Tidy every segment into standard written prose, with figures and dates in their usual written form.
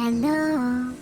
Hello.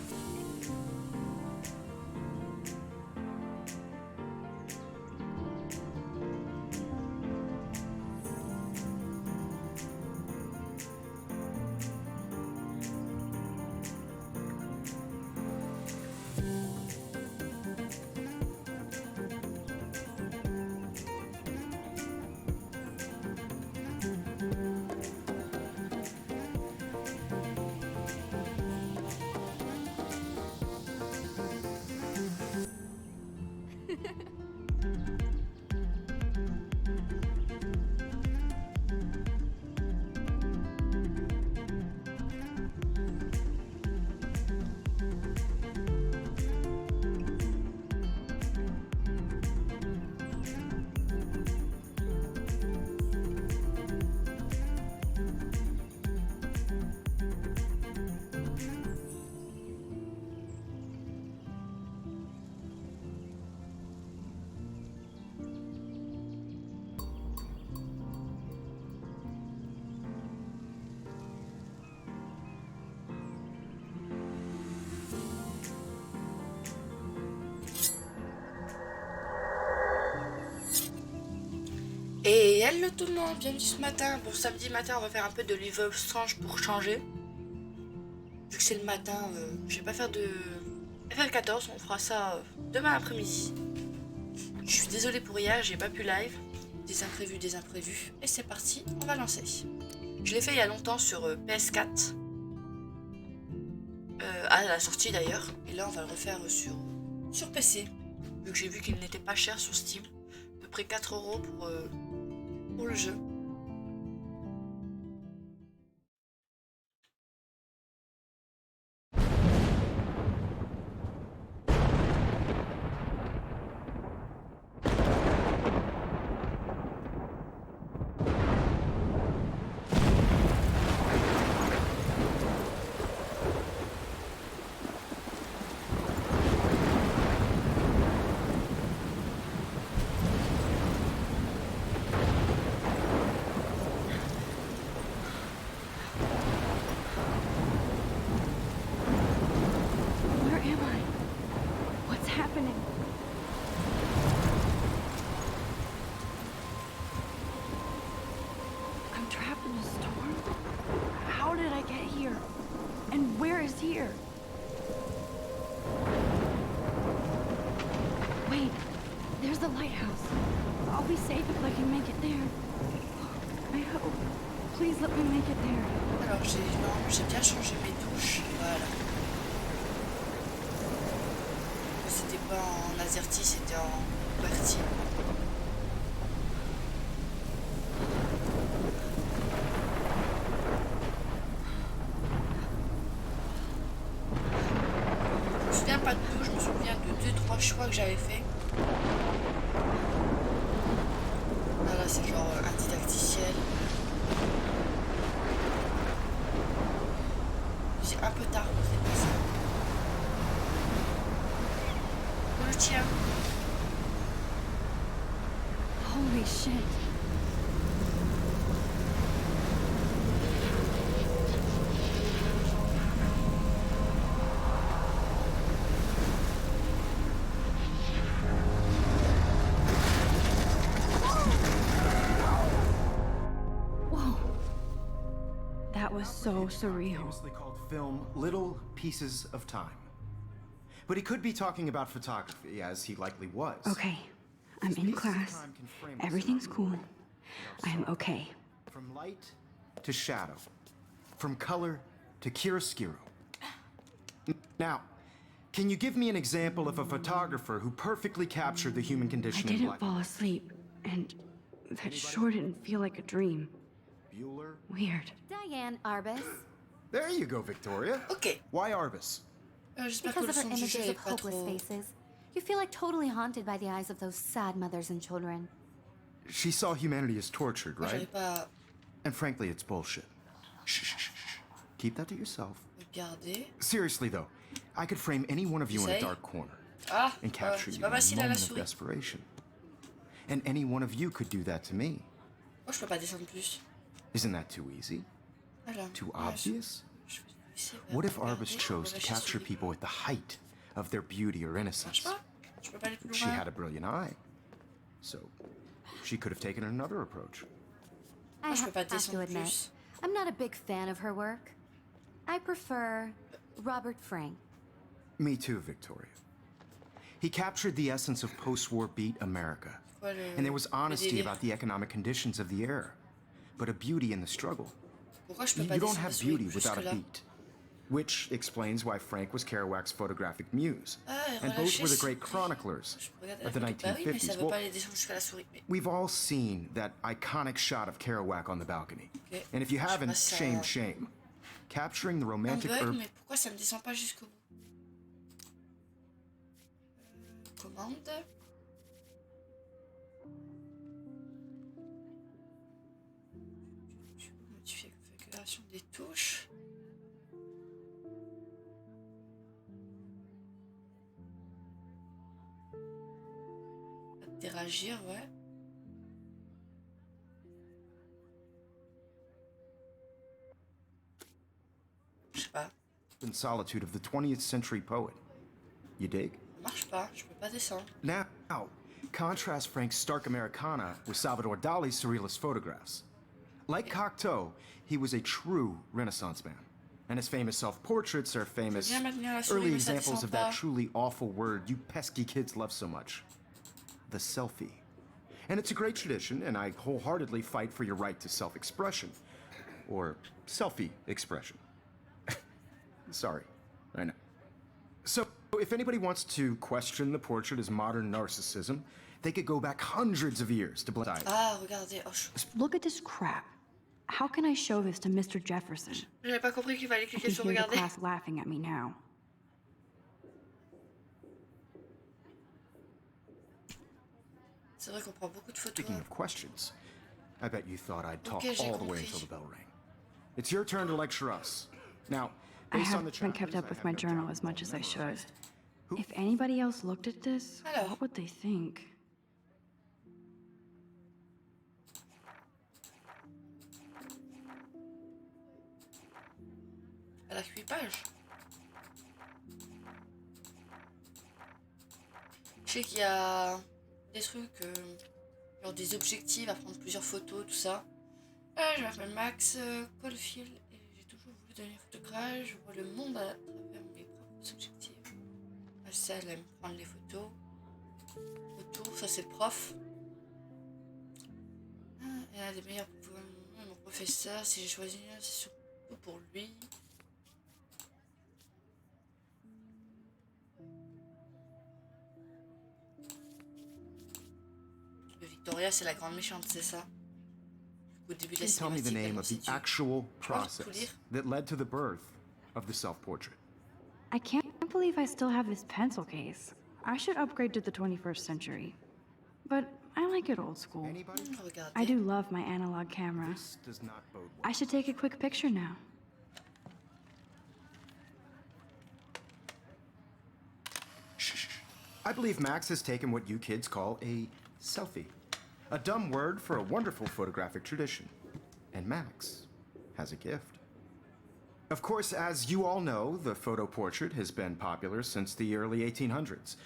Et hello tout le monde, bienvenue ce matin. Bon, samedi matin, on va faire un peu de Live Strange pour changer. Vu que c'est le matin, je vais pas faire de FF14, on fera ça demain après-midi. Je suis désolée pour hier, j'ai pas pu live. Des imprévus. Et c'est parti, on va lancer. Je l'ai fait il y a longtemps sur PS4. À la sortie d'ailleurs. Et là, on va le refaire sur PC. Vu que j'ai vu qu'il n'était pas cher sur Steam. À peu près 4 € pour le jeu. Here. Wait, there's the lighthouse. I'll be safe if I can make it there. I hope. Please let me make it there. Alors j'ai bien changé mes touches. Voilà. C'était pas en AZERTY, c'était en QWERTY. Pas de tout, je me souviens de 2-3 choix que j'avais fait. Là c'est genre un didacticiel. C'est un peu tard, c'est pas ça. Le tien. Holy shit. So surreal. Famously called film Little Pieces of Time. But he could be talking about photography, as he likely was. Okay, I'm in class. Everything's cool. I'm okay. From light to shadow. From color to chiaroscuro. Now, can you give me an example of a photographer who perfectly captured the human condition in black? I didn't fall asleep, and that sure didn't feel like a dream. Bueller? Weird. Diane Arbus. There you go, Victoria. Ok. Why Arbus? Because of her images of hopeless faces. You feel like totally haunted by the eyes of those sad mothers and children. She saw humanity as tortured, right? Pas And frankly, it's bullshit. Shh, shh, shh, shh. Keep that to yourself. regardé. Seriously, though, I could frame any one of you in a dark corner and capture you in a moment of desperation. And any one of you could do that to me. Oh, je peux pas descendre plus. Isn't that too easy? Voilà. Too obvious? What if Arbus chose to capture people at the height of their beauty or innocence? Je peux pas aller plus She loin. had a brilliant eye, so she could have taken another approach. I je peux pas have to descendre admit, plus. I'm not a big fan of her work. I prefer Robert Frank. Me too, Victoria. He captured the essence of post-war beat America. Quoi, And there was honesty délire? about the economic conditions of the era, but a beauty in the struggle. Pourquoi je peux You pas don't descendre have sur beauty jusque without a là? beat. Which explains why Frank was Kerouac's photographic muse. Ah, And both were the relâchez, great s'il vous plaît. chroniclers Je peux regarder of the la photo. Bah oui, mais ça 1950s. veut Well, pas aller descendre jusqu'à la souris. Mais we've all seen that iconic shot of Kerouac on the balcony. Ok. And if you Je sais haven't, pas si ça- shame, shame. Capturing the un romantic bug, mais pourquoi ça me descend pas jusqu'au bout? Commande. Modifier la configuration des touches. Interagir, ouais. Je sais pas. and solitude of the 20th century poet. You dig? Ça marche pas, je peux pas descendre. Now, contrast Frank's stark Americana with Salvador Dali's surrealist photographs. Like Cocteau, he was a true Renaissance man. And his famous self-portraits are famous viens maintenir la souris, early mais ça examples descend of that pas. truly awful word you pesky kids love so much. The selfie. And it's a great tradition, and I wholeheartedly fight for your right to self-expression. Or selfie expression. Sorry, I know. So, if anybody wants to question the portrait as modern narcissism, they could go back hundreds of years to Black. Ah, regardez. Oh, Look at this crap. How can I show this to Mr. Jefferson? j'avais pas compris qu'il fallait I cliquer can sur hear the regarder. class laughing at me now. C'est vrai qu'on prend beaucoup de photos. Speaking of questions, I bet you thought I'd talk Okay, j'ai all the way compris. until the bell rang. It's your turn to lecture us. Now, I based on the haven't kept chapters, up I with have my no journal doubt as much as I should. memorized. If anybody else looked at this, Alors. what would they think? Elle a que 8 pages. Je sais qu'il y a des trucs, genre des objectifs à prendre plusieurs photos, tout ça. Je m'appelle Max Caulfield et j'ai toujours voulu devenir photographe. Je vois le monde à travers mes propres objectifs. Ça, elle aime prendre les photos. Photos, ça c'est le prof. Elle a des meilleurs pouvoirs. Mon professeur, si j'ai choisi un, c'est surtout pour lui. Victoria, c'est la grande méchante, c'est ça? Au début de la Tell me the cinématique, name elle of the constitue. actual Tu vois, tout process lire. that led to the birth of the self-portrait. I can't believe I still have this pencil case. I should upgrade to the 21st century. But I like it old school. Anybody? Regardez. I do love my analog camera. This does not bode well. I should take a quick picture now. Shh. I believe Max has taken what you kids call a selfie. A dumb word for a wonderful photographic tradition. And Max has a gift. Of course, as you all know, the photo portrait has been popular since the early 1800s.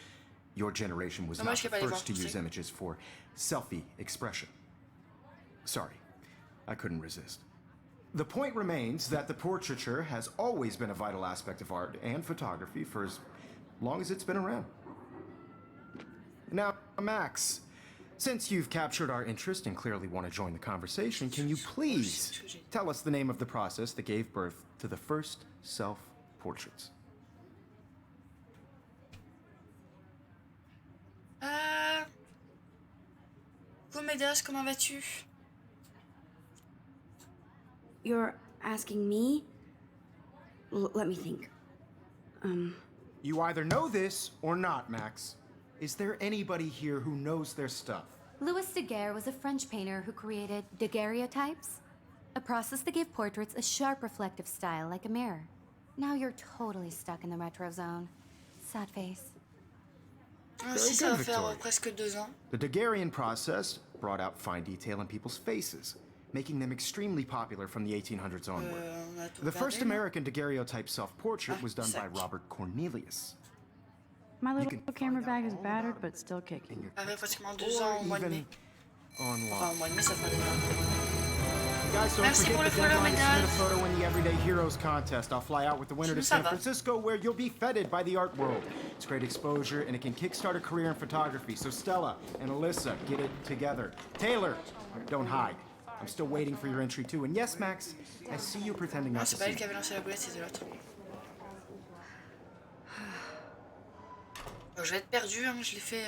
Your generation was not Dommage the qu'il y ait pas les first to voir use pousser. images for selfie expression. Sorry, I couldn't resist. The point remains that the portraiture has always been a vital aspect of art and photography for as long as it's been around. Now, Max, since you've captured our interest and clearly want to join the conversation, can you please tell us the name of the process that gave birth to the first self-portraits? Comédas, comment vas-tu? You're asking me? Let me think. You either know this or not, Max. Is there anybody here who knows their stuff? Louis Daguerre was a French painter who created daguerreotypes, a process that gave portraits a sharp reflective style like a mirror. Now you're totally stuck in the retro zone. Sad face. Ah, Very si, ça good, va faire Victoria. presque 2 ans. The Daguerrean process brought out fine detail in people's faces, making them extremely popular from the 1800s onward. On a tout The first regardé, là. American daguerreotype self-portrait Ah, was done by sac. Robert Cornelius. My little can camera find out bag is all battered, about it but still kicking. in your Avec textbook, pratiquement 2 ans or au mois de even mai. online. Enfin, au mois de mai, ça fera déjà. Guys, don't Merci forget pour le the follow, deadline to submit a mesdames. photo in the Everyday Heroes contest. I'll fly out with the winner to Ça San va. Francisco, where you'll be feted by the art world. It's great exposure, and it can kickstart a career in photography. So Stella and Alyssa, get it together. Taylor, don't hide. I'm still waiting for your entry too. And yes, Max, I see you pretending Ah, not to c'est pas see elle qui me. avait lancé la boulette, c'était l'autre. Je vais être perdue, hein. Je l'ai fait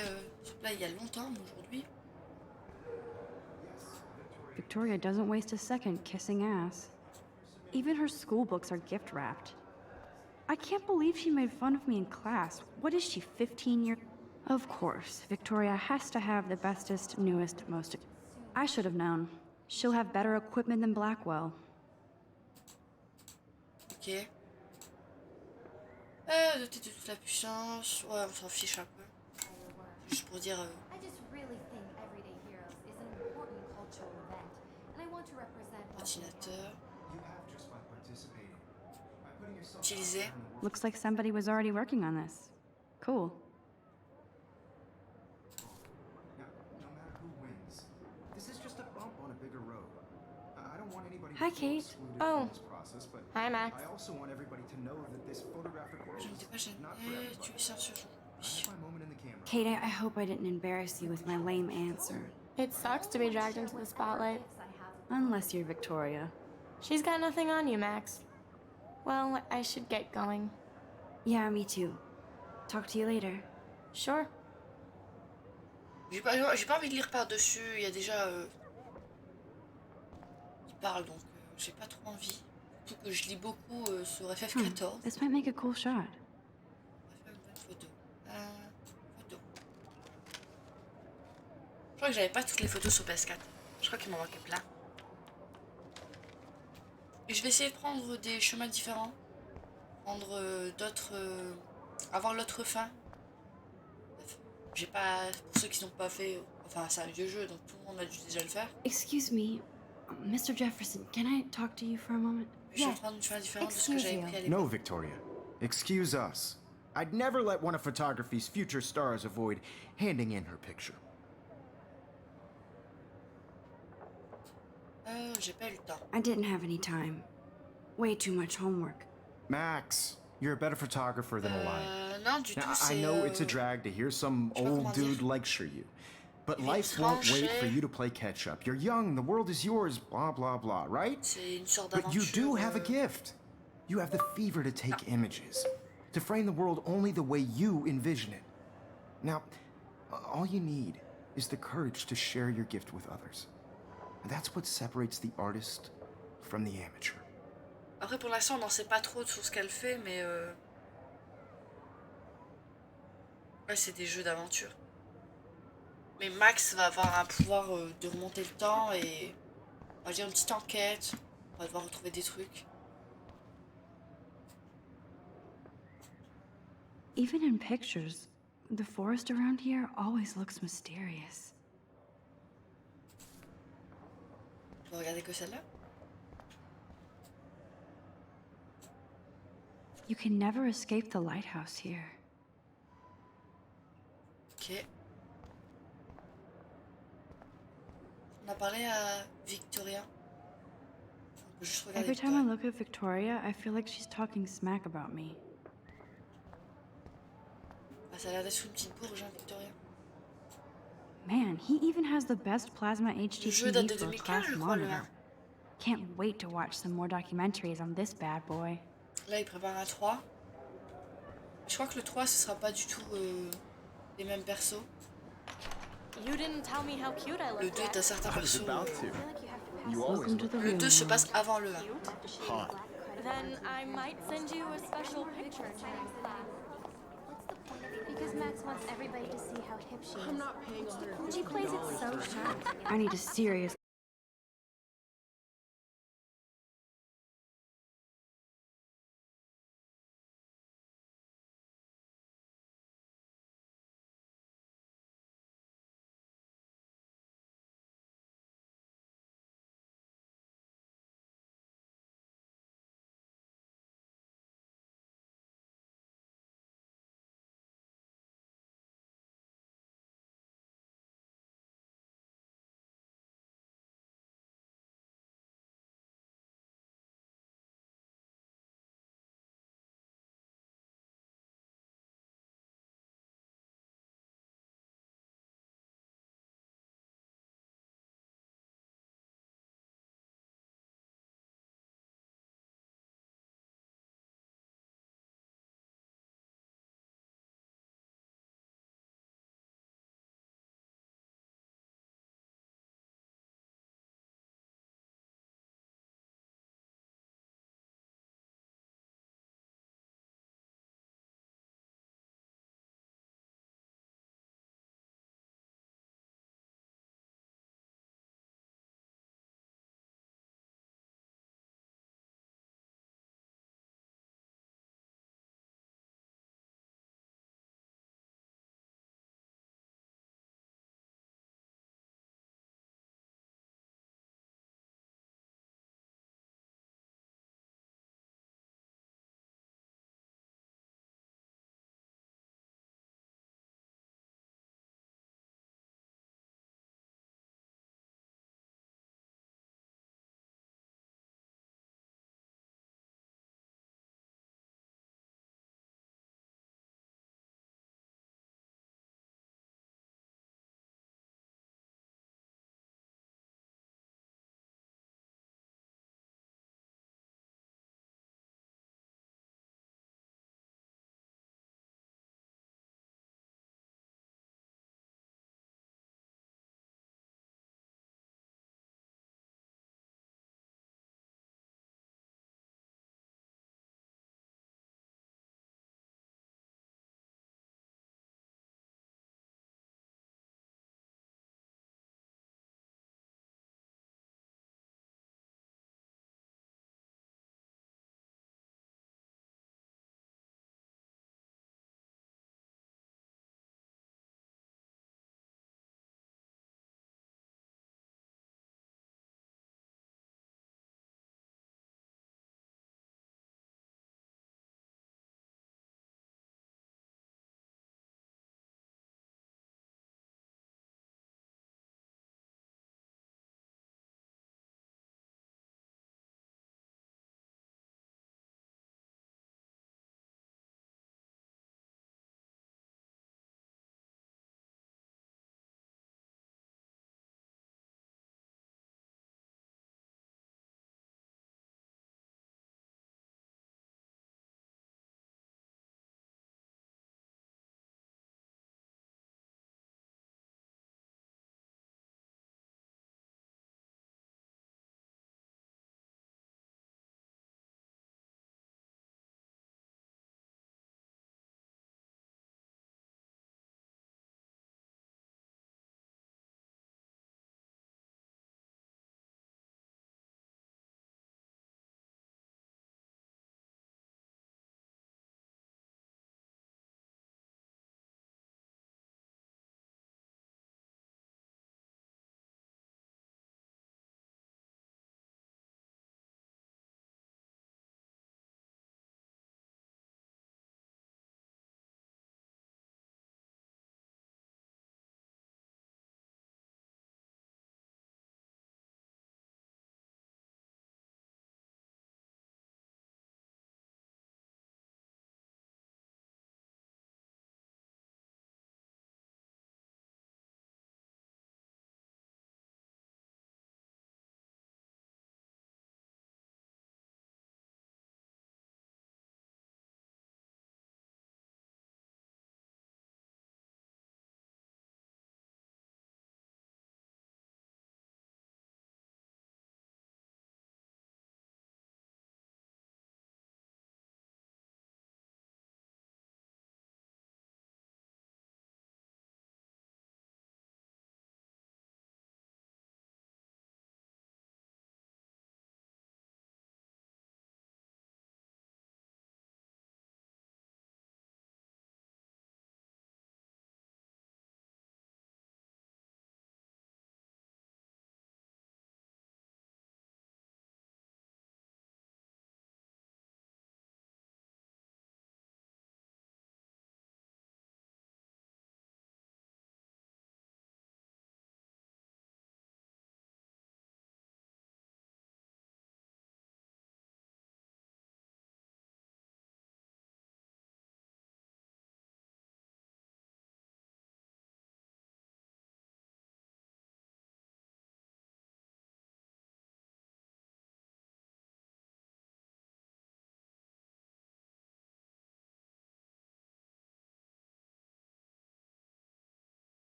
là il y a longtemps, mais aujourd'hui. Victoria doesn't waste a second kissing ass. Even her school books are gift wrapped. I can't believe she made fun of me in class. What is she, 15 years? Of course, Victoria has to have the bestest, newest, most. I should have known. She'll have better equipment than Blackwell. Ok. Doté de toute la puissance. Ouais, on s'en fiche un peu. Juste pour dire. I just really think Everyday Heroes is an important cultural event, and I want to represent Ordinateur. You have just by participating. By putting yourself Utiliser. out there in the world. Looks like somebody was already working on this. Cool. Now, no matter who wins, this is just a bump on a bigger road. I don't want anybody Hi, to feel Kate. excluded Oh. from this process, but Hi, Max. I also want everybody to know that this photographic world Je is n'étais pas gênée. not for Tu everybody. es censure. I have my moment in the camera. Kate, I hope I didn't embarrass you with my lame answer. It sucks to be dragged into the spotlight. Unless you're Victoria. She's got nothing on you, Max. Well, I should get going. Yeah, me too. Talk to you later. Sure. J'ai pas envie de lire par-dessus. Il y a déjà. Il parle donc j'ai pas trop envie. Surtout que je lis beaucoup sur FF14. This might make a cool shot. On va faire une bonne photo. Photo. Je crois que j'avais pas toutes les photos sur PS4. Je crois qu'il m'en manquait plein. Et je vais essayer de prendre des chemins différents. Prendre d'autres. Avoir l'autre fin. Bref. J'ai pas. Pour ceux qui n'ont pas fait. Enfin, c'est un vieux jeu donc tout le monde a dû déjà le faire. Excuse me, Mr. Jefferson, can I talk to you for a moment? Je vais prendre une chemin différent de ce que j'avais pris à l'époque. No, Victoria. Excuse us. I'd never let one of photography's future stars avoid handing in her picture. J'ai pas eu le temps. I didn't have any time. Way too much homework. Max, you're a better photographer than a liar. Non, du Now, tout, I c'est. know it's a drag to hear some je sais pas old comment dude dire. lecture you. But Il vient life won't wait for trancher. you to play catch up. You're young, the world is yours, blah, blah, blah, right? C'est une sorte But you d'aventure. do have a gift. You have the fever to take images, to frame the world only the way you envision it. Now, all you need is the courage to share your gift with others. And that's what separates the artist from the amateur. Après, pour l'instant, on n'en sait pas trop sur ce qu'elle fait, mais. Ouais, c'est des jeux d'aventure. Mais Max va avoir un pouvoir de remonter le temps et. On va dire une petite enquête. On va devoir retrouver des trucs. Even in pictures, the forest around here always looks mysterious. On va regarder que celle-là. You can never escape the lighthouse here. Ok. On a parlé à Victoria. On peut juste regarder Every time I Victoria. look at Victoria, I feel like she's talking smack about me. Ah, ça a l'air d'être une petite bourge, hein, Victoria. Man, he even has the best plasma Le jeu date HDTV de for a 2015, class je crois, le 1. monitor. Can't wait to watch some more documentaries on this bad boy. Là, il prépare un 3. Je crois que le 3, ce sera pas du tout les mêmes persos. You didn't tell me how cute I Le looked 2 est un yet. certain I was perso. about to. You always Welcome to look the Le real 2 se world. passe avant le 1. hot. Then I might send you a special picture. Because Max wants everybody to see how hip she is. I'm not paying $150. She plays it so sharp. I need a serious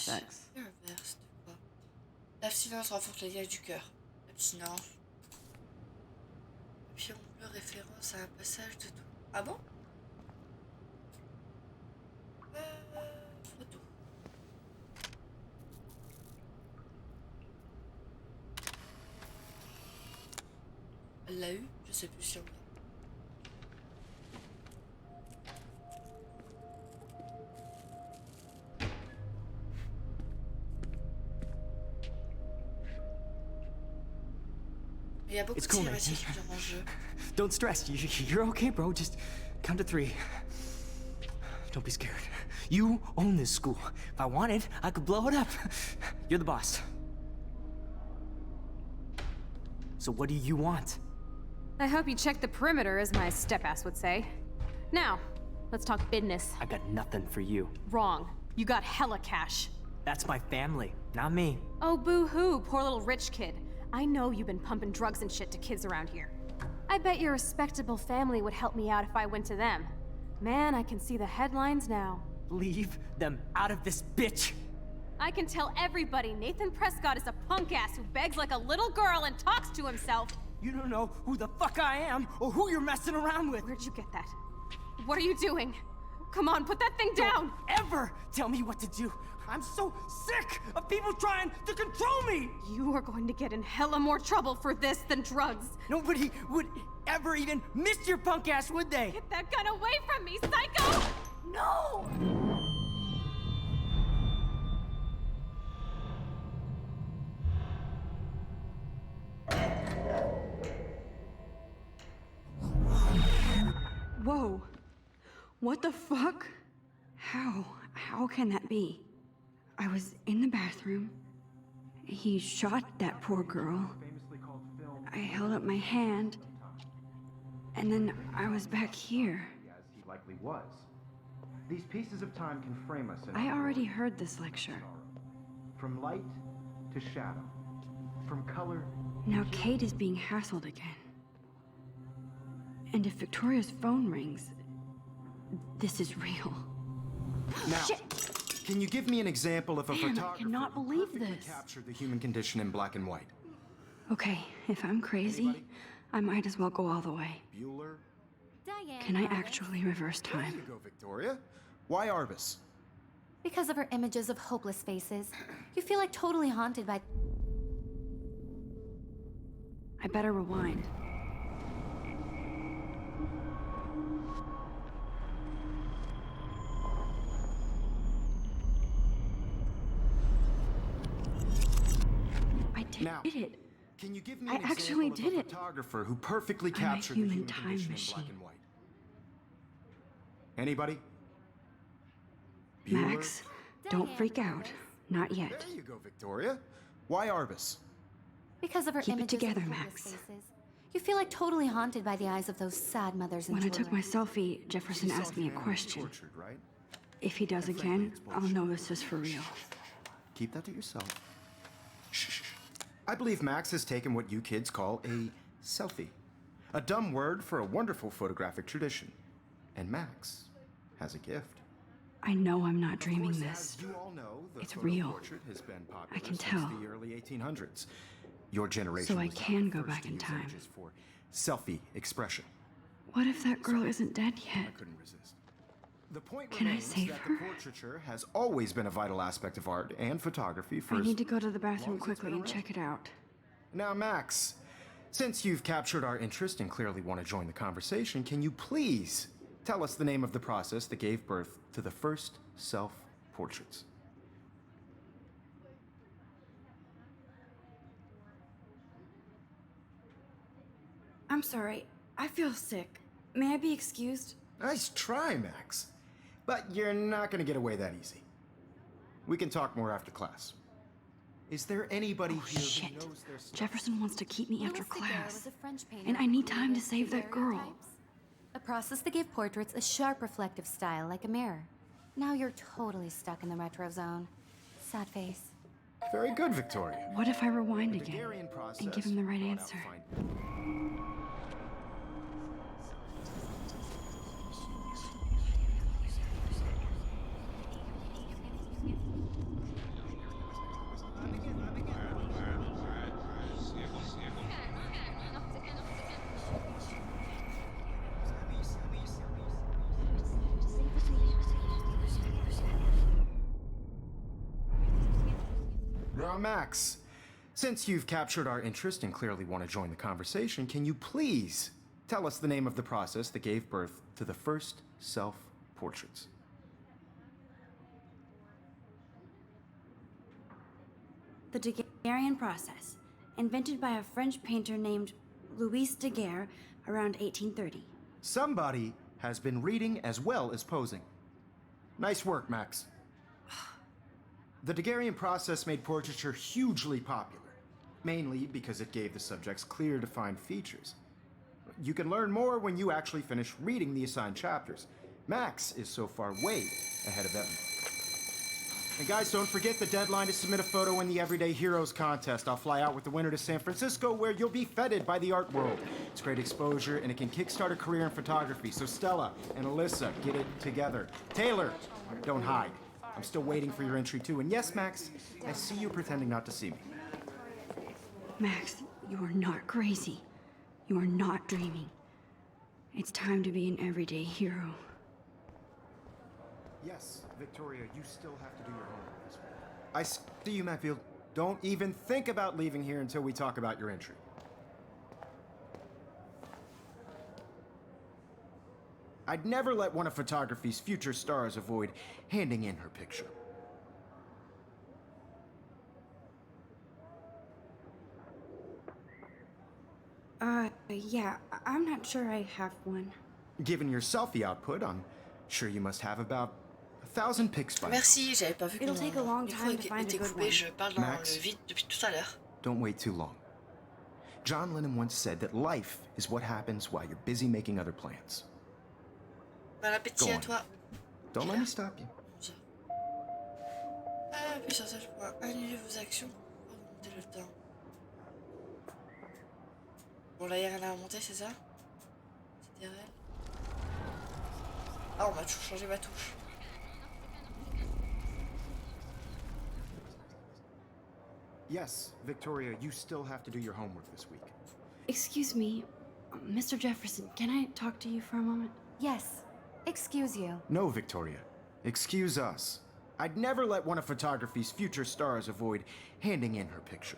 sex. L'inverse de quoi? L'abstinence renforce les liens du cœur. L'abstinence. Puis on peut référence à un passage de tout. Ah bon? Photo. Elle l'a eu? Je sais plus si on l'a. Il y a beaucoup It's de cool, man. cinématiques durant le jeu. Don't stress. You're okay, bro. Just count to 3. Don't be scared. You own this school. If I wanted, I could blow it up. You're the boss. So what do you want? I hope you check the perimeter, as my step-ass would say. Now, let's talk business. I got nothing for you. Wrong. You got hella cash. That's my family, not me. Oh, boo-hoo, poor little rich kid. I know you've been pumping drugs and shit to kids around here. I bet your respectable family would help me out if I went to them. Man, I can see the headlines now. Leave them out of this bitch. I can tell everybody Nathan Prescott is a punk ass who begs like a little girl and talks to himself. You don't know who the fuck I am or who you're messing around with. Where'd you get that? What are you doing? Come on, put that thing down! Don't ever tell me what to do. I'm so sick of people trying to control me. You are going to get in hella more trouble for this than drugs. Nobody would ever even miss your punk ass, would they? Get that gun away from me, psycho! No! Whoa. What the fuck? How can that be? I was in the bathroom. He shot that poor girl. I held up my hand. And then I was back here. As he likely was. These pieces of time can frame us in I our already world. heard this lecture. From light to shadow. From color. Now Kate is being hassled again. And if Victoria's phone rings, this is real. Now, can you give me an example of a Man, I photographer cannot who believe perfectly this. captured the human condition in black and white? Okay, if I'm crazy, Anybody? I might as well go all the way. Bueller? Diane. Can I Arbus. actually reverse There you time? go, Victoria. Why Arbus? Because of her images of hopeless faces, you feel like totally haunted by. I better rewind. I did Now, it. Can you give me I an actually example did of a it. photographer who perfectly I'm a captured the human human time condition in machine. black and white? Anybody? Max, don't Diane freak out. Not yet. There you go, Victoria. Why Arbus? Because of her Keep it images together, of hopeless Max. faces, you feel like totally haunted by the eyes of those sad mothers and When I took children. my selfie, Jefferson You saw asked me a Hannah question. Tortured, right? If he does And frankly, again, it's I'll bullshit. know this is for real. Keep that to yourself. Shh. I believe Max has taken what you kids call a selfie. A dumb word for a wonderful photographic tradition. And Max has a gift. I know I'm not Of dreaming course, this. As you all know, the It's photo real. portrait has been popular I can since tell. the early 1800s. Your generation So I was can the go first back to in use time. images for selfie expression. What if that girl isn't dead I yet? couldn't resist. The point Can I remains save that her? the portraiture has always been a vital aspect of art and photography for I as need to go to the long bathroom as it's quickly been and around. check it out. Now, Max, since you've captured our interest and clearly want to join the conversation, can you please tell us the name of the process that gave birth to the first self-portraits? I'm sorry. I feel sick. May I be excused? Nice try, Max. But you're not going to get away that easy. We can talk more after class. Is there anybody Oh, here shit. who knows their stuff? Jefferson wants to keep me after Louis Daguerre class. was a French painter And I who need time to created save that girl. daguerreotypes, a process that gave portraits a sharp reflective style like a mirror. Now you're totally stuck in the retro zone. Sad face. Very good, Victoria. What if I rewind The again Daguerrean process and give him the right brought out answer? fine- Now, Max, since you've captured our interest and clearly want to join the conversation, can you please tell us the name of the process that gave birth to the first self-portraits? The Daguerrean process, invented by a French painter named Louis Daguerre around 1830. Somebody has been reading as well as posing. Nice work, Max. The Daguerrean process made portraiture hugely popular, mainly because it gave the subjects clear, defined features. You can learn more when you actually finish reading the assigned chapters. Max is so far way ahead of everyone. And guys, don't forget the deadline to submit a photo in the Everyday Heroes contest. I'll fly out with the winner to San Francisco, where you'll be feted by the art world. It's great exposure, and it can kickstart a career in photography. So Stella and Alyssa, get it together. Taylor, don't hide. I'm still waiting for your entry too. And yes, Max, I see you pretending not to see me. Max, you are not crazy. You are not dreaming. It's time to be an everyday hero. Yes, Victoria, you still have to do your homework this week. I see you, Matfield. Don't even think about leaving here until we talk about your entry. I'd never let one of photography's future stars avoid handing in her picture. Yeah, I'm not sure I have one. Given your selfie output, I'm sure you must have about 1,000 pics by now. Merci, j'avais pas vu que It'll mon take a long micro time to find a était good coupé. one. Je parle dans Max. le vide depuis tout à l'heure. Don't wait too long. John Lennon once said that life is what happens while you're busy making other plans. Bon appétit Go à on. toi. Don't let me stop you. Ah, puis sur ça, je pourrais annuler vos actions pour remonter le temps. Bon, là, il n'y a rien à remonter, c'est ça? C'était réel. Ah, on m'a toujours changé ma touche. Yes, Victoria, you still have to do your homework this week. Excuse me, Mr. Jefferson, can I talk to you for a moment? Yes. Excuse you. No, Victoria. Excuse us. I'd never let one of photography's future stars avoid handing in her picture.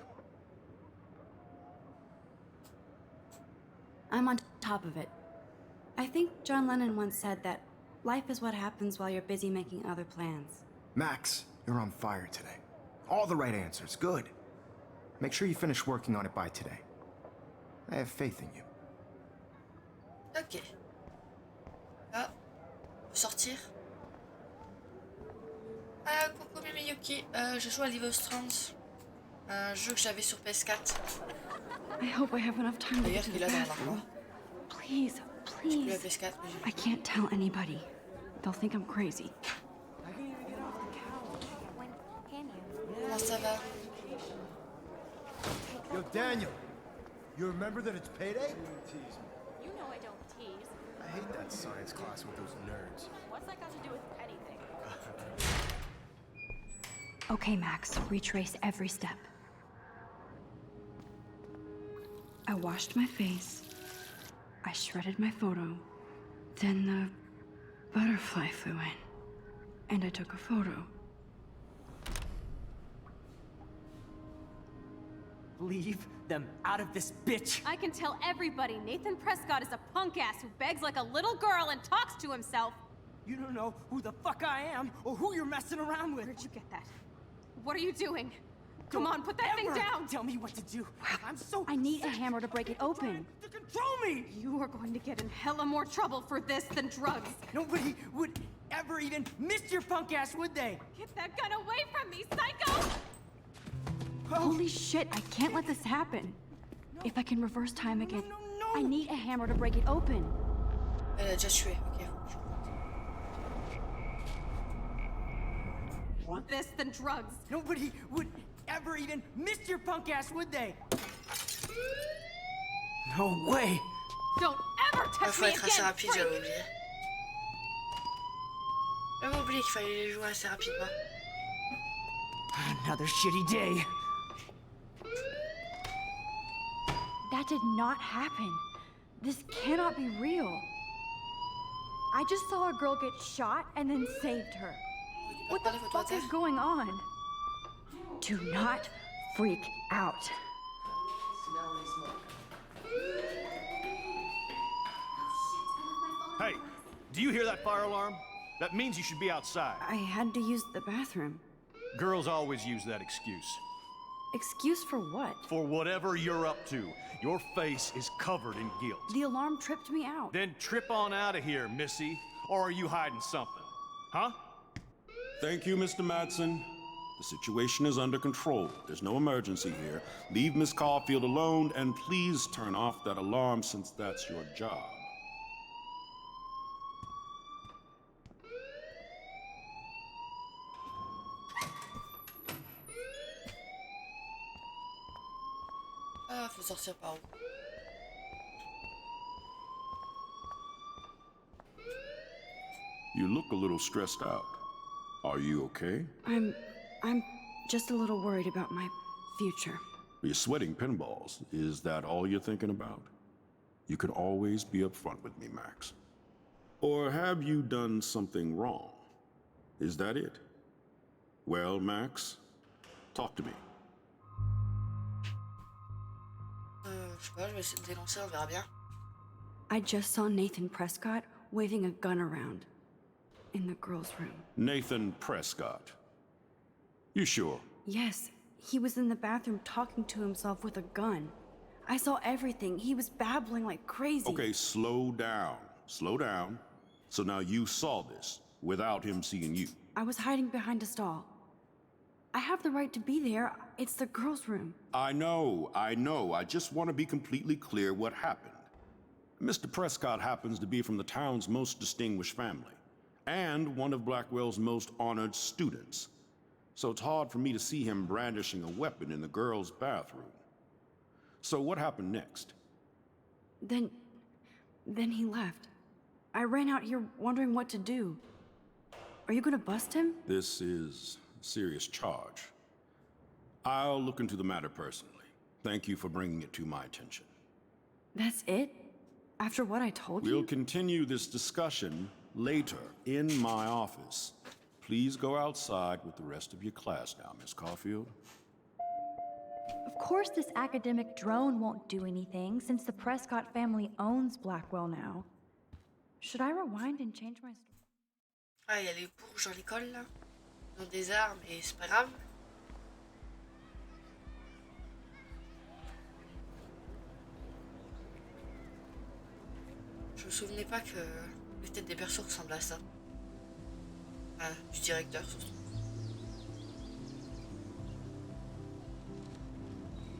I'm on top of it. I think John Lennon once said that life is what happens while you're busy making other plans. Max, you're on fire today. All the right answers. Good. Make sure you finish working on it by today. I have faith in you. Ok. Ah, on peut sortir. Ah, coucou Mimiyuki. Je joue à Live of Strange. Un jeu que j'avais sur PS4. I hope I have enough time to D'ailleurs, get to qu'il the a dans bathroom. l'armoire. Please, J'ai plus la please. PS4, mais I can't tell anybody. They'll think I'm crazy. comment ça va? Yo, Daniel, you remember that it's payday? You know I don't tease. I hate that science class with those nerds. What's that got to do with anything? Okay, Max, retrace every step. I washed my face. I shredded my photo. Then the butterfly flew in. And I took a photo. Leave them out of this bitch! I can tell everybody Nathan Prescott is a punk ass who begs like a little girl and talks to himself. You don't know who the fuck I am or who you're messing around with. Where'd you get that? What are you doing? Come on, put that thing Ever down! Tell me what to do. I'm so I need a sick hammer to break it of open. trying to control me. You are going to get in hella more trouble for this than drugs. Nobody would ever even miss your punk ass, would they? Get that gun away from me, psycho! Holy shit, I can't let this happen. If I can reverse time again, no. I need a hammer to break it open. Elle a déjà tué, ok. This than drugs. Nobody would ever even miss your punk ass, would they? No way. Don't ever Il touch faut me être assez again, rapide, freak! j'avais oublié. J'avais oublié qu'il fallait les jouer assez rapidement. Another shitty day. That did not happen. This cannot be real. I just saw a girl get shot and then saved her. What the fuck is going on? Do not freak out. Hey, do you hear that fire alarm? That means you should be outside. I had to use the bathroom. Girls always use that excuse. Excuse for what? For whatever you're up to, your face is covered in guilt. The alarm tripped me out. Then trip on out of here, Missy. Or are you hiding something? Huh? Thank you, Mr. Madsen. The situation is under control. There's no emergency here. Leave Miss Caulfield alone, and please turn off that alarm since that's your job. Ah, faut sortir par où? You look a little stressed out. Are you okay? I'm just a little worried about my future. You're sweating pinballs. Is that all you're thinking about? You can always be upfront with me, Max. Or have you done something wrong? Is that it? Well, Max, talk to me. Je sais pas, je vais essayer de dénoncer, on verra bien. I just saw Nathan Prescott waving a gun around in the girls' room. Nathan Prescott. You sure? Yes, he was in the bathroom talking to himself with a gun. I saw everything. He was babbling like crazy. Okay, slow down. Slow down. So now you saw this without him seeing you. I was hiding behind a stall. I have the right to be there. It's the girls' room. I know. I just want to be completely clear what happened. Mr. Prescott happens to be from the town's most distinguished family, and one of Blackwell's most honored students. So it's hard for me to see him brandishing a weapon in the girls' bathroom. So what happened next? Then he left. I ran out here wondering what to do. Are you gonna bust him? This is a serious charge. I'll look into the matter personally. Thank you for bringing it to my attention. That's it? After what I told you? We'll continue this discussion later in my office. Please go outside with the rest of your class now, Miss Caulfield. Of course this academic drone won't do anything, since the Prescott family owns Blackwell now. Should I rewind and change my story? Ah, il y a les bourges dans l'école là. Ils ont des armes et c'est pas grave. Je me souvenais pas que les têtes des persos ressemblent à ça. Ah, du directeur surtout.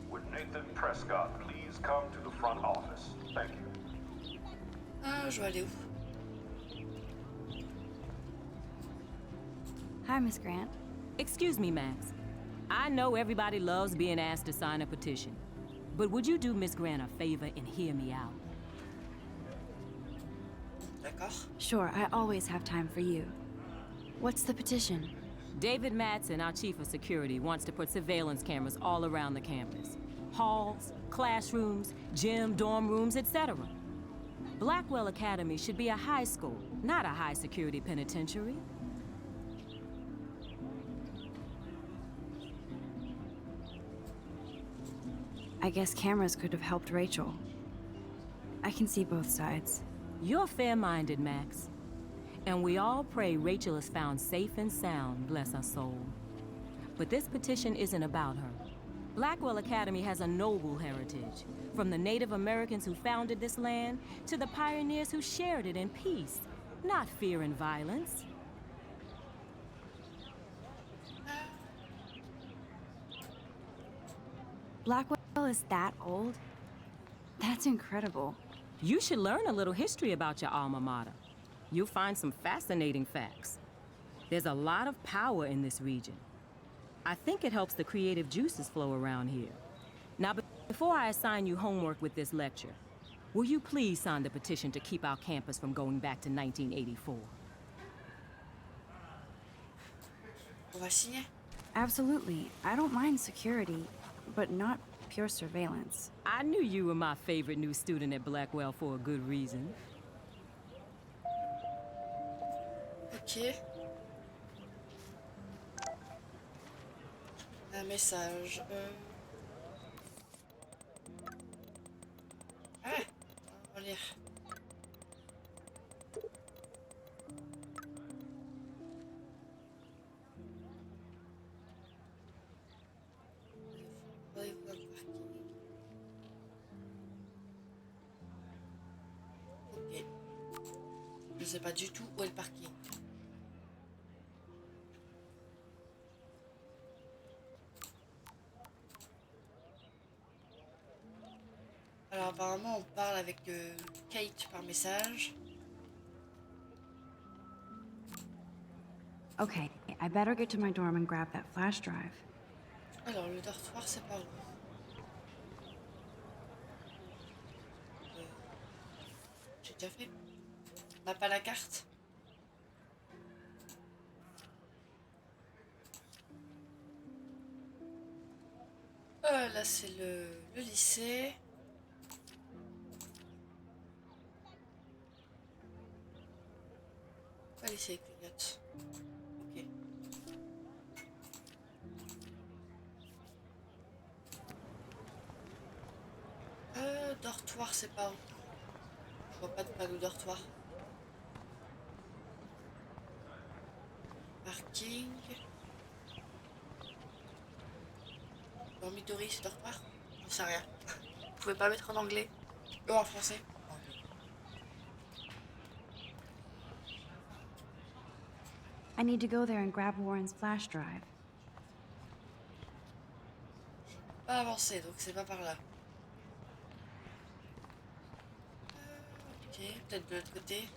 Would Nathan Prescott please come to the front office? Thank you. Ah, je vais aller où? Hi, Miss Grant. Excuse me, Max. I know everybody loves being asked to sign a petition, but would you do Miss Grant a favor and hear me out? D'accord. Sure, I always have time for you. What's the petition? David Madsen, our chief of security, wants to put surveillance cameras all around the campus. Halls, classrooms, gym, dorm rooms, etc. Blackwell Academy should be a high school, not a high-security penitentiary. I guess cameras could have helped Rachel. I can see both sides. You're fair-minded, Max. And we all pray Rachel is found safe and sound, bless her soul. But this petition isn't about her. Blackwell Academy has a noble heritage, from the Native Americans who founded this land to the pioneers who shared it in peace, not fear and violence. Blackwell is that old? That's incredible. You should learn a little history about your alma mater. You'll find some fascinating facts. There's a lot of power in this region. I think it helps the creative juices flow around here. Now, before I assign you homework with this lecture, will you please sign the petition to keep our campus from going back to 1984? On va signer. Absolutely. I don't mind security, but not pure surveillance. I knew you were my favorite new student at Blackwell for a good reason. Ok. Un message. Ah, on va lire. Voyez-vous un parking? Ok. Je sais pas du tout où est le parking. Alors apparemment on parle avec Kate par message. Okay, I better get to my dorm and grab that flash drive. Alors le dortoir c'est par où? J'ai déjà fait. On n'a pas la carte. Là c'est le lycée. Pas lycée clignote. Ok. Dortoir c'est pas où? Je vois pas de panneau dortoir. Parking. Dormitory, c'est dortoir? J'en sais rien. Vous pouvez pas mettre en anglais? En français? I need to go there and grab Warren's flash drive. Pas avancé, donc c'est pas par là. Ok, peut-être de l'autre côté.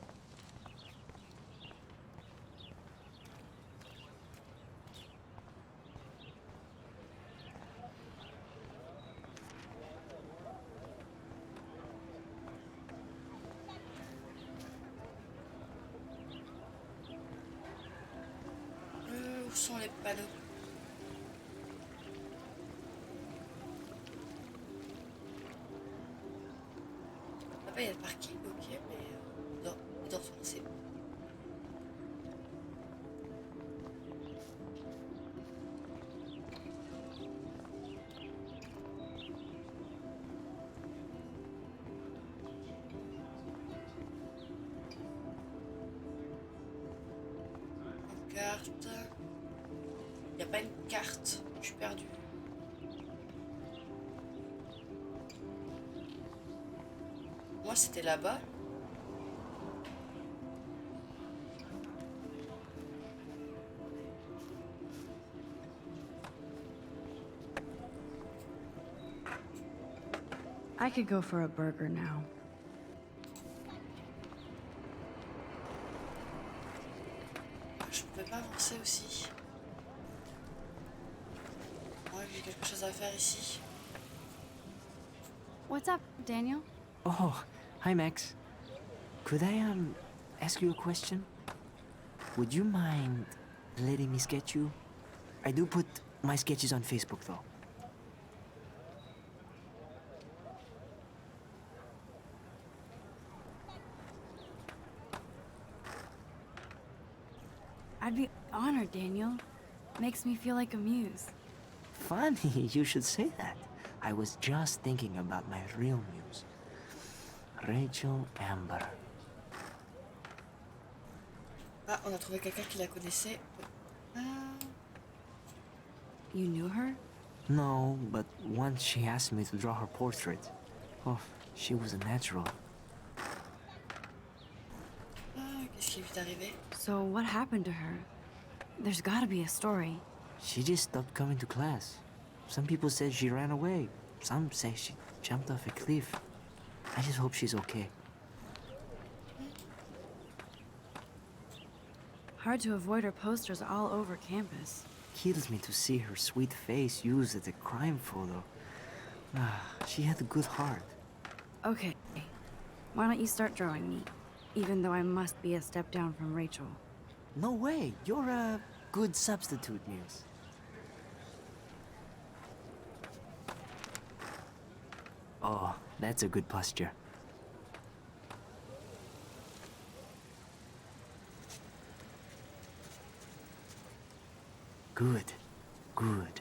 Où sont les panneaux? Ah bah il y a le parking, ok, mais non, il dort c'est. Carte. Il n'y a pas une carte. Je suis perdue. Moi, c'était là-bas. I could go for a burger now. Je pouvais pas avancer aussi. Ouais, j'ai quelque chose à faire ici. What's up, Daniel? Oh, hi Max. Could I ask you a question? Would you mind letting me sketch you? I do put my sketches on Facebook though. I'd be honored, Daniel. Makes me feel like a muse. Funny, you should say that. I was just thinking about my real muse. Rachel Amber. Ah, on a trouvé quelqu'un qui la connaissait. You knew her? No, but once she asked me to draw her portrait. Oh, she was a natural. Qu'est-ce qui lui est arrivé? So what happened to her? There's gotta be a story. She just stopped coming to class. Some people said she ran away. Some say she jumped off a cliff. I just hope she's okay. Hard to avoid her posters all over campus. Kills me to see her sweet face used as a crime photo. Ah, she had a good heart. Okay, why don't you start drawing me? Even though I must be a step down from Rachel. No way, you're a good substitute, Muse. Oh, that's a good posture. Good. Good.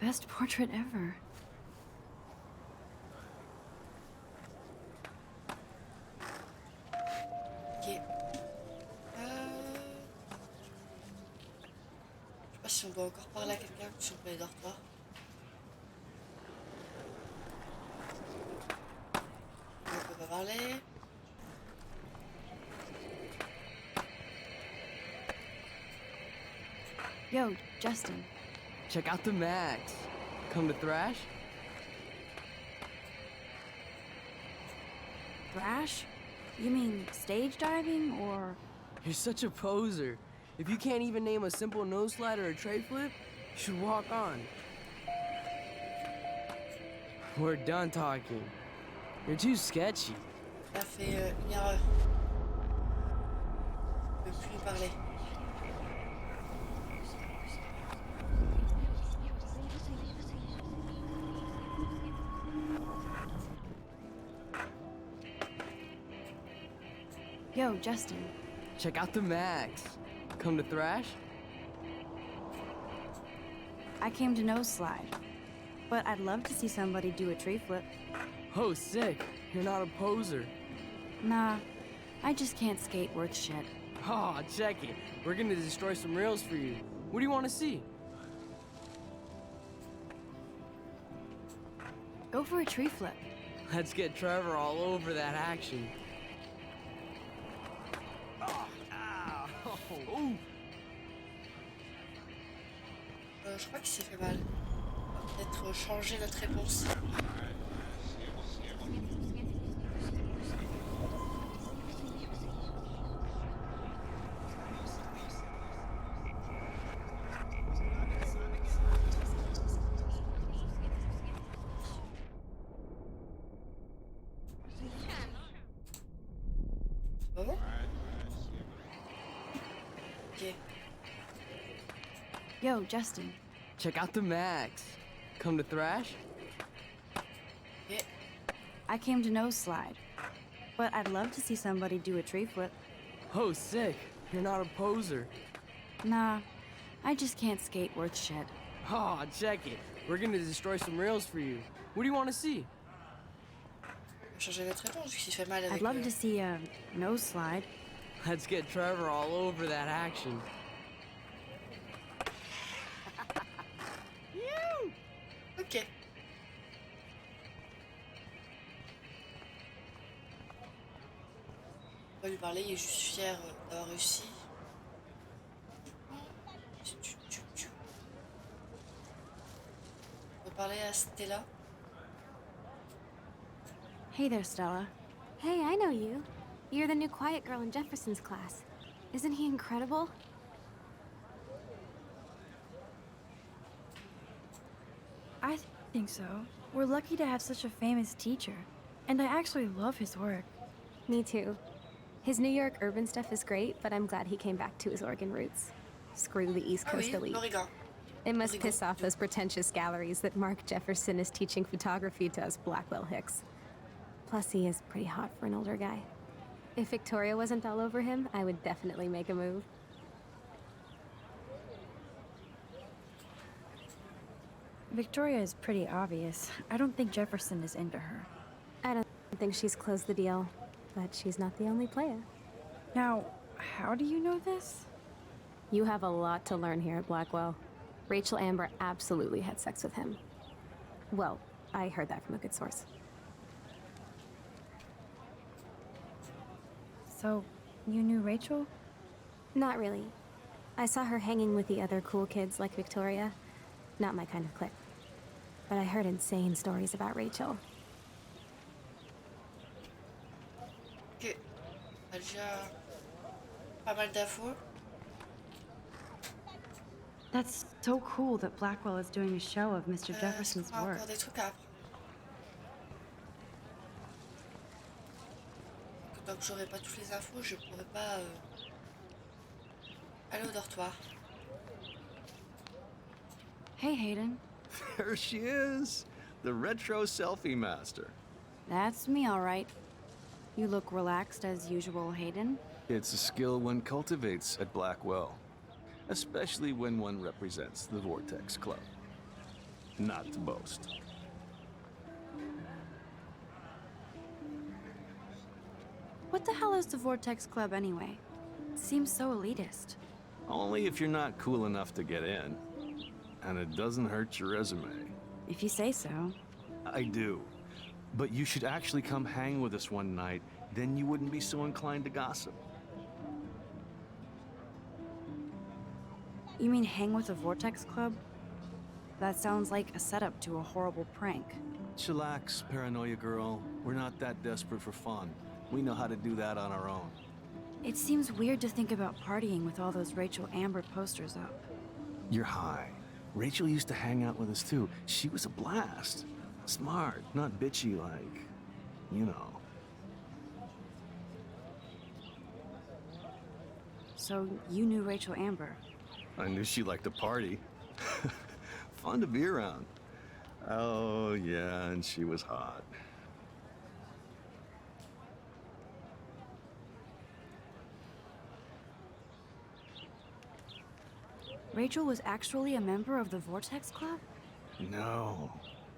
Best portrait ever. Ok. Je sais pas si on doit encore parler à quelqu'un ou si on peut aller dortoir. On peut pas parler. Yo, Justin. Check out the Max. Come to thrash? Thrash? You mean stage diving or? You're such a poser. If you can't even name a simple nose slide or a tray flip, you should walk on. We're done talking. You're too sketchy. Il a fait une erreur. Je peux plus lui parler. Yo, Justin. Check out the Max. Come to thrash? I came to nose slide, but I'd love to see somebody do a tree flip. Oh, sick. You're not a poser. Nah, I just can't skate worth shit. Oh, check it. We're gonna destroy some rails for you. What do you want to see? Go for a tree flip. Let's get Trevor all over that action. Je crois qu'il s'est fait mal. On va peut-être changer notre réponse. Oh. Ok. Yo, Justin. Check out the Max. Come to thrash? Yeah. I came to nose slide, but I'd love to see somebody do a tree flip. Oh, sick. You're not a poser. Nah, I just can't skate worth shit. Oh, check it. We're gonna destroy some rails for you. What do you want to see? On va changer notre réponse vu qu'il fait mal avec. I'd love to see a nose slide. Let's get Trevor all over that action. Ok. On va lui parler, il est juste fier d'avoir réussi. On va parler à Stella. Hey there, Stella. Hey, I know you. You're the new quiet girl in Jefferson's class. Isn't he incredible? I think so. We're lucky to have such a famous teacher. And I actually love his work. Me too. His New York urban stuff is great, but I'm glad he came back to his Oregon roots. Screw the East Coast elite. l'Oregon. It must piss off those pretentious galleries that Mark Jefferson is teaching photography to us Blackwell Hicks. Plus, he is pretty hot for an older guy. If Victoria wasn't all over him, I would definitely make a move. Victoria is pretty obvious. I don't think Jefferson is into her. I don't think she's closed the deal, but she's not the only player. Now, how do you know this? You have a lot to learn here at Blackwell. Rachel Amber absolutely had sex with him. Well, I heard that from a good source. So, you knew Rachel? Not really. I saw her hanging with the other cool kids like Victoria. Not my kind of clique. But I heard insane stories about Rachel. Ok. On a déjà pas mal d'infos. That's so cool that Blackwell is doing a show of Mr. Jefferson's On a work. encore des trucs à apprendre. Donc, tant que j'aurai pas toutes les infos, je pourrai pas Allez au dortoir. Hey, Hayden. There she is, the retro selfie master. That's me, all right. You look relaxed as usual, Hayden. It's a skill one cultivates at Blackwell, especially when one represents the Vortex Club. Not to boast. What the hell is the Vortex Club anyway? It seems so elitist. Only if you're not cool enough to get in. And it doesn't hurt your resume. If you say so. I do. But you should actually come hang with us one night, then you wouldn't be so inclined to gossip. You mean hang with the Vortex Club? That sounds like a setup to a horrible prank. Chillax, paranoia girl. We're not that desperate for fun. We know how to do that on our own. It seems weird to think about partying with all those Rachel Amber posters up. You're high. Rachel used to hang out with us too. She was a blast. Smart, not bitchy like, you know. So you knew Rachel Amber? I knew she liked to party. Fun to be around. Oh, yeah, and she was hot. Rachel was actually a member of the Vortex Club? No.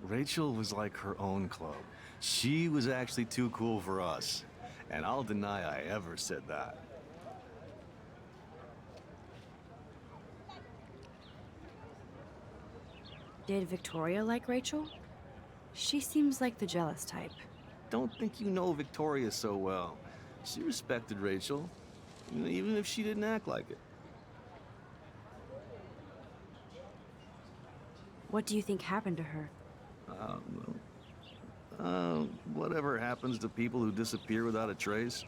Rachel was like her own club. She was actually too cool for us. And I'll deny I ever said that. Did Victoria like Rachel? She seems like the jealous type. Don't think you know Victoria so well. She respected Rachel, even if she didn't act like it. What do you think happened to her? Whatever happens to people who disappear without a trace.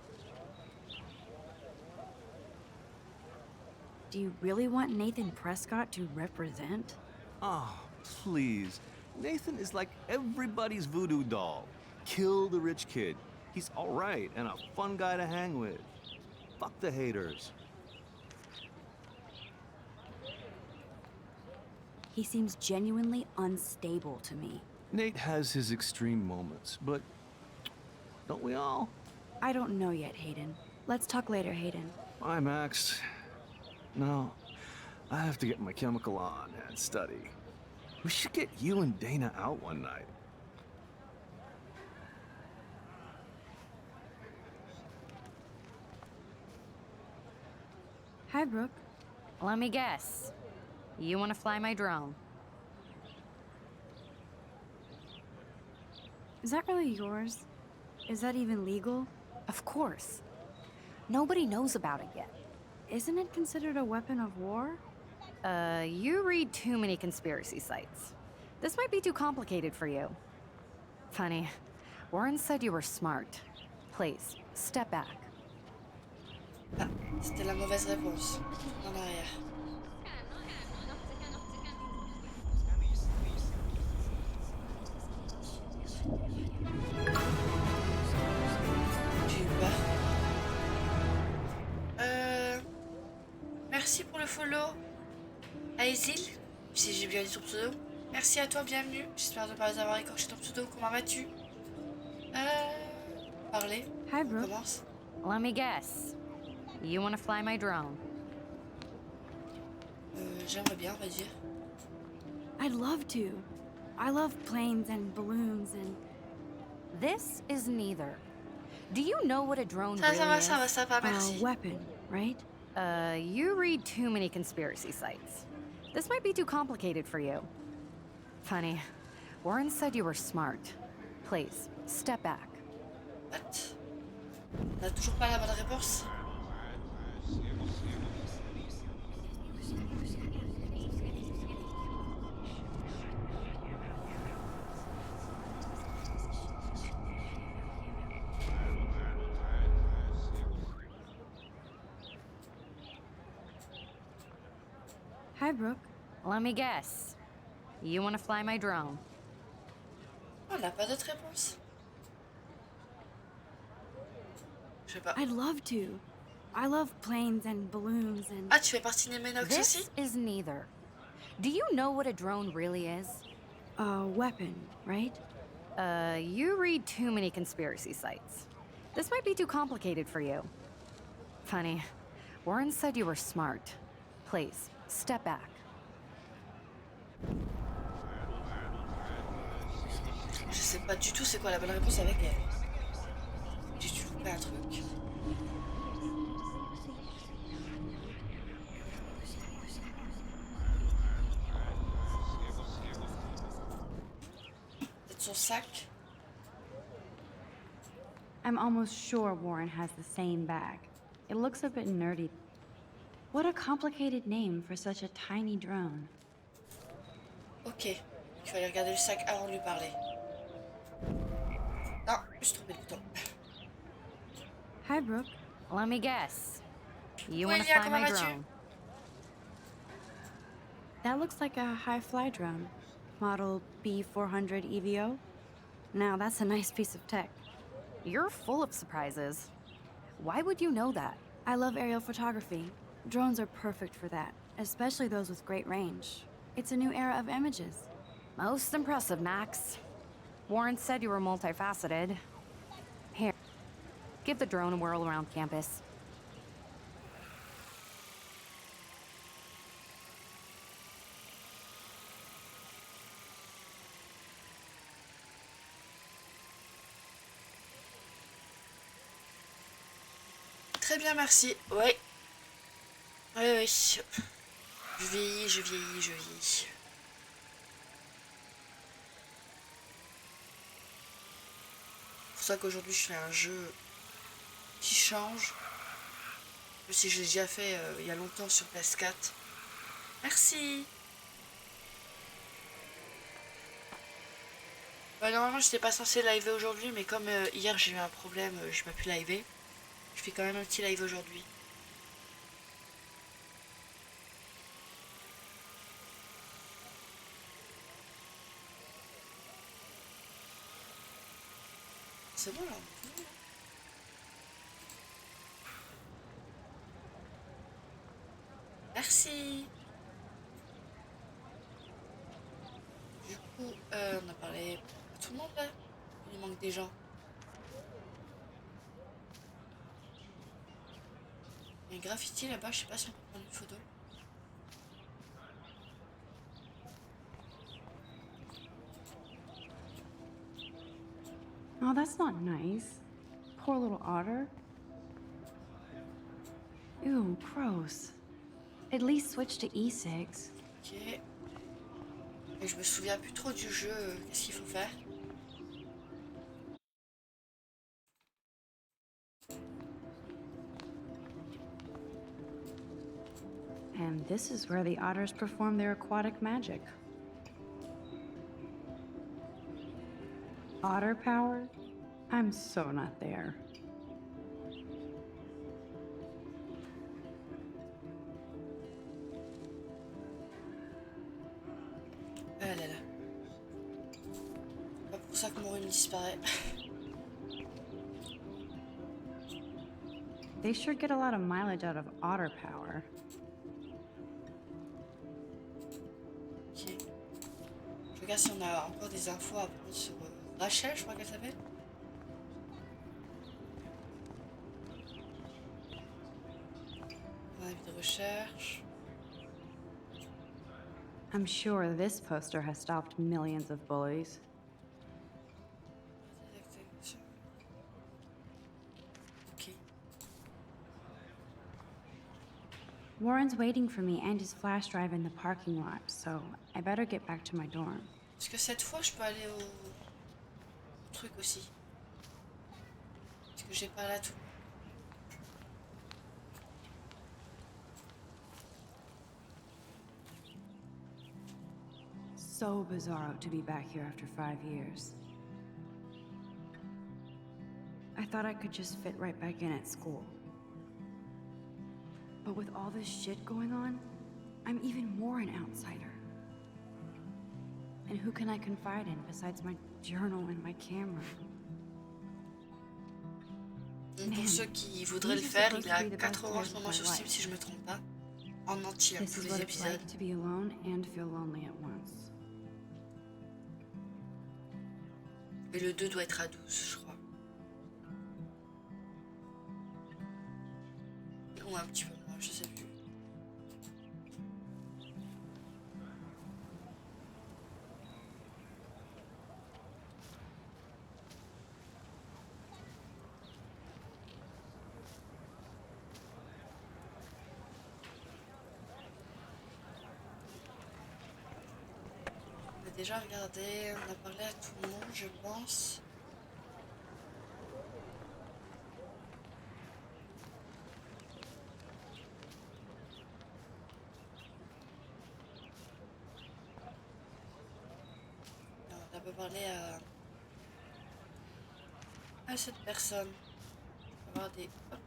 Do you really want Nathan Prescott to represent? Oh, please. Nathan is like everybody's voodoo doll. Kill the rich kid. He's all right and a fun guy to hang with. Fuck the haters. He seems genuinely unstable to me. Nate has his extreme moments, but don't we all? I don't know yet, Hayden. Let's talk later, Hayden. Bye, Max. No, I have to get my chemical on and study. We should get you and Dana out one night. Hi, Brooke. Let me guess. You want to fly my drone? Is that really yours? Is that even legal? Of course. Nobody knows about it yet. Isn't it considered a weapon of war? You read too many conspiracy sites. This might be too complicated for you. Funny. Warren said you were smart. Please, step back. Ah, c'était la mauvaise réponse. En arrière. J'ai eu peur. Merci pour le follow. Aizil, si j'ai bien dit ton pseudo. Merci à toi, bienvenue. J'espère ne pas avoir écorché ton pseudo. Comment vas-tu? Parlez. Hi, Brooke. Commence. Let me guess. You want to fly my drone? J'aimerais bien, on va dire. I'd love to. I love planes and balloons and... This is neither. Do you know what a drone Ça really va, is? ça va, ça va, merci. A weapon, right? You read too many conspiracy sites. This might be too complicated for you. Funny. Warren said you were smart. Please, step back. What? On a toujours pas la bonne réponse. Hi, Brooke. Let me guess. You want to fly my drone? On n'a pas d'autre réponse. Je sais pas. I'd love to. I love planes and balloons and... Ah, tu fais partie des Menox This aussi? is neither. Do you know what a drone really is? A weapon, right? You read too many conspiracy sites. This might be too complicated for you. Funny. Warren said you were smart. Please, step back. Je sais pas du tout c'est quoi la bonne réponse avec elle. J'ai dû louper un truc. Peut-être son sac. I'm almost sure Warren has the same bag. It looks a bit nerdy. What a complicated name for such a tiny drone. Ok. Je vais aller regarder le sac avant de lui parler. Non, je suis trompé de bouton. Hi, Brooke. Let me guess. You Oui, want to Lia, fly comment my vas-tu? drone? That looks like a high-fly drone. Model B400 EVO. Now, that's a nice piece of tech. You're full of surprises. Why would you know that? I love aerial photography. Drones are perfect for that, especially those with great range. It's a new era of images. Most impressive, Max. Warren said you were multifaceted. Here, give the drone a whirl around campus. Très bien, merci. Ouais. Oui. Je vieillis, je vieillis, je vieillis. C'est pour ça qu'aujourd'hui je fais un jeu qui change. Même si je l'ai déjà fait il y a longtemps sur PS4. Merci. Normalement j'étais pas censée live aujourd'hui, mais comme hier j'ai eu un problème, je n'ai pas pu live. Je fais quand même un petit live aujourd'hui. C'est bon là. Merci. Du coup, on a parlé à tout le monde là. Il manque des gens. Il y a un graffiti là-bas, je sais pas si on peut prendre une photo. Oh, that's not nice. Poor little otter. Ew, gross. At least switch to e-cigs. Ok. Et je me souviens plus trop du jeu. Qu'est-ce qu'il faut faire? And this is where the otters perform their aquatic magic. Otter power? I'm so not there. Ah là là. Pas pour ça que mon rhume disparaît. They sure get a lot of mileage out of otter power. Ok. Je regarde si on a encore des infos à prendre sur Rachel, je crois qu'elle s'appelle. On a de recherche. I'm sure this poster has stopped millions of bullies. Ok. Warren's waiting for me and his flash drive in the parking lot, so I better get back to my dorm. Est-ce que cette fois je peux aller au truc aussi? Parce que j'ai pas là tout. So bizarro to be back here after 5 years. I thought I could just fit right back in at school. But with all this shit going on, I'm even more an outsider. And who can I confide in besides my journal and my camera? Donc, pour ceux qui voudraient le faire, il est à 80 en ce moment sur Steam si je me trompe pas. En entier, hein, This tous is les what it's épisodes. like to be alone and feel lonely at once. Et le 2 doit être à 12, je crois. Ou un petit peu moins, je sais plus. On a déjà regardé, on a parlé à tout le monde, je pense. On a pas parlé à cette personne. On va avoir des... hop.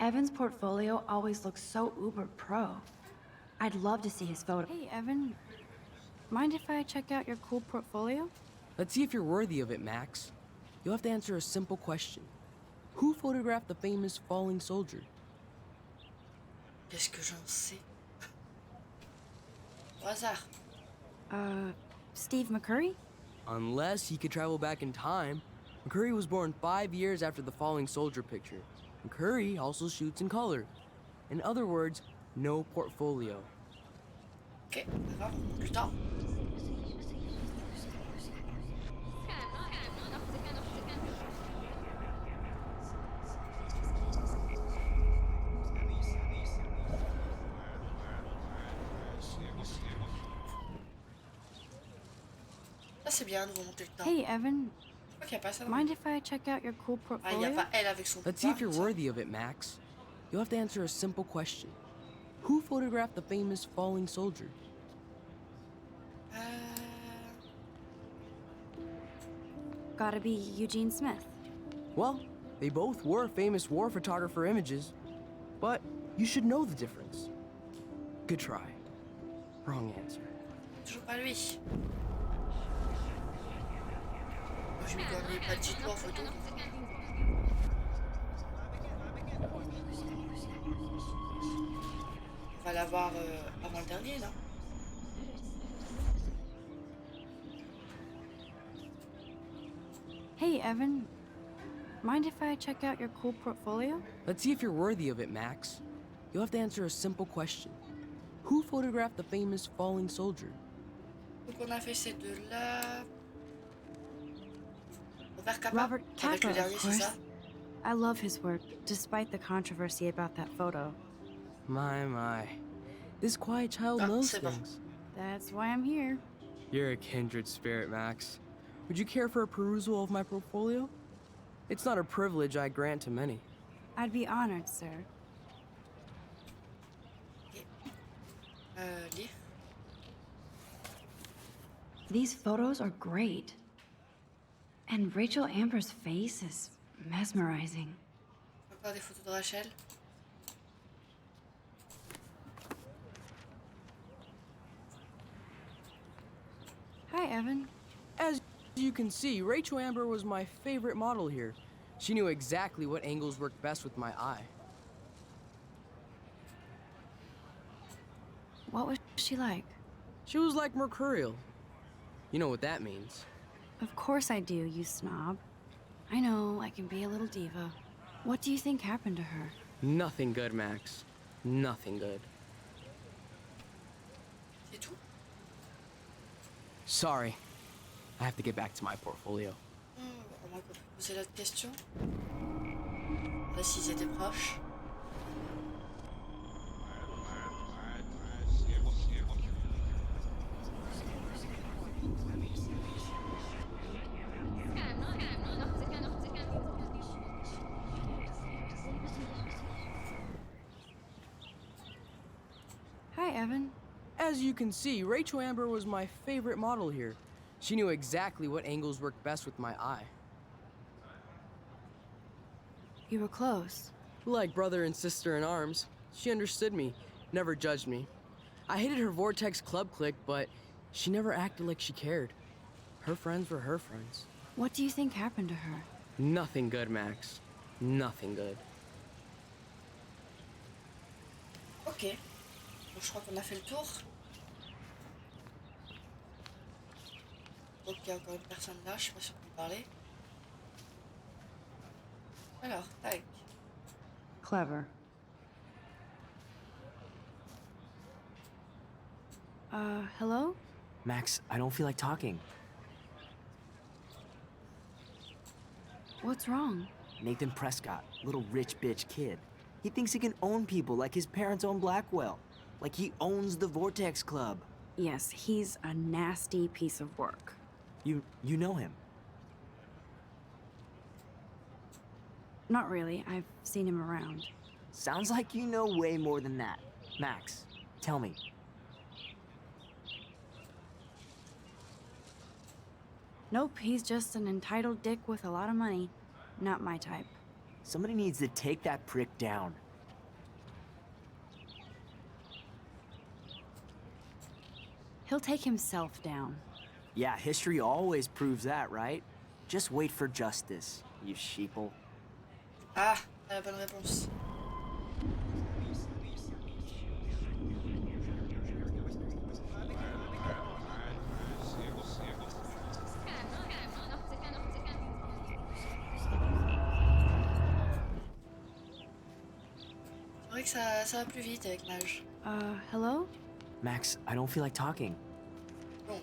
Evan's portfolio always looks so uber pro. I'd love to see his photo. Hey, Evan. Mind if I check out your cool portfolio? Let's see if you're worthy of it, Max. You'll have to answer a simple question. Who photographed the famous falling soldier? Qu'est-ce que j'en sais? Au hasard. Steve McCurry? Unless he could travel back in time. McCurry was born 5 years after the falling soldier picture. McCurry also shoots in color. In other words, no portfolio. Ok, d'accord, plus tard. Ça c'est bien de remonter le temps. Hey, Evan. Je crois qu'il n'y a pas ça. Mind if I check out your cool Ah, il n'y a portfolio? pas elle avec son Let's see if pouvoir, you're ça. worthy of it, Max. You'll have to answer a simple question. Who photographed the famous falling soldier? Gotta be Eugene Smith. Well, they both were famous war photographer images, but you should know the difference. Good try. Wrong answer. Toujours pas lui. Moi, je m'y connais pas du tout en photo. On va l'avoir avant le dernier, non? Hey, Evan. Mind if I check out your cool portfolio? Let's see if you're worthy of it, Max. You'll have to answer a simple question. Who photographed the famous falling soldier? Donc on a fait ces deux-là. Robert Capa, Robert avec Capa, le dernier, of c'est course. ça? I love his work, despite the controversy about that photo. My. This quiet child Ah, knows c'est bon. things. That's why I'm here. You're a kindred spirit, Max. Would you care for a perusal of my portfolio? It's not a privilege I grant to many. I'd be honored, sir. Lire. These photos are great. And Rachel Amber's face is mesmerizing. Encore des photos de Rachel. Hi, Evan. As you can see, Rachel Amber was my favorite model here. She knew exactly what angles worked best with my eye. What was she like? She was like mercurial. You know what that means. Of course I do, you snob. I know, I can be a little diva. What do you think happened to her? Nothing good, Max. Nothing good. C'est tout? Sorry. I have to get back to my portfolio. On m'a posé l'autre question. Là, s'ils étaient proches. Hi, Evan. As you can see, Rachel Amber was my favorite model here. She knew exactly what angles worked best with my eye. You were close. Like brother and sister in arms. She understood me, never judged me. I hated her Vortex Club clique, but she never acted like she cared. Her friends were her friends. What do you think happened to her? Nothing good, Max. Nothing good. Ok. Donc, je crois qu'on a fait le tour. Donc il y a encore une personne là, je sais pas si on peut parler. Alors, tac. Clever. Hello? Max, I don't feel like talking. What's wrong? Nathan Prescott, little rich bitch kid. He thinks he can own people like his parents own Blackwell. Like he owns the Vortex Club. Yes, he's a nasty piece of work. You know him? Not really. I've seen him around. Sounds like you know way more than that. Max, tell me. Nope, he's just an entitled dick with a lot of money. Not my type. Somebody needs to take that prick down. He'll take himself down. Yeah, history always proves that, right? Just wait for justice, you sheeple. Ah, la bonne réponse. C'est vrai que ça va plus vite avec l'âge. Hello? Max, I don't feel like talking. Donc,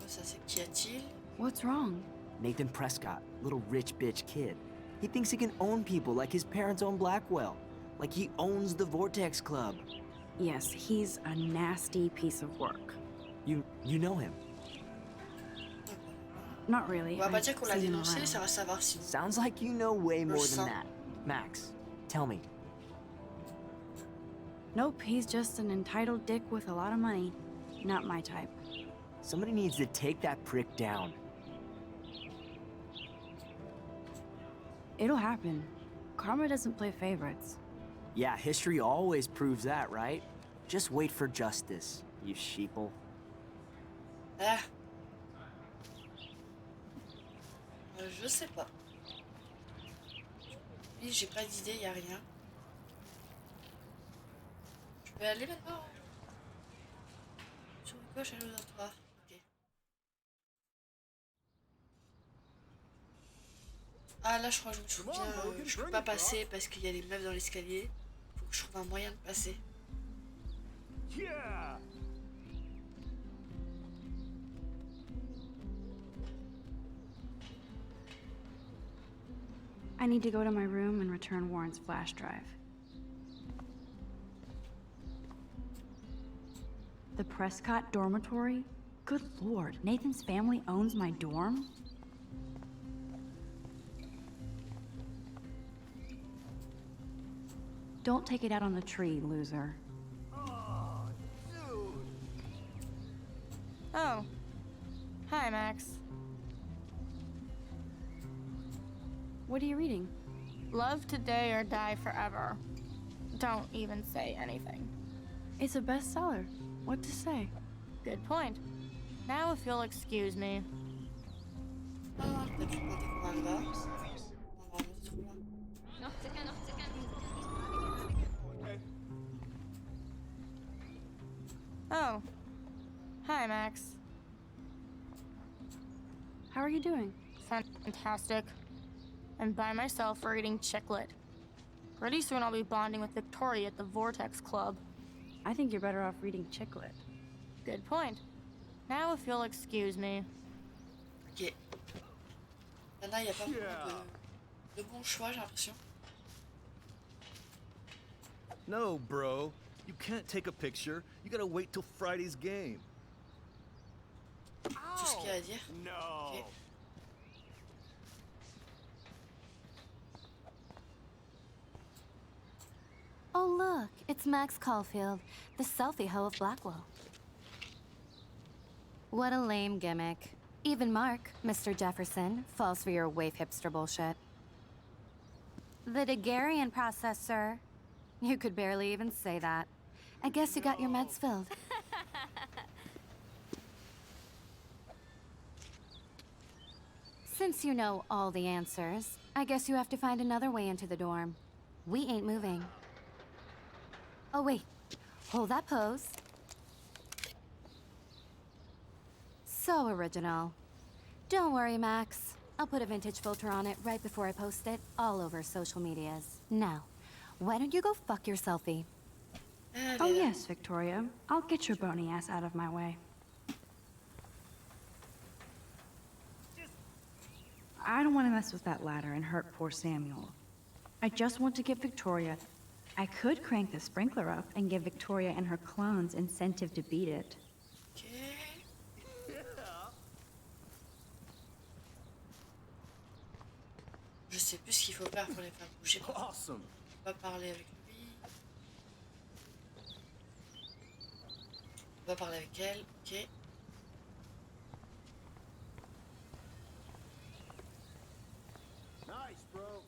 ça c'est qu'y a-t-il? What's wrong? Nathan Prescott, little rich bitch kid. He thinks he can own people like his parents own Blackwell. Like he owns the Vortex Club. Yes, he's a nasty piece of work. You know him? Not really. On va pas I've dire qu'on l'a seen him dénoncé, around. ça va savoir si. Sounds like you know way more sens. than that. Max, tell me. Nope, he's just an entitled dick with a lot of money. Not my type. Somebody needs to take that prick down. It'll happen. Karma doesn't play favorites. Yeah, history always proves that, right? Just wait for justice, you sheeple. Ah. Je sais pas. Oui, j'ai pas d'idée, y a rien. Je vais aller maintenant. Sur le gauche, aller au dortoir. Ok. Ah là, je crois que je me souviens. Je peux pas passer parce qu'il y a les meufs dans l'escalier. Faut que je trouve un moyen de passer. Yeah. I need to go to my room and return Warren's flash drive. The Prescott dormitory? Good lord, Nathan's family owns my dorm? Don't take it out on the tree, loser. Oh. Hi, Max. What are you reading? Love today or die forever. Don't even say anything. It's a bestseller. What to say? Good point. Now if you'll excuse me. Ah, peut-être je peux pas découvrir là. On va remonter trop loin. Oh. Hi, Max. How are you doing? Fantastic. I'm by myself reading Chicklet. Pretty soon I'll be bonding with Victoria at the Vortex Club. I think you're better off reading Chicklet. Good point. Now if you'll excuse me. Ok. Là, il n'y a pas beaucoup de bons choix, j'ai l'impression. No, bro. You can't take a picture. You gotta wait till Friday's game. Tout ce qu'il y a à dire. No. Ok. Oh, look, it's Max Caulfield, the selfie hoe of Blackwell. What a lame gimmick. Even Mark, Mr. Jefferson, falls for your waif hipster bullshit. The Daguerrean process, sir. You could barely even say that. I guess you got your meds filled. Since you know all the answers, I guess you have to find another way into the dorm. We ain't moving. Oh, wait. Hold that pose. So original. Don't worry, Max. I'll put a vintage filter on it right before I post it all over social medias. Now, why don't you go fuck your selfie? Oh yes, Victoria. I'll get your bony ass out of my way. I don't want to mess with that ladder and hurt poor Samuel. I just want to get Victoria. I could crank the sprinkler up and give Victoria and her clones incentive to beat it. Je sais plus ce qu'il faut faire pour les faire bouger. Awesome. On va parler avec lui. On va parler avec elle. Ok. Nice, bro.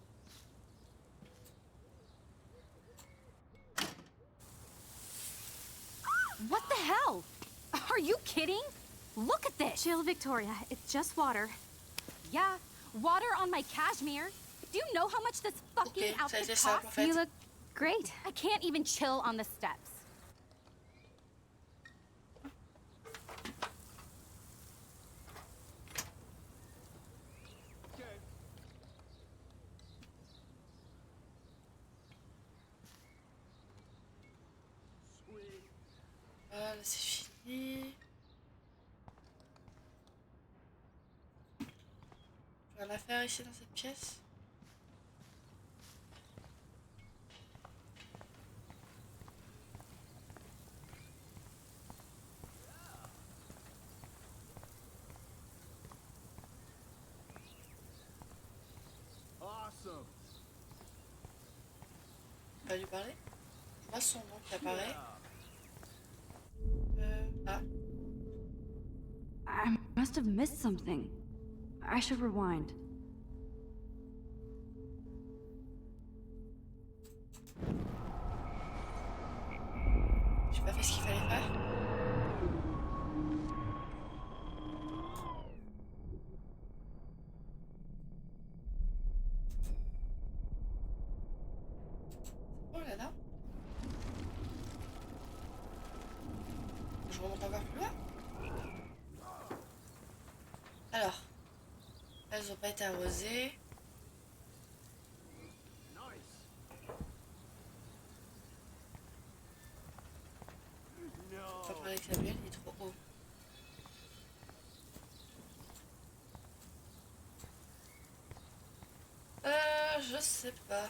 What the hell? Are you kidding? Look at this! Chill, Victoria. It's just water. Yeah, water on my cashmere. Do you know how much this fucking outfit costs? You look great. I can't even chill on the steps. Voilà, c'est fini. Je vais la faire ici dans cette pièce. Awesome. On va lui parler. Je vois son nom qui apparaît. Ah. I must have missed something. I should rewind. J'ai pas fait ce qu'il fallait faire. Oh là là. Je remonte encore plus loin. Alors, elles ont pas été arrosées. On va parler avec Samuel, il est trop haut. Je sais pas.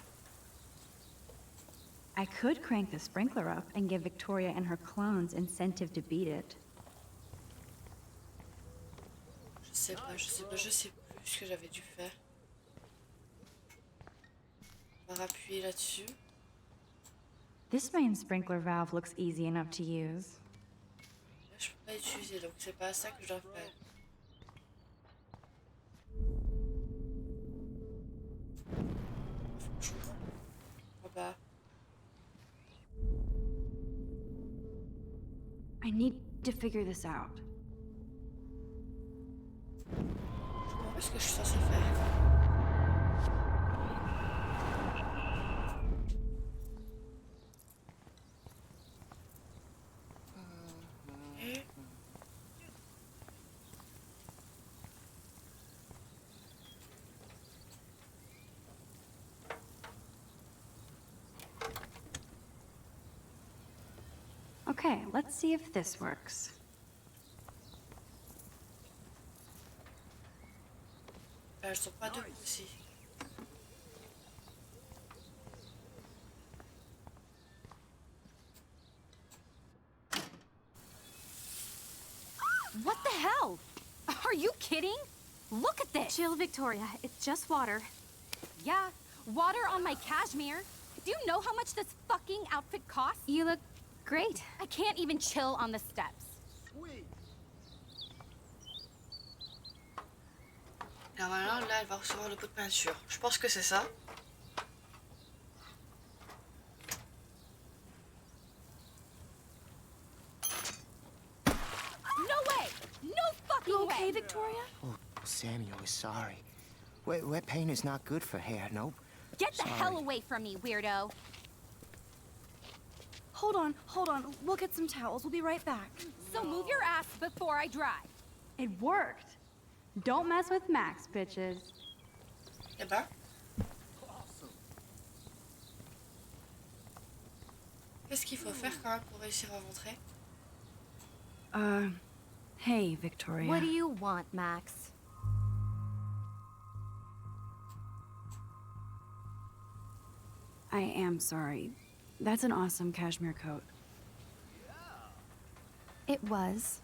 I could crank the sprinkler up and give Victoria and her clones incentive to beat it. Je sais plus ce que j'avais dû faire. On va appuyer là-dessus. This main sprinkler valve looks easy enough to use. Là, je peux pas l'utiliser, donc c'est pas ça que je dois faire. Faut que je comprends pas. I need to figure this out. Je comprends pas ce que je suis censée faire. Okay, let's see if this works. Elles sont pas debout aussi. What the hell? Are you kidding? Look at this! Chill, Victoria. It's just water. Yeah, water on my cashmere. Do you know how much this fucking outfit costs? You look great. I can't even chill on the steps. Normalement, là, elle va recevoir le pot de peinture. Je pense que c'est ça. No way! No fucking way! Victoria? Samuel is sorry. Wet paint is not good for hair, nope. Get the hell away from me, weirdo! Hold on. We'll get some towels. We'll be right back. So move your ass before I dry. It worked. Don't mess with Max, bitches. Eh ben. Qu'est-ce qu'il faut faire quand même pour réussir à rentrer? Hey, Victoria. What do you want, Max? I am sorry. That's an awesome cashmere coat. It was.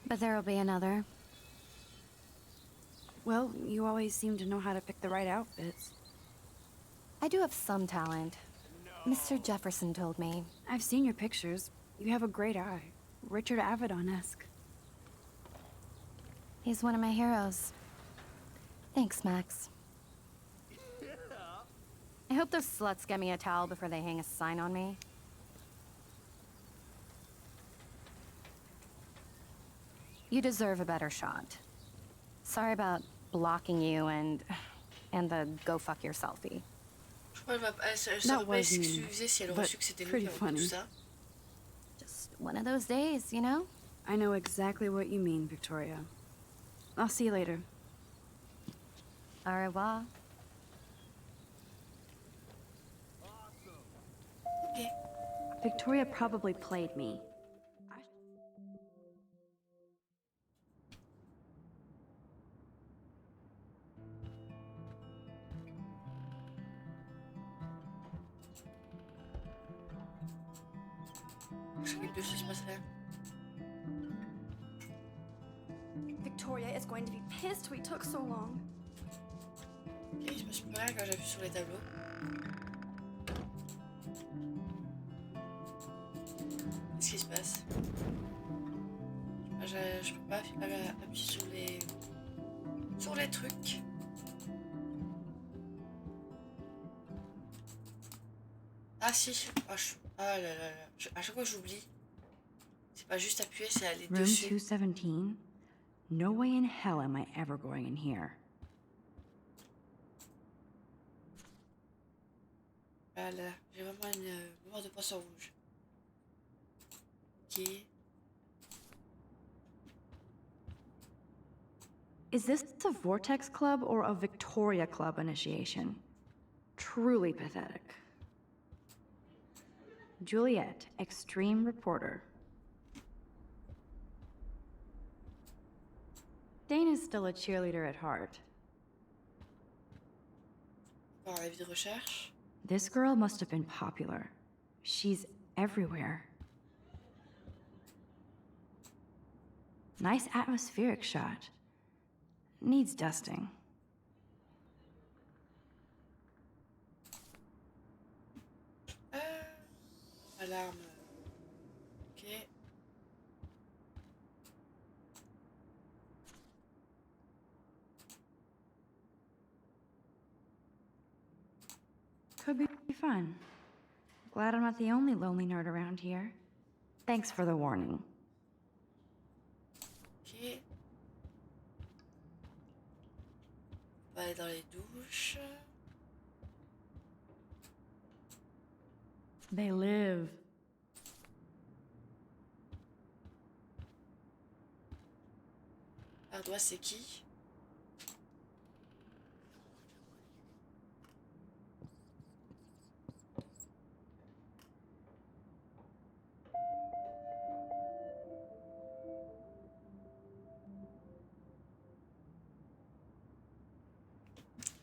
But there'll be another. Well, you always seem to know how to pick the right outfits. I do have some talent. Mr. Jefferson told me. I've seen your pictures. You have a great eye. Richard Avedon-esque. He's one of my heroes. Thanks, Max. I hope those sluts get me a towel before they hang a sign on me. You deserve a better shot. Sorry about blocking you and the go fuck your selfie. Je crois qu'elle va pas s'excuser si elle a reçu que c'était nous qui avons fait tout ça. Just one of those days, you know? I know exactly what you mean, Victoria. I'll see you later. Au revoir. Okay. Victoria probably played me. Victoria is going to be pissed we took so long. Ok, il se passe plus rien quand j'appuie sur les tableaux. Qu'est-ce qui se passe? Je peux pas appuyer sur les trucs. Ah si, ah là là là. À chaque fois j'oublie. C'est pas juste appuyer, c'est aller Room dessus. 217? No way in hell am I ever going in here. Ah là, j'ai vraiment une mémoire de poisson rouge. Ok. Is this a Vortex Club or a Victoria Club initiation? Truly pathetic. Juliet, extreme reporter. Dana's still a cheerleader at heart. Par avis de recherche. This girl must have been popular. She's everywhere. Nice atmospheric shot. Needs dusting. Alarme. Ok. Could be fun. Glad I'm not the only lonely nerd around here. Thanks for the warning. Ok. On va aller dans les douches. They live. Ardois, c'est qui?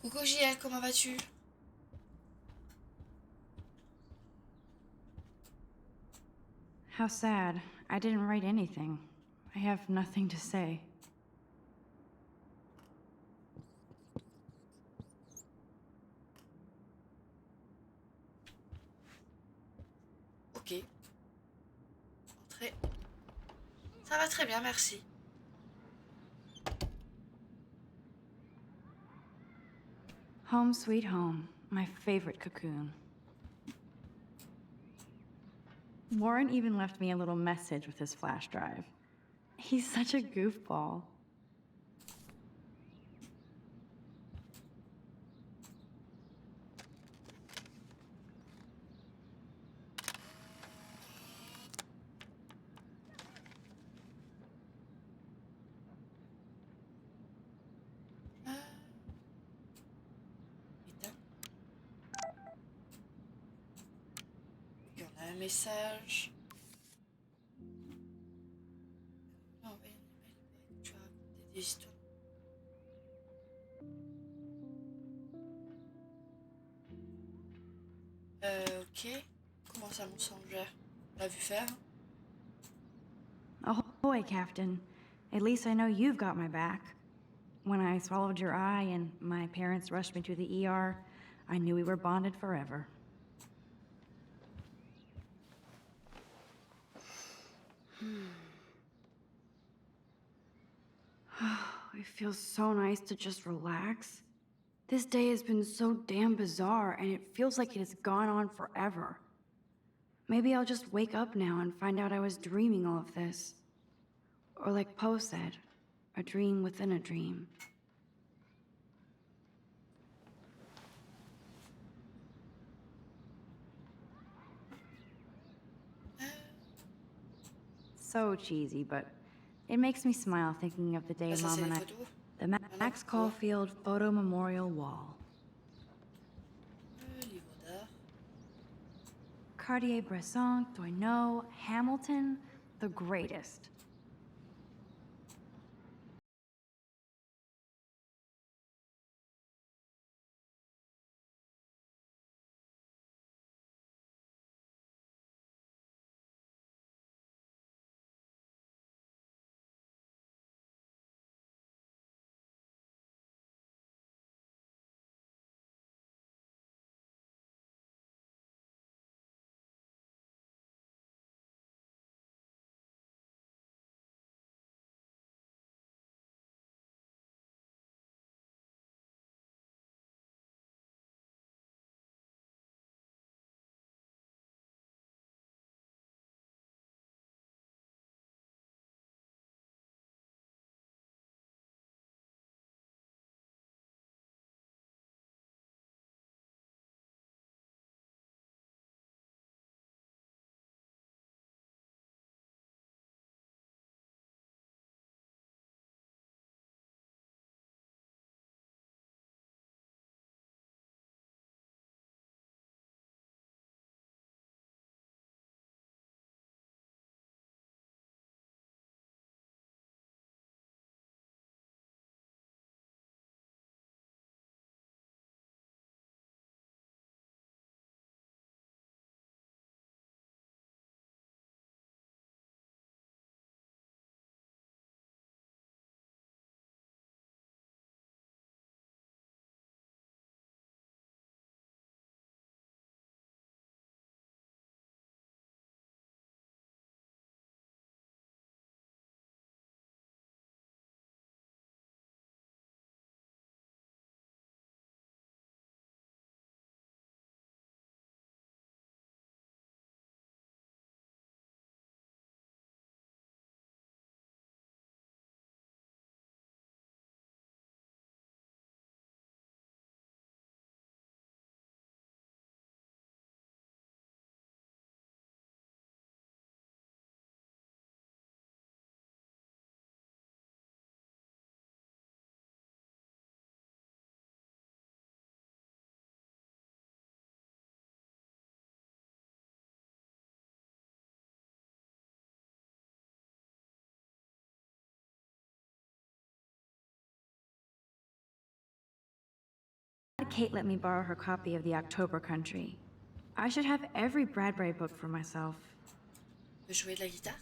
Coucou JL, comment vas-tu? How sad. I didn't write anything. I have nothing to say. Ok. Entrez. Ça va très bien, merci. Home sweet home. My favorite cocoon. Warren even left me a little message with his flash drive. He's such a goofball. message. Non, ouais, tu as raconté des histoires. Ok. Comment ça, mensongère? On l'a vu faire? Ahoy, Captain. At least I know you've got my back. When I swallowed your eye and my parents rushed me to the ER, I knew we were bonded forever. It feels so nice to just relax. This day has been so damn bizarre, and it feels like it has gone on forever. Maybe I'll just wake up now and find out I was dreaming all of this. Or like Poe said, a dream within a dream. So cheesy, but it makes me smile thinking of the day Mom and I... The Max Caulfield Photo Memorial Wall. Cartier-Bresson, Doisneau, Hamilton, the greatest. Kate let me borrow her copy of The October Country. I should have every Bradbury book for myself. Tu veux jouer de la guitare?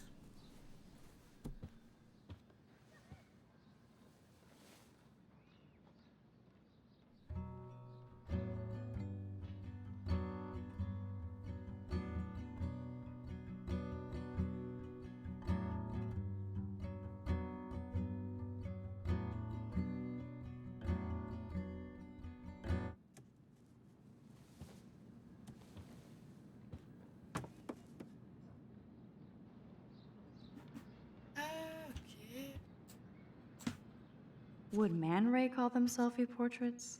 Would Man Ray call them selfie portraits?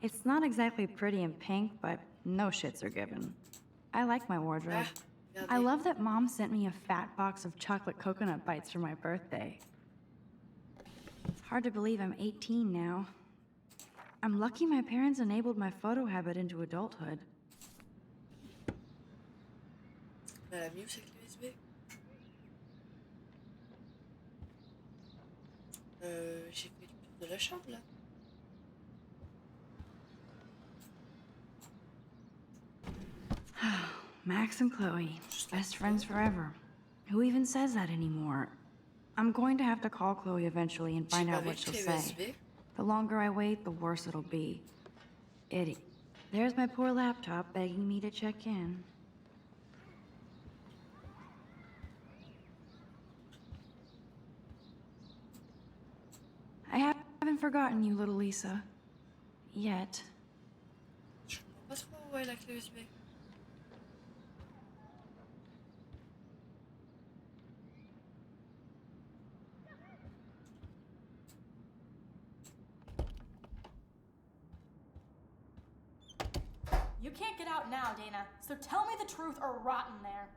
It's not exactly pretty and pink, but no shits are given. I like my wardrobe. I love that Mom sent me a fat box of chocolate coconut bites for my birthday. It's hard to believe I'm 18 now. I'm lucky my parents enabled my photo habit into adulthood. On a la Muse avec l'USB. J'ai fait le tour de la chambre là. Max and Chloe, best friends forever. Who even says that anymore? I'm going to have to call Chloe eventually and find out what she'll say. The longer I wait, the worse it'll be. Idiot. There's my poor laptop begging me to check in. I haven't forgotten you, little Lisa. Yet. Je comprends pas trop où est la clé USB. You can't get out now, Dana, so tell me the truth or rot in there.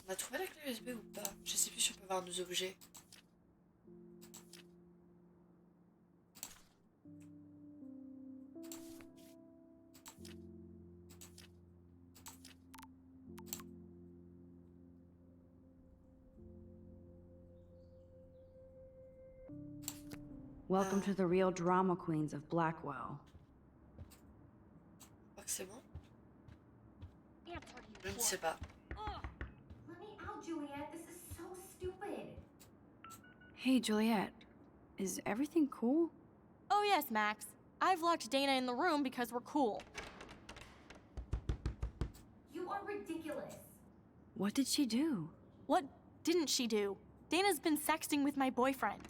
On a trouvé la clé USB ou pas? Je sais plus si on peut voir nos objets. Welcome to the real drama queens of Blackwell. Je crois que c'est bon. Je ne sais pas. Let me out, Juliet. This is so stupid. Hey, Juliet. Is everything cool? Oh yes, Max. I've locked Dana in the room because we're cool. You are ridiculous. What did she do? What didn't she do? Dana's been sexting with my boyfriend.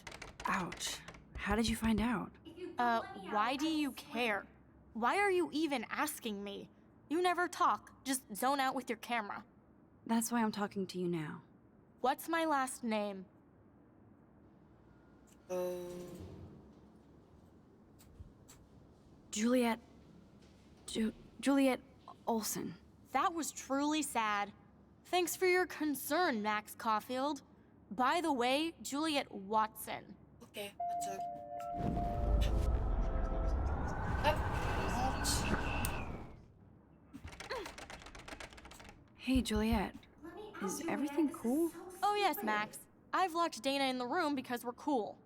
Ouch. How did you find out? Why do you care? Why are you even asking me? You never talk, just zone out with your camera. That's why I'm talking to you now. What's my last name? Juliet... Juliet Olsen. That was truly sad. Thanks for your concern, Max Caulfield. By the way, Juliet Watson. Ok, Watson. Hop, rentre. Hey, Juliet. Is everything cool? Oh yes, Max. I've locked Dana in the room because we're cool.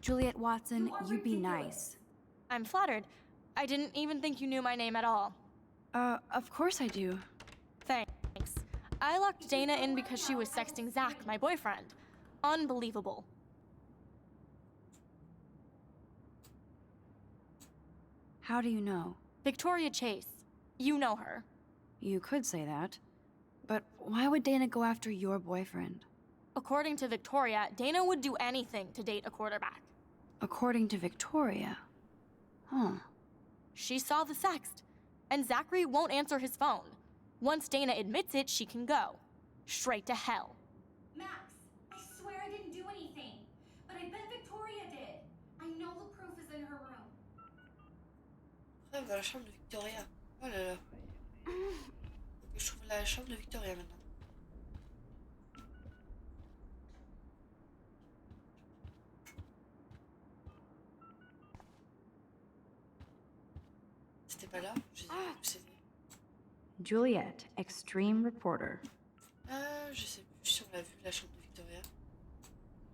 Juliet Watson, you be nice. I'm flattered. I didn't even think you knew my name at all. Of course I do. Thanks. I locked Dana in because she was sexting Zach, my boyfriend. Unbelievable. How do you know? Victoria Chase. You know her. You could say that. But why would Dana go after your boyfriend? According to Victoria, Dana would do anything to date a quarterback. According to Victoria? Huh. She saw the sext, and Zachary won't answer his phone. Once Dana admits it, she can go. Straight to hell. Max, I swear I didn't do anything. But I bet Victoria did. I know the proof is in her room. Après, on va à la chambre de Victoria. Oh là là. Donc, je trouve la chambre de Victoria maintenant. C'était pas là? Je sais plus. Juliet, extreme reporter. Je sais plus si on l'a vu, la chambre de Victoria.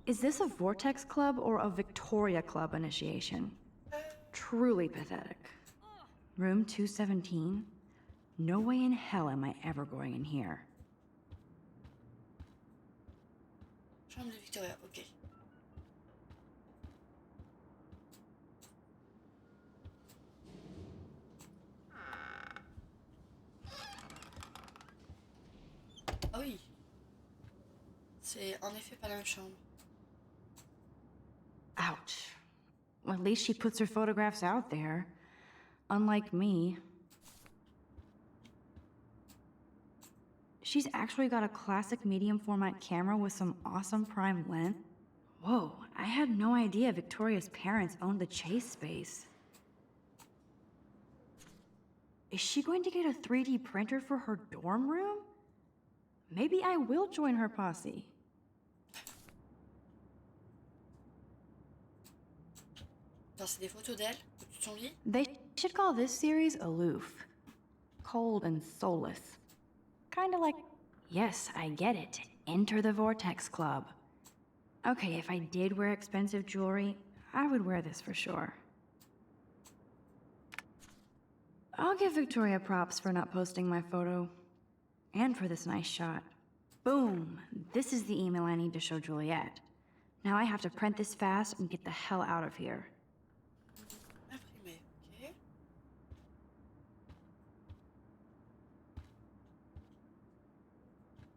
Is this a Vortex Club or a Victoria Club initiation? Truly pathetic. Room 217? No way in hell am I ever going in here. Chambre de Victoria, ok. Ah oui. C'est en effet pas la même chambre. Ouch. Well, at least she puts her photographs out there. Unlike me. She's actually got a classic medium format camera with some awesome prime lens. Whoa, I had no idea Victoria's parents owned the Chase space. Is she going to get a 3D printer for her dorm room? Maybe I will join her posse. Attends, c'est des photos d'elle au-dessus de son lit? They should call this series Aloof. Cold and soulless. Kinda like, yes, I get it. Enter the Vortex Club. Okay, if I did wear expensive jewelry, I would wear this for sure. I'll give Victoria props for not posting my photo. And for this nice shot. Boom! This is the email I need to show Juliet. Now I have to print this fast and get the hell out of here. Imprimé, ok.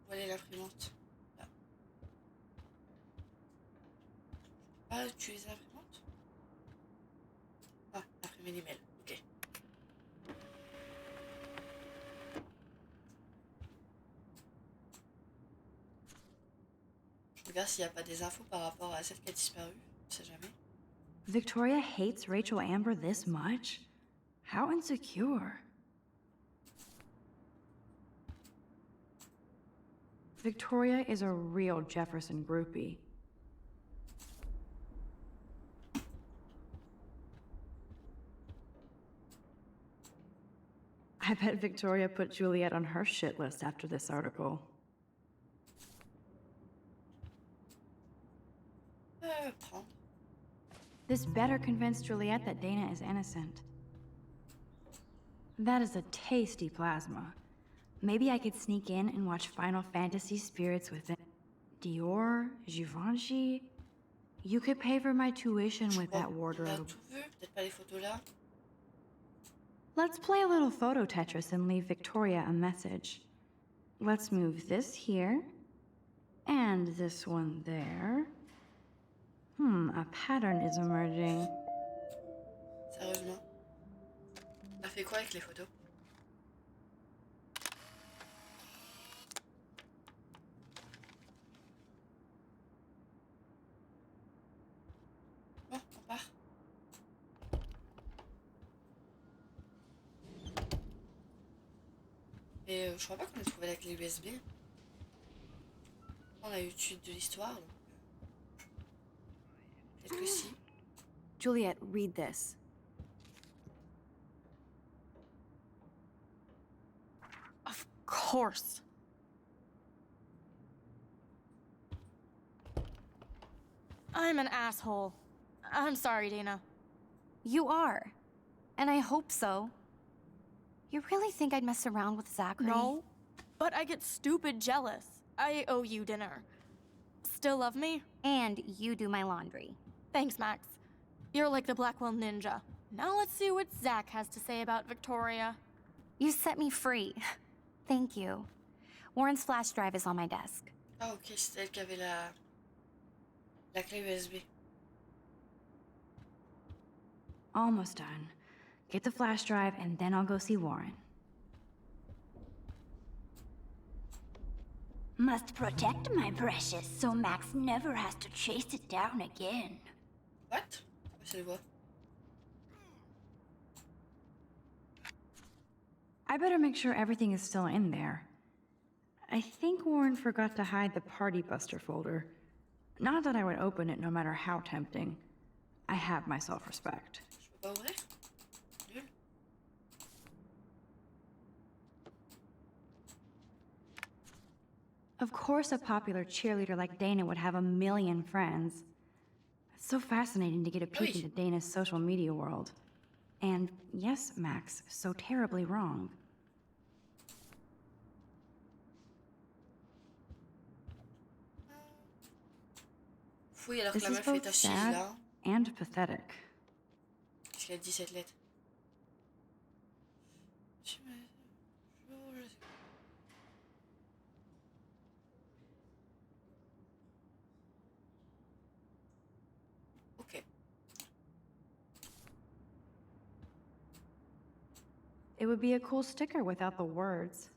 Où est l'imprimante? Là. Pas utiliser l'imprimante? Ah, imprimer l'email, ok. Je regarde s'il n'y a pas des infos par rapport à celle qui a disparu, on sait jamais. Victoria hates Rachel Amber this much? How insecure. Victoria is a real Jefferson groupie. I bet Victoria put Juliet on her shit list after this article. Prendre. This better convince Juliet that Dana is innocent. That is a tasty plasma. Maybe I could sneak in and watch Final Fantasy Spirits Within. Dior, Givenchy. You could pay for my tuition with that On a wardrobe. tout vu, peut-être pas les photos là. Let's play a little photo Tetris and leave Victoria a message. Let's move this here. And this one there. A pattern is emerging. Sérieusement. T'as fait quoi avec les photos? Bon, on part. Et je crois pas qu'on ait trouvé la clé USB. On a eu une suite de l'histoire. Donc... Peut-être que si. Juliet, read this. Of course. I'm an asshole. I'm sorry, Dana. You are. And I hope so. You really think I'd mess around with Zachary? No, but I get stupid jealous. I owe you dinner. Still love me? And you do my laundry. Thanks, Max. You're like the Blackwell Ninja. Now let's see what Zach has to say about Victoria. You set me free. Thank you. Warren's flash drive is on my desk. Ah ok, c'est elle qui avait la clé USB. Almost done. Get the flash drive and then I'll go see Warren. Must protect my precious so Max never has to chase it down again. What? C'est le voix. I better make sure everything is still in there. I think Warren forgot to hide the Party Buster folder. Not that I would open it no matter how tempting. I have my self-respect. Je peux pas ouvrir? Nul. Of course a popular cheerleader like Dana would have a million friends. It's so fascinating to get a peek into Dana's social media world. And yes, Max, so terribly wrong. Fouille alors que This la is meuf est both assise sad là. and pathetic. Qu'est-ce qu'il y a 17 lettres? Ok. It would be a cool sticker without the words.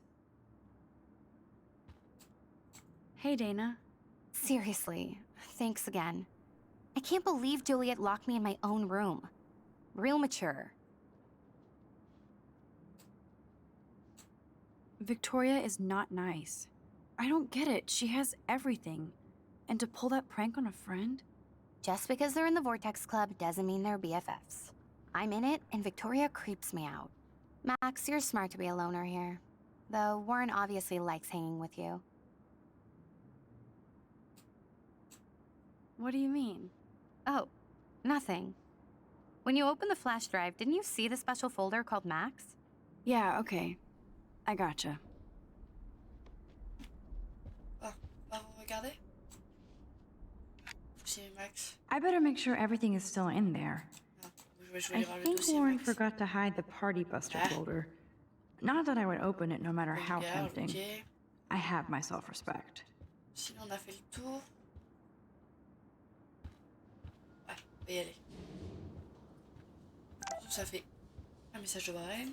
Hey, Dana. Seriously, thanks again. I can't believe Juliet locked me in my own room. Real mature. Victoria is not nice. I don't get it. She has everything. And to pull that prank on a friend? Just because they're in the Vortex Club doesn't mean they're BFFs. I'm in it, and Victoria creeps me out. Max, you're smart to be a loner here. Though Warren obviously likes hanging with you. What do you mean? Oh, nothing. When you opened the flash drive, didn't you see the special folder called Max? Yeah, okay. I gotcha. Ah, on va regarder. C'est Max. I better make sure everything is still in there. Je vais I aller voir le think dossier Warren Max. forgot to hide the Party Buster folder. Not that I would open it no matter how Regarde, tempting. ok. I have my self-respect. Sinon, on a fait le tour. Ouais, on va y aller. Ça fait un message de Warren.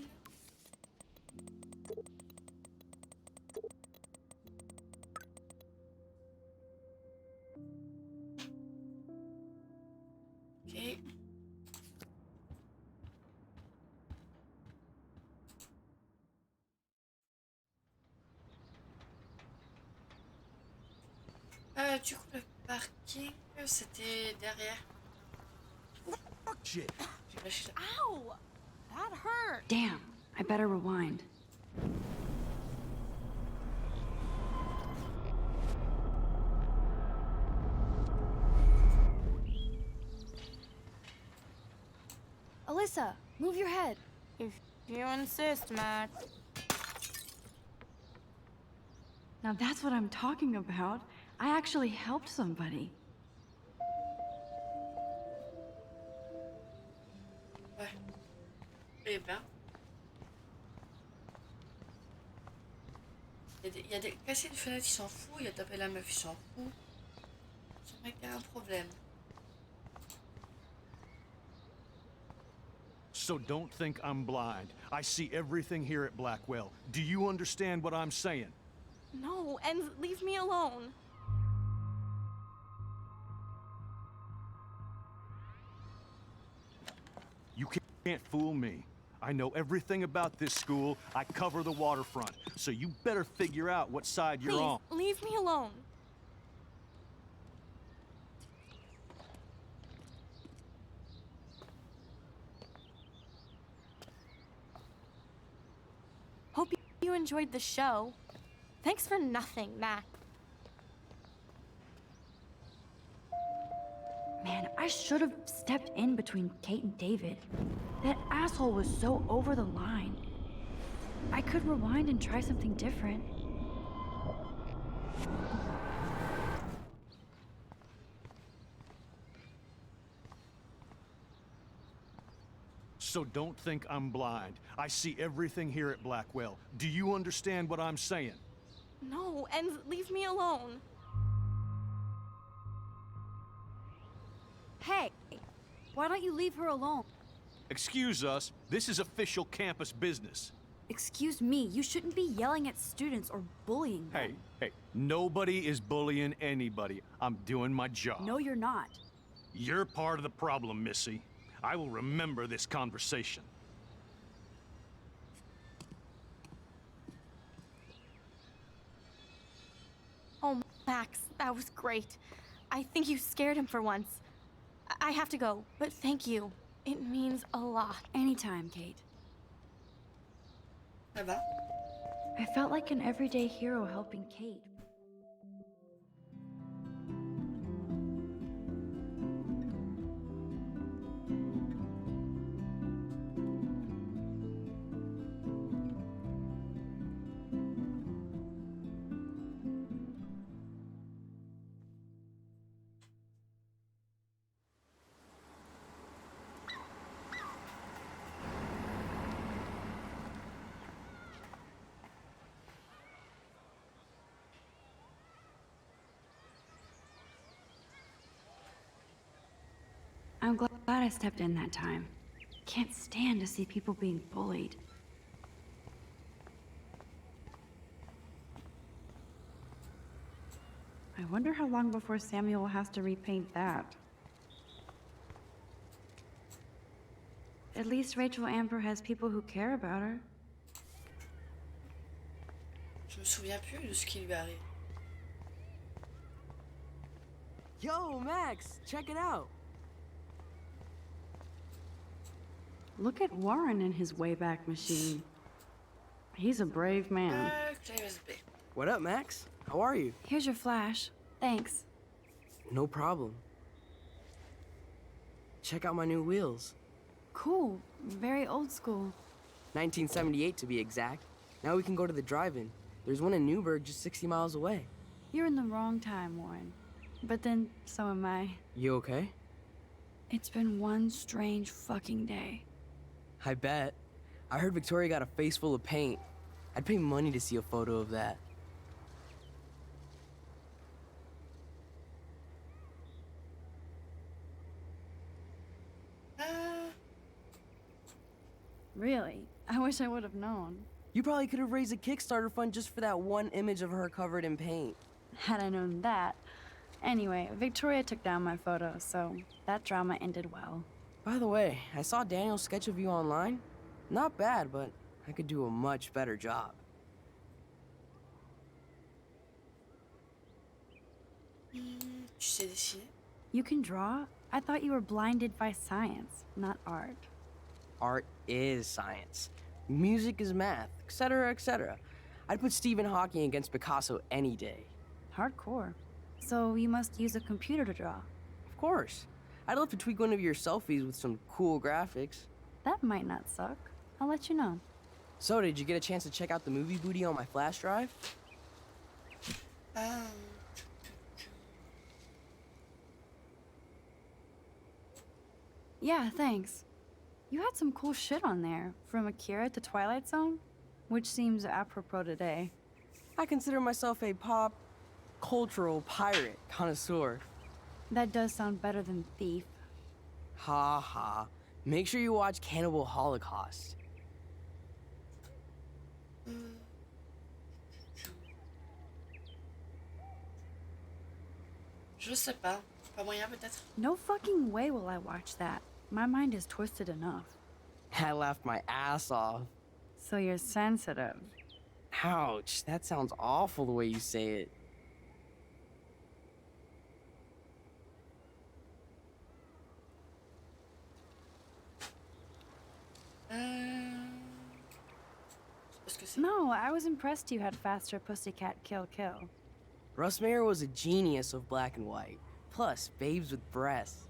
Ok. Du coup, le parking, c'était derrière. Shit. J'ai lâché la... Ow! That hurt! Damn, I better rewind. Alyssa, move your head. If you insist, Max. Now that's what I'm talking about. I actually helped somebody. Ouais. Eh ben. Il y a des... Casser une fenêtre, il s'en fout. Il y a tapé la meuf, il s'en fout. Ce mec a un problème. So don't think I'm blind. I see everything here at Blackwell. Do you understand what I'm saying? No, and leave me alone. You can't fool me. I know everything about this school. I cover the waterfront. So you better figure out what side you're on. Please, leave me alone. Hope you enjoyed the show. Thanks for nothing, Mac. Man, I should have stepped in between Kate and David. That asshole was so over the line. I could rewind and try something different. So don't think I'm blind. I see everything here at Blackwell. Do you understand what I'm saying? No, and leave me alone. Hey, why don't you leave her alone? Excuse us. This is official campus business. Excuse me, you shouldn't be yelling at students or bullying them. Hey, nobody is bullying anybody. I'm doing my job. No, you're not. You're part of the problem, Missy. I will remember this conversation. Oh, Max, that was great. I think you scared him for once. I have to go, but thank you. It means a lot. Anytime, Kate. Ça va? I felt like an everyday hero helping Kate. I'm glad I stepped in that time. Can't stand to see people being bullied. I wonder how long before Samuel has to repaint that. At least Rachel Amber has people who care about her. Je me souviens plus de ce qui lui arrive. Yo, Max, check it out. Look at Warren in his Wayback Machine. He's a brave man. Clé USB. What up, Max? How are you? Here's your flash. Thanks. No problem. Check out my new wheels. Cool. Very old school. 1978 to be exact. Now we can go to the drive-in. There's one in Newburgh just 60 miles away. You're in the wrong time, Warren. But then, so am I. You okay? It's been one strange fucking day. I bet. I heard Victoria got a face full of paint. I'd pay money to see a photo of that. Really? I wish I would have known. You probably could have raised a Kickstarter fund just for that one image of her covered in paint. Had I known that. Anyway, Victoria took down my photo, so that drama ended well. By the way, I saw Daniel's sketch of you online. Not bad, but I could do a much better job. Tu sais dessiner? You can draw? I thought you were blinded by science, not art. Art is science. Music is math, etc., etc. I'd put Stephen Hawking against Picasso any day. Hardcore. So you must use a computer to draw. Of course. I'd love to tweak one of your selfies with some cool graphics. That might not suck. I'll let you know. So, did you get a chance to check out the movie booty on my flash drive? Yeah, thanks. You had some cool shit on there, from Akira to Twilight Zone, which seems apropos today. I consider myself a pop cultural pirate connoisseur. That does sound better than thief. Ha ha. Make sure you watch Cannibal Holocaust. Je sais pas. Pas moyen peut-être? No fucking way will I watch that. My mind is twisted enough. I laughed my ass off. So you're sensitive. Ouch, that sounds awful the way you say it. No, I was impressed you had faster Pussycat Kill Kill. Russ Meyer was a genius of black and white. Plus, babes with breasts.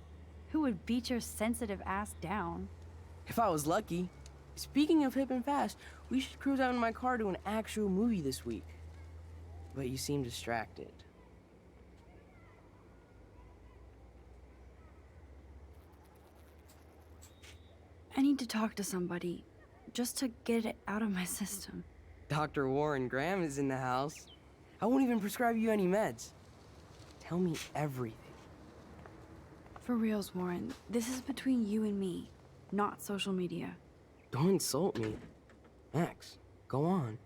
Who would beat your sensitive ass down? If I was lucky. Speaking of hip and fast, we should cruise out in my car to an actual movie this week. But you seem distracted. I need to talk to somebody, just to get it out of my system. Dr. Warren Graham is in the house. I won't even prescribe you any meds. Tell me everything. For reals, Warren, this is between you and me, not social media. Don't insult me. Max, go on.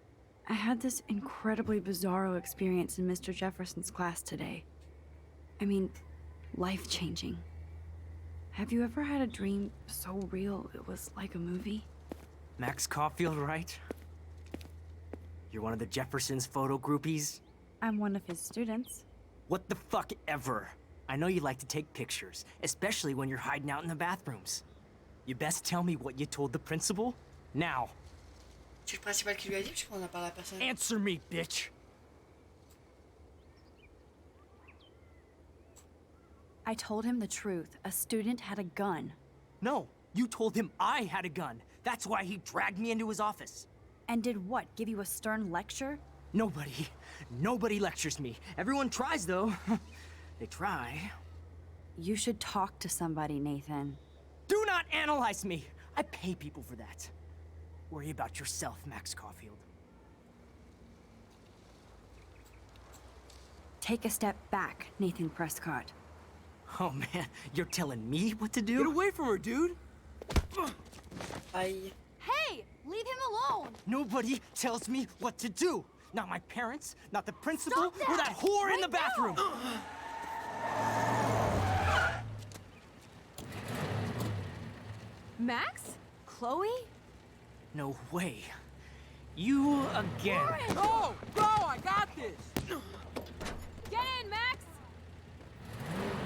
I had this incredibly bizarro experience in Mr. Jefferson's class today. I mean, life-changing. Have you ever had a dream so real it was like a movie? Max Caulfield, right? You're one of the Jefferson's photo groupies? I'm one of his students. What the fuck ever? I know you like to take pictures, especially when you're hiding out in the bathrooms. You best tell me what you told the principal, now. C'est le principal qui lui a dit, parce qu'on a parlé à personne. Answer me, bitch! I told him the truth. A student had a gun. No, you told him I had a gun. That's why he dragged me into his office. And did what, give you a stern lecture? Nobody lectures me. Everyone tries, though. They try. You should talk to somebody, Nathan. Do not analyze me! I pay people for that. Worry about yourself, Max Caulfield. Take a step back, Nathan Prescott. Oh man, you're telling me what to do? Get away from her, dude! Aïe. Hey! Leave him alone! Nobody tells me what to do! Not my parents, not the principal, Stop that! or that whore Right in the bathroom! Max? Chloe? No way. You again. Warren! Go! Go! I got this! Get in, Max!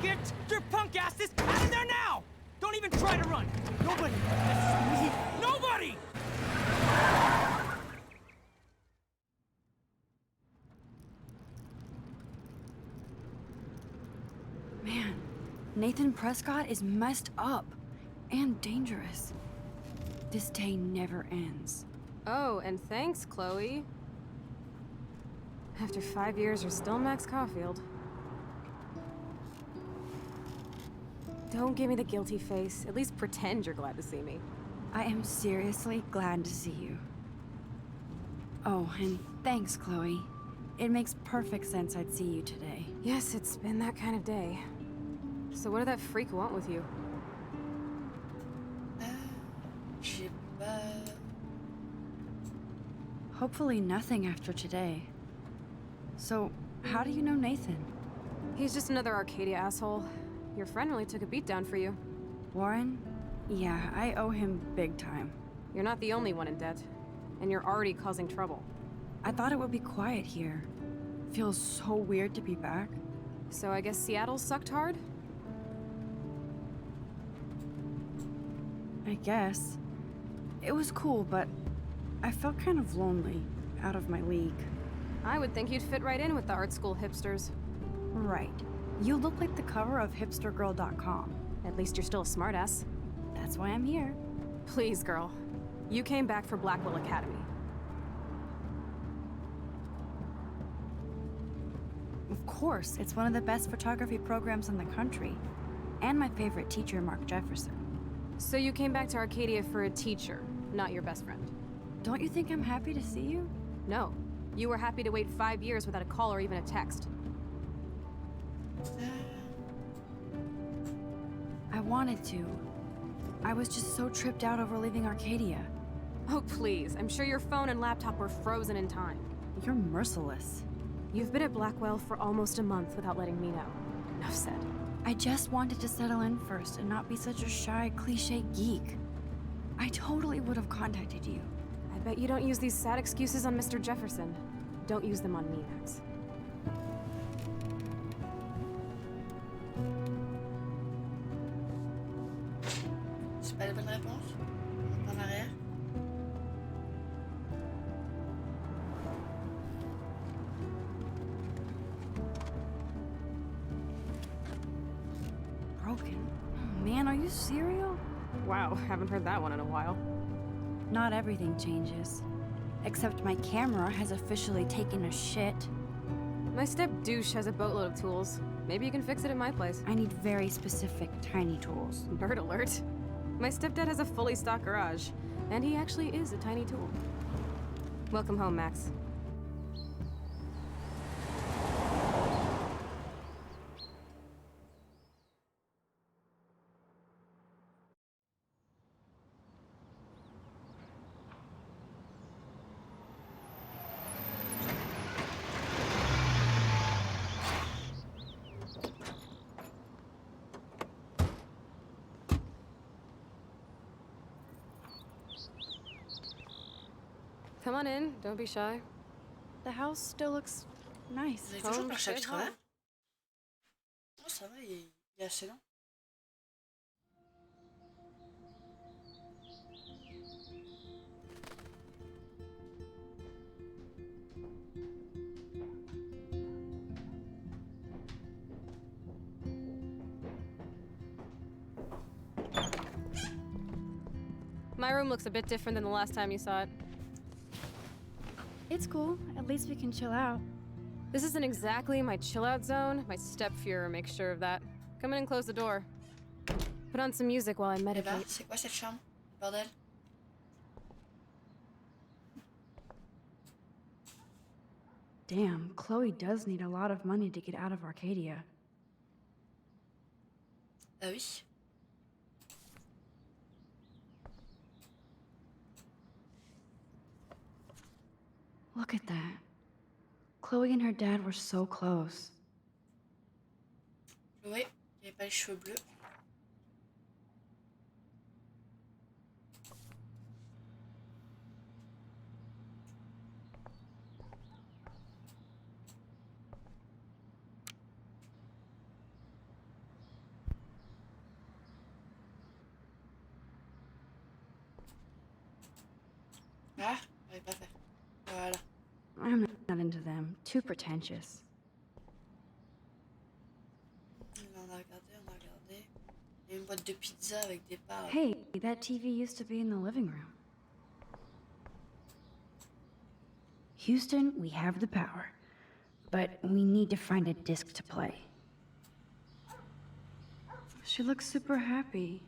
Get your punk asses out of there now! Don't even try to run! Nobody! Nobody! Man, Nathan Prescott is messed up and dangerous. This day never ends. Oh, and thanks, Chloe. After 5 years, you're still Max Caulfield. Don't give me the guilty face. At least pretend you're glad to see me. I am seriously glad to see you. Oh, and thanks, Chloe. It makes perfect sense I'd see you today. Yes, it's been that kind of day. So what did that freak want with you? Je sais pas. Hopefully nothing after today. So, how do you know Nathan? He's just another Arcadia asshole. Your friend really took a beat down for you. Warren? Yeah, I owe him big time. You're not the only one in debt. And you're already causing trouble. I thought it would be quiet here. Feels so weird to be back. So I guess Seattle sucked hard? I guess. It was cool, but I felt kind of lonely, out of my league. I would think you'd fit right in with the art school hipsters. Right. You look like the cover of hipstergirl.com. At least you're still a smartass. That's why I'm here. Please, girl. You came back for Blackwell Academy. Of course, it's one of the best photography programs in the country. And my favorite teacher, Mark Jefferson. So you came back to Arcadia for a teacher, not your best friend. Don't you think I'm happy to see you? No. You were happy to wait 5 years without a call or even a text. I wanted to. I was just so tripped out over leaving Arcadia. Oh, please. I'm sure your phone and laptop were frozen in time. You're merciless. You've been at Blackwell for almost a month without letting me know. Enough said. I just wanted to settle in first and not be such a shy, cliché geek. I totally would have contacted you. I bet you don't use these sad excuses on Mr. Jefferson. Don't use them on me, Max. C'est pas la bonne réponse? En arrière? Broken? Man, are you serial? Wow, haven't heard that one in a while. Not everything changes. Except my camera has officially taken a shit. My step-douche has a boatload of tools. Maybe you can fix it at my place. I need very specific, tiny tools. Nerd alert. My stepdad has a fully stocked garage, and he actually is a tiny tool. Welcome home, Max. Come on in, don't be shy. The house still looks nice. Vous avez toujours plein chaque travers? Oh, ça va, il est assez lent. My room looks a bit different than the last time you saw it. It's cool. At least we can chill out. This isn't exactly my chill-out zone. My step-Fuhrer makes sure of that. Come in and close the door. Put on some music while I Eh ben, meditate. c'est quoi cette chambre? Bordel. Damn, Chloe does need a lot of money to get out of Arcadia. Ah oui. Look at that. Chloe and her dad were so close. Oui, il avait pas les cheveux bleus. Ah, j'avais pas fait. Voilà. I'm not into them. Too pretentious. On a regardé, on a regardé. Il y a une boîte de pizza avec des parts. Hey, that TV used to be in the living room. Houston, we have the power, but we need to find a disc to play. She looks super happy.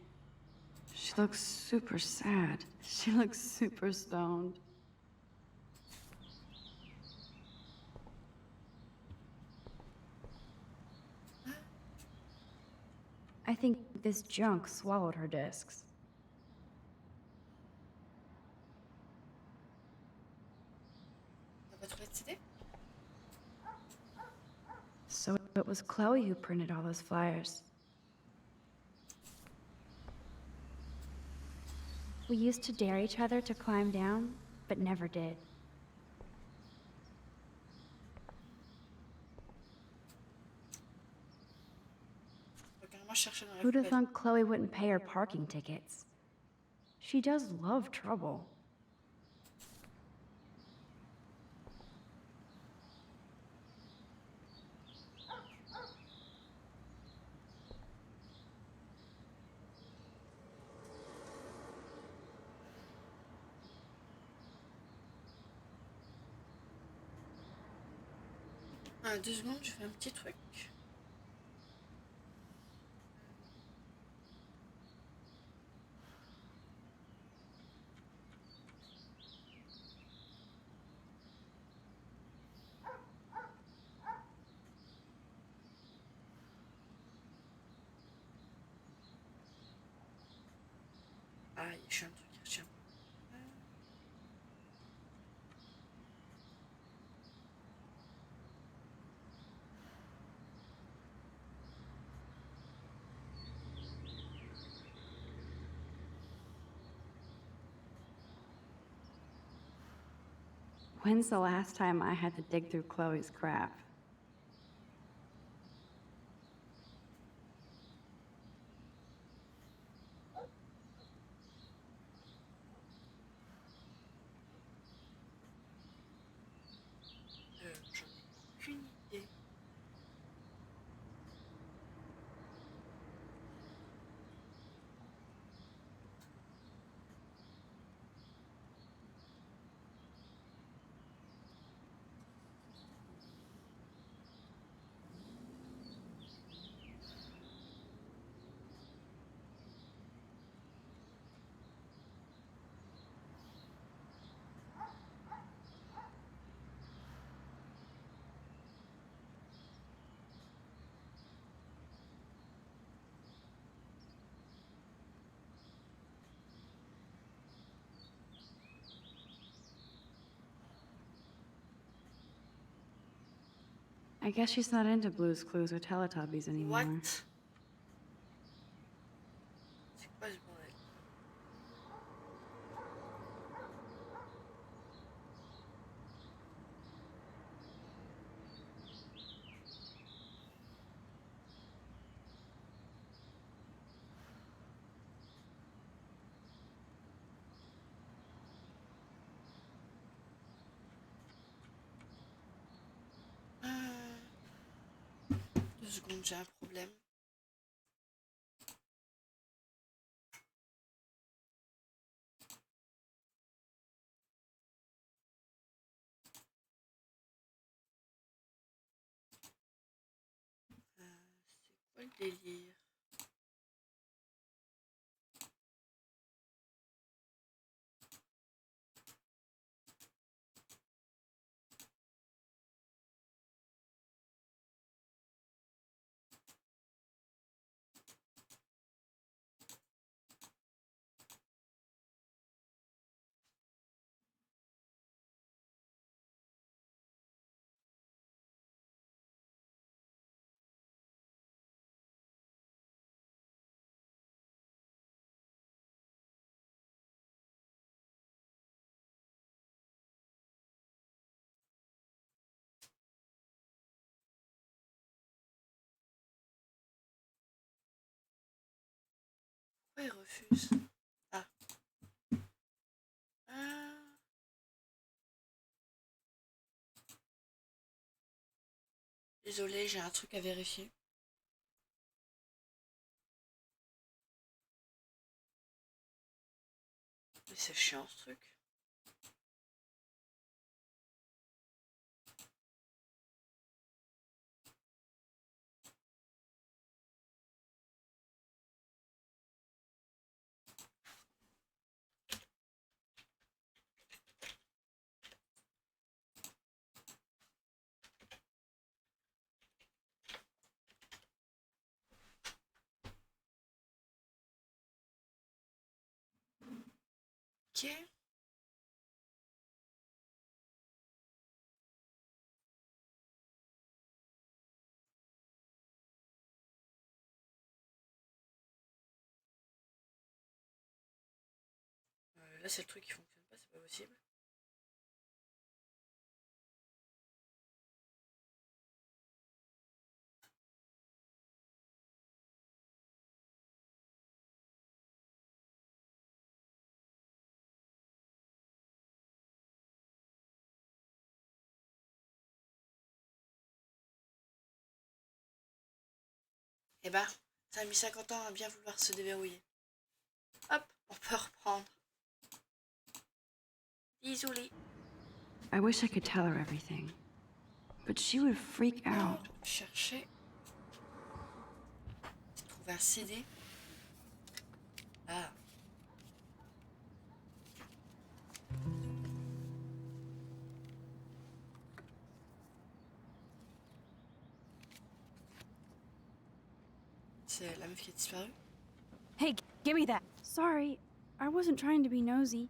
She looks super sad. She looks super stoned. I think this junk swallowed her discs. T'as pas trouvé de CD? So it was Chloe who printed all those flyers. We used to dare each other to climb down, but never did. Who'd have thought Chloe wouldn't pay her parking tickets? She does love trouble. Ah, 2 secondes, je fais un petit truc. Ah, je suis un truc qui retient. When's the last time I had to dig through Chloe's crap? J'en ai aucune idée. I guess she's not into Blue's Clues or Teletubbies anymore. What? C'est quoi ce bordel? Ah. 2 secondes, j'ai un problème. C'est quoi le délire? Pourquoi il refuse? Ah. Ah. Désolée, j'ai un truc à vérifier. Mais c'est chiant ce truc. Ok. Là c'est le truc qui fonctionne pas, c'est pas possible. Eh ben, ça a mis 50 ans à bien vouloir se déverrouiller. Hop, on peut reprendre. Désolé. I wish I could tell her everything, but she would freak out. Chercher. Trouver un CD. Ah. C'est la meuf qui a disparu. Hey, give me that. Sorry, I wasn't trying to be nosy.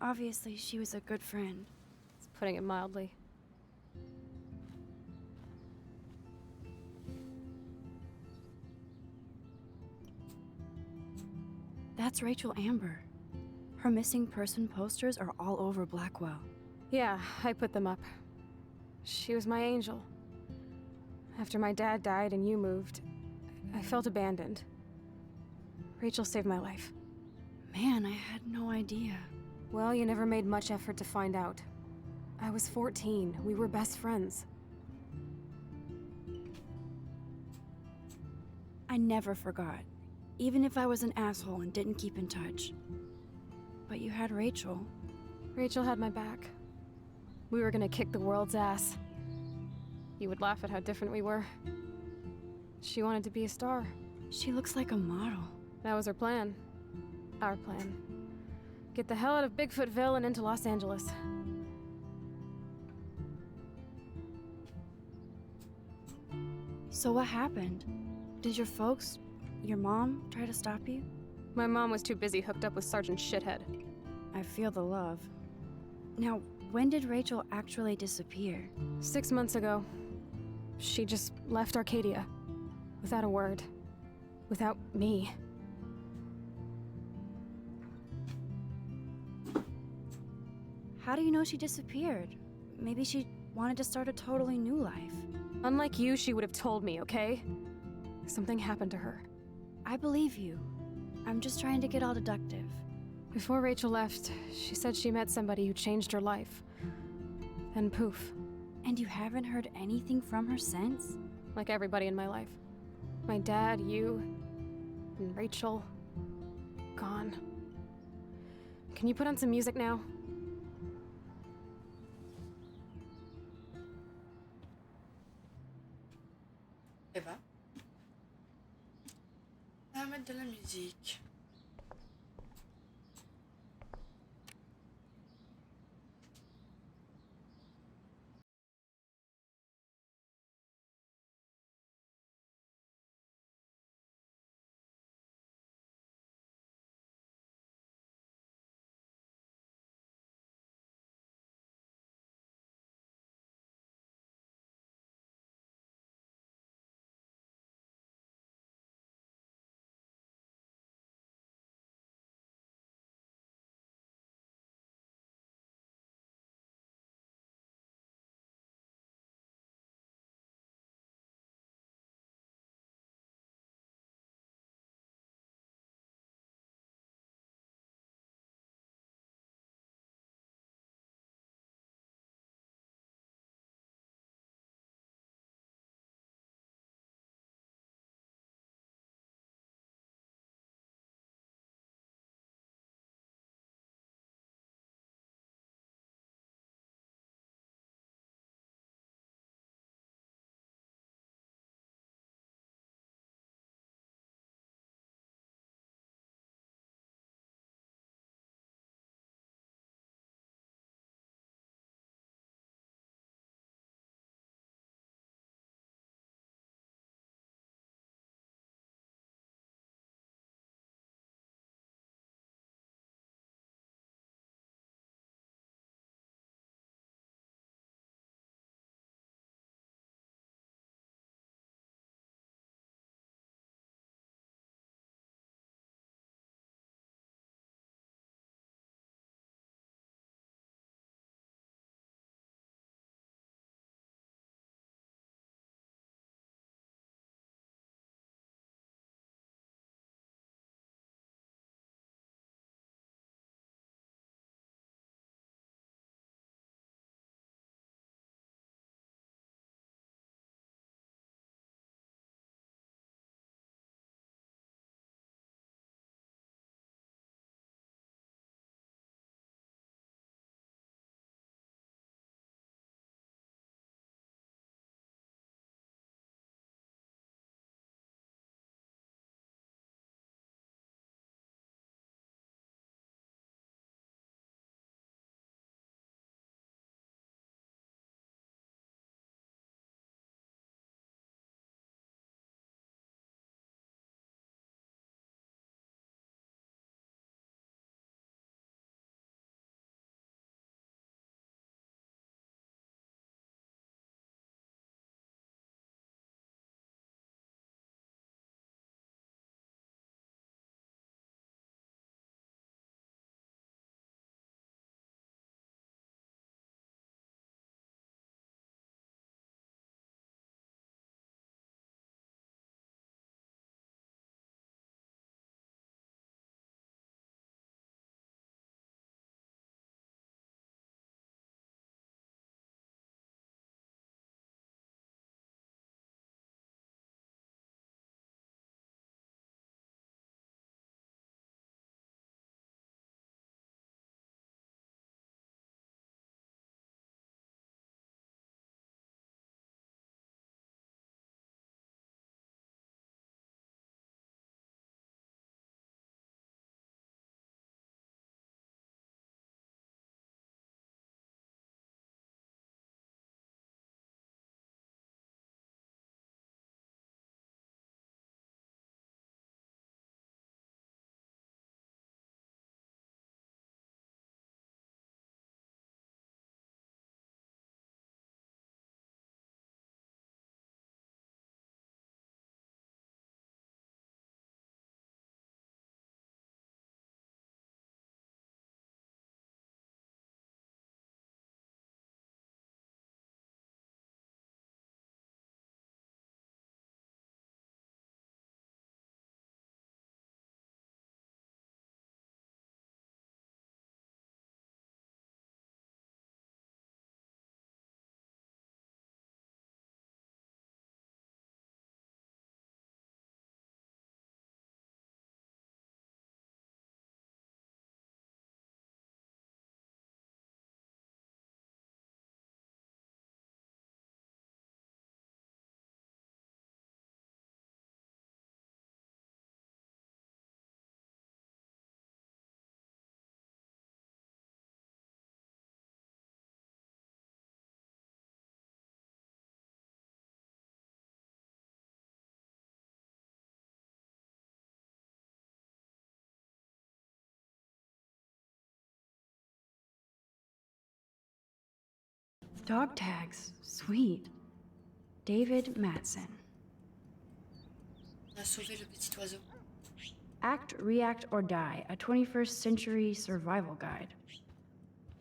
Obviously, she was a good friend. It's putting it mildly. That's Rachel Amber. Her missing person posters are all over Blackwell. Yeah, I put them up. She was my angel. After my dad died and you moved, I felt abandoned. Rachel saved my life. Man, I had no idea. Well, you never made much effort to find out. I was 14. We were best friends. I never forgot, even if I was an asshole and didn't keep in touch. But you had Rachel. Rachel had my back. We were gonna kick the world's ass. You would laugh at how different we were. She wanted to be a star. She looks like a model. That was her plan. Our plan. Get the hell out of Bigfootville and into Los Angeles. So what happened? Did your folks, your mom, try to stop you? My mom was too busy hooked up with Sergeant Shithead. I feel the love. Now, when did Rachel actually disappear? 6 months ago. She just left Arcadia. Without a word. Without me. How do you know she disappeared? Maybe she wanted to start a totally new life. Unlike you, she would have told me, okay? Something happened to her. I believe you. I'm just trying to get all deductive. Before Rachel left, she said she met somebody who changed her life. Then poof. And you haven't heard anything from her since? Like everybody in my life. My dad, you, and Rachel. Gone. Can you put on some music now? Eh ben. On va mettre de la musique. Dog tags. Sweet. David Matson. On a sauvé le petit oiseau. Act, React, or Die, a 21st century survival guide.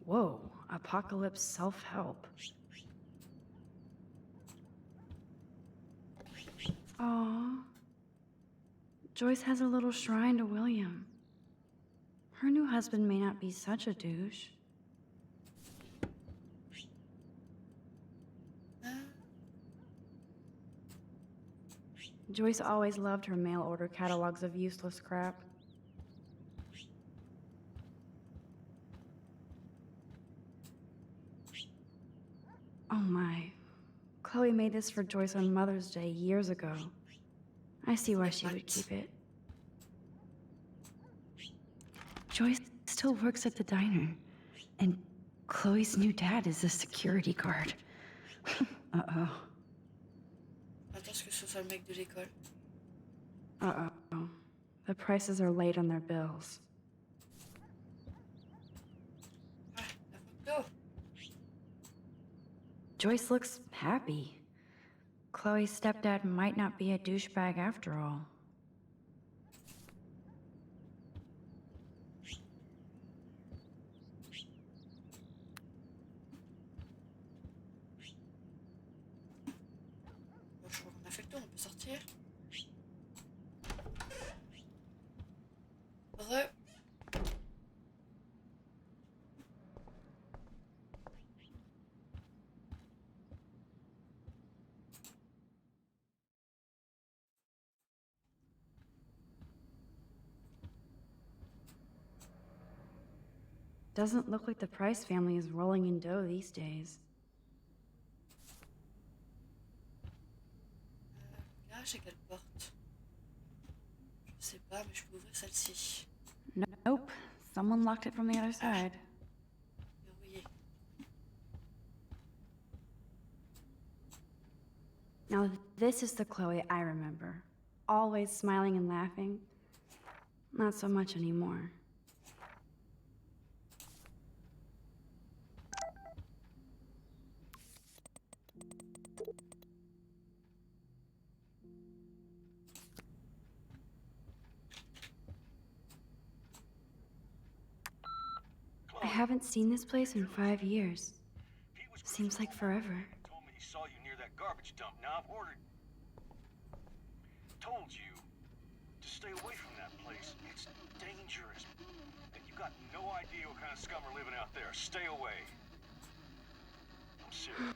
Whoa, apocalypse self-help. Aww. Joyce has a little shrine to William. Her new husband may not be such a douche. Joyce always loved her mail order catalogs of useless crap. Oh my. Chloe made this for Joyce on Mother's Day years ago. I see why she would keep it. Joyce still works at the diner, and Chloe's new dad is a security guard. Uh-oh. Attends que ce soit le mec de l'école. Uh-oh. The prices are late on their bills. Go. Joyce looks happy. Chloe's stepdad might not be a douchebag after all. Bon, je crois qu'on a fait le tour, on peut sortir. Re. Doesn't look like the Price family is rolling in dough these days. Garage à quelle porte? Je sais pas, mais je peux ouvrir celle-ci. Nope. Someone locked it from the other side. Verrouillé. Now this is the Chloe I remember. Always smiling and laughing. Not so much anymore. I haven't seen this place in 5 years. Seems like forever. Told me he saw you near that garbage dump. Now I've ordered. Told you to stay away from that place. It's dangerous. And you got no idea what kind of scum are living out there. Stay away. I'm serious.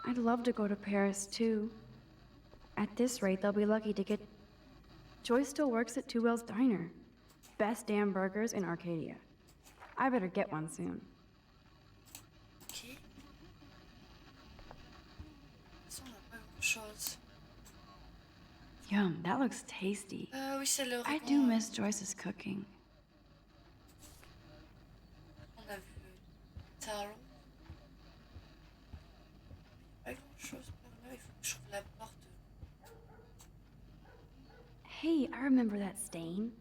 I'd love to go to Paris too. At this rate, they'll be lucky to get... Joyce still works at Two Whales Diner. Best damn burgers in Arcadia. I better get one soon. Ok. Ça, on n'a pas grand-chose. Yum, that looks tasty. Oui, c'est le I do miss Joyce's cooking. On a vu Taro. Pas grand-chose par là, il faut que je trouve la porte. Hey, I remember that stain.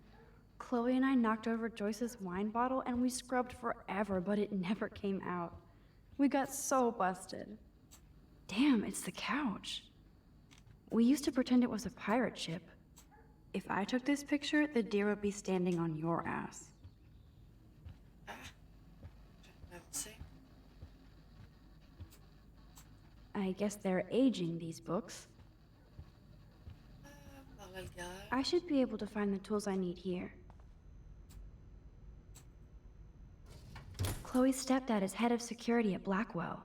Chloe and I knocked over Joyce's wine bottle and we scrubbed forever, but it never came out. We got so busted. Damn, it's the couch. We used to pretend it was a pirate ship. If I took this picture, the deer would be standing on your ass. I guess they're aging these books. I should be able to find the tools I need here. Chloe's stepdad is head of security at Blackwell.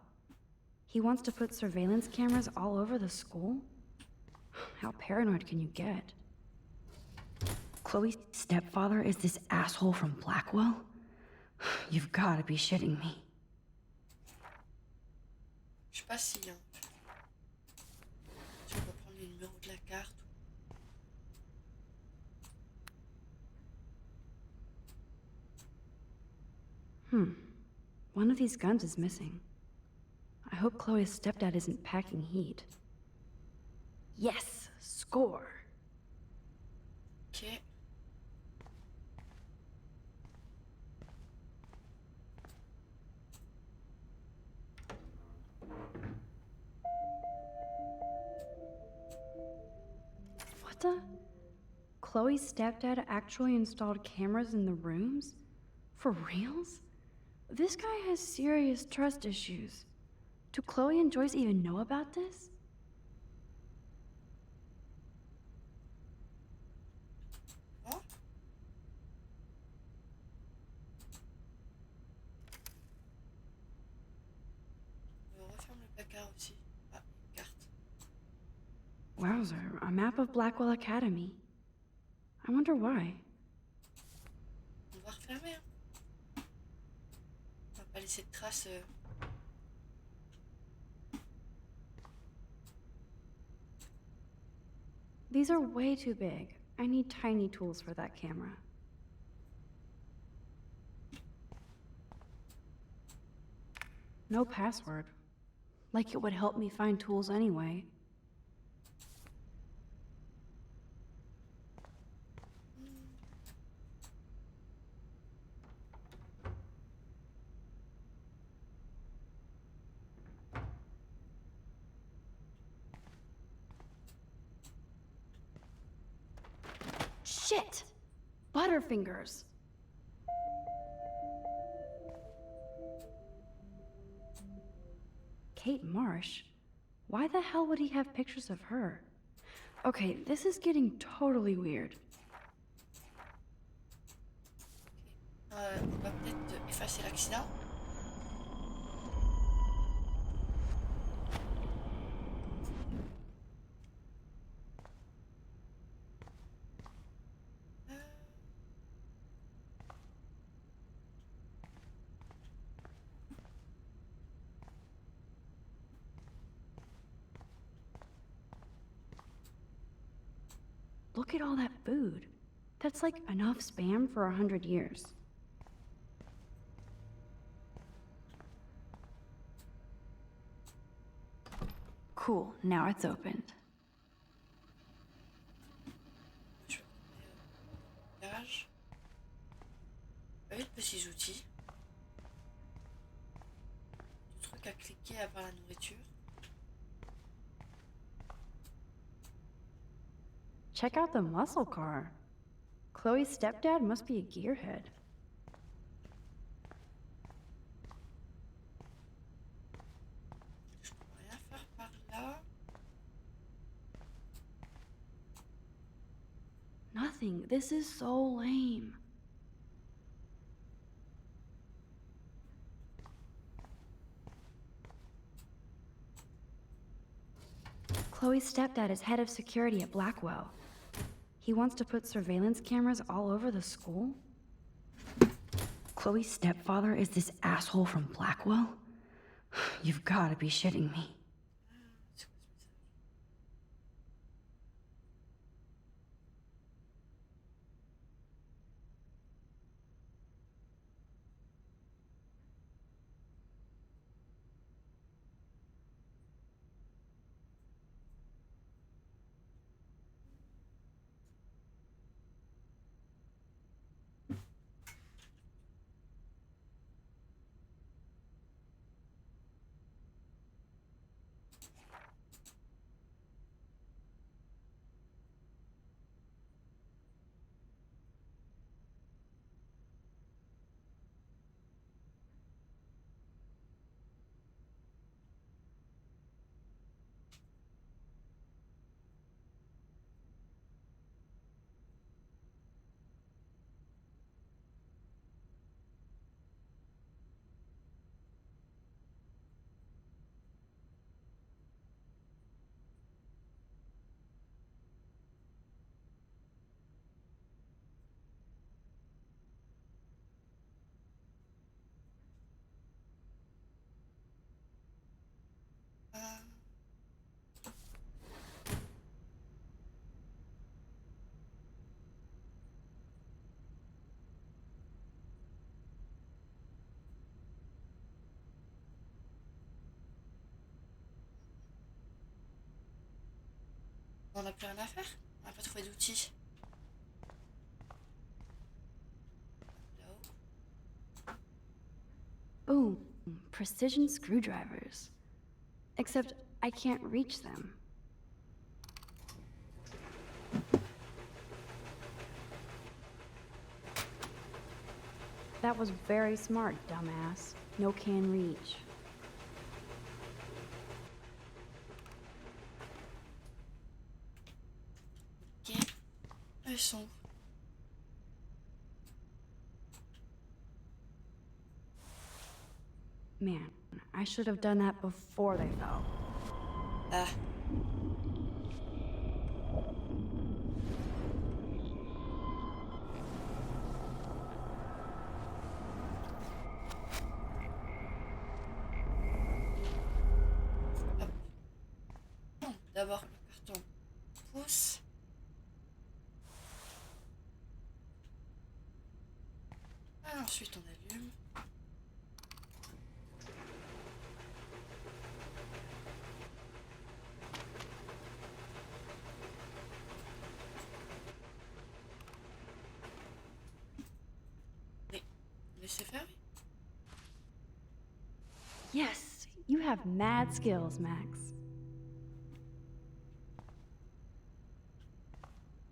He wants to put surveillance cameras all over the school? How paranoid can you get? Chloe's stepfather is this asshole from Blackwell? You've gotta be shitting me. Je sais pas si... Hein. Je vais prendre le numéro de la carte. One of these guns is missing. I hope Chloe's stepdad isn't packing heat. Yes! Score! Ok. Shafta? Chloe's stepdad actually installed cameras in the rooms? For reals? This guy has serious trust issues. Do Chloe and Joyce even know about this? Oh. On referme le placard aussi. Ah, une carte. Wowzer, a map of Blackwell Academy. I wonder why. On va refermer. Hein. On va pas laisser de traces. These are way too big. I need tiny tools for that camera. No password. Like it would help me find tools anyway. Shit! Butterfingers! Kate Marsh? Why the hell would he have pictures of her? Okay, this is getting totally weird. On va peut-être effacer l'accident. Look at all that food. That's like enough spam for 100 years. Cool, now it's opened. Garage. Pas eu de petits outils. Des trucs à cliquer à part la nourriture. Check out the muscle car. Chloe's stepdad must be a gearhead. Je peux rien faire par là. Nothing. This is so lame. Chloe's stepdad is head of security at Blackwell. He wants to put surveillance cameras all over the school? Chloe's stepfather is this asshole from Blackwell? You've got to be shitting me. On n'a plus rien à faire. On n'a pas trouvé d'outils. Ooh, precision screwdrivers. Except I can't reach them. That was very smart, dumbass. No can reach. Ok. Elles sont où? Man, I should have done that before they fell. Ah. Hop. D'abord le carton pousse. Ensuite on allume. Laissez faire. Yes, you have mad skills, Max.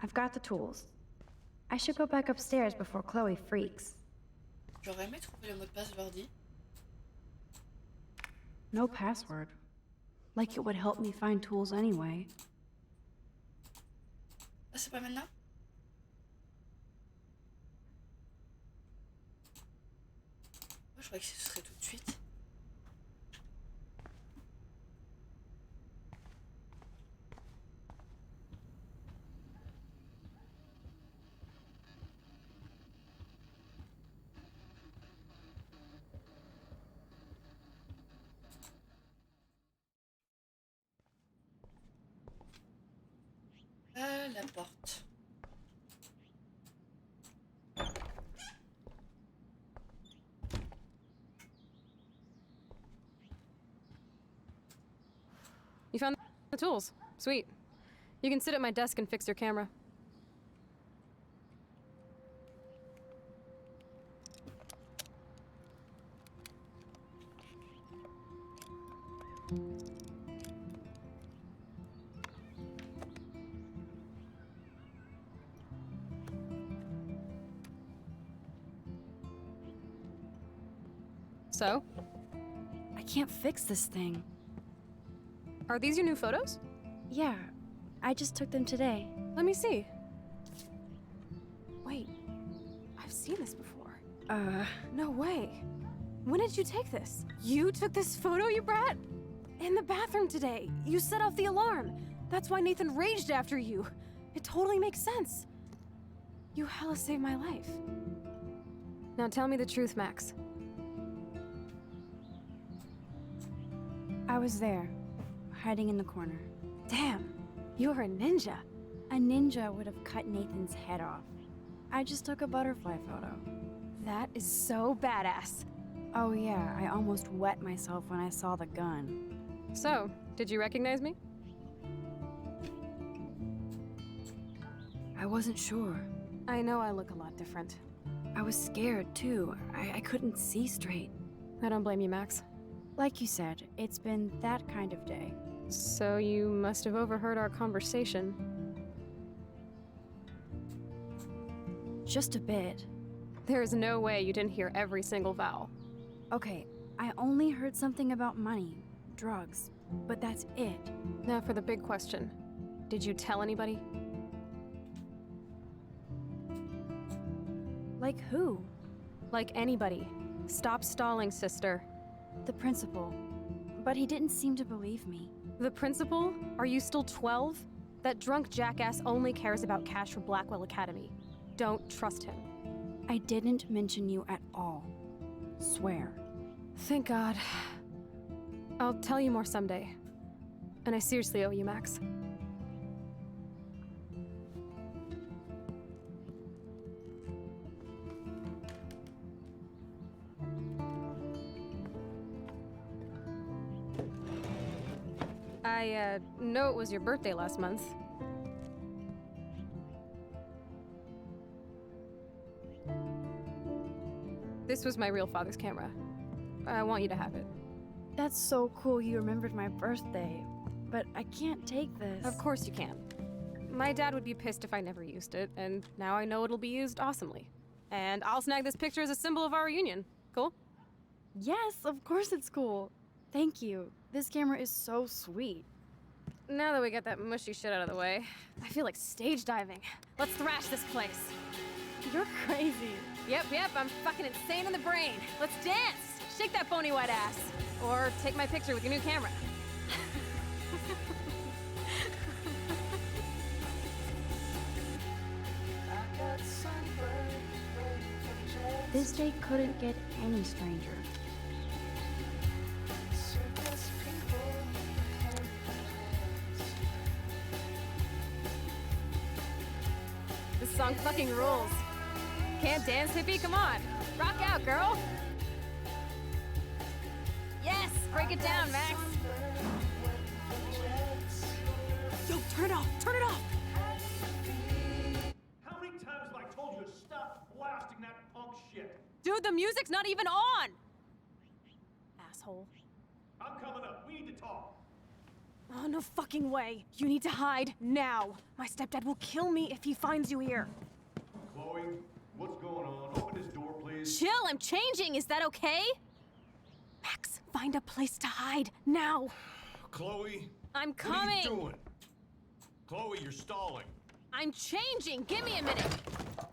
I've got the tools. I should go back upstairs before Chloe freaks. J'aurais aimé trouver le mot de passe de l'ordi. No password. Like it would help me find tools anyway. Ah, c'est pas maintenant? Moi, je croyais que ce serait tout de suite. Ah, la porte. You found the tools. Sweet. You can sit at my desk and fix your camera. So? I can't fix this thing. Are these your new photos? Yeah, I just took them today. Let me see. Wait, I've seen this before. No way. When did you take this? You took this photo, you brat? In the bathroom today. You set off the alarm. That's why Nathan raged after you. It totally makes sense. You hella saved my life. Now tell me the truth, Max. I was there, hiding in the corner. Damn, you're a ninja. A ninja would have cut Nathan's head off. I just took a butterfly photo. That is so badass. Oh yeah, I almost wet myself when I saw the gun. So, did you recognize me? I wasn't sure. I know I look a lot different. I was scared too. I couldn't see straight. I don't blame you, Max. Like you said, it's been that kind of day. So you must have overheard our conversation. Just a bit. There is no way you didn't hear every single vowel. Okay, I only heard something about money, drugs, but that's it. Now for the big question. Did you tell anybody? Like who? Like anybody. Stop stalling, sister. The principal. But he didn't seem to believe me. The principal? Are you still 12? That drunk jackass only cares about cash for Blackwell Academy. Don't trust him. I didn't mention you at all. Swear. Thank God. I'll tell you more someday. And I seriously owe you, Max. I know it was your birthday last month. This was my real father's camera. I want you to have it. That's so cool you remembered my birthday. But I can't take this. Of course you can. My dad would be pissed if I never used it, and now I know it'll be used awesomely. And I'll snag this picture as a symbol of our reunion. Cool? Yes, of course it's cool. Thank you. This camera is so sweet. Now that we got that mushy shit out of the way, I feel like stage diving. Let's thrash this place. You're crazy. Yep, I'm fucking insane in the brain. Let's dance! Shake that bony white ass. Or take my picture with your new camera. This day couldn't get any stranger. This song fucking rules. Can't dance, hippie? Come on. Rock out, girl. Yes! Break it down, Max. Yo, turn it off! Turn it off! How many times have I told you to stop blasting that punk shit? Dude, the music's not even on! Asshole. I'm coming up. We need to talk. Oh, no fucking way. You need to hide now. My stepdad will kill me if he finds you here. Chloe, what's going on? Open this door, please. Chill, I'm changing. Is that okay? Max, find a place to hide now. Chloe. I'm What are coming. you doing? Chloe, you're stalling. I'm changing. Give me a minute.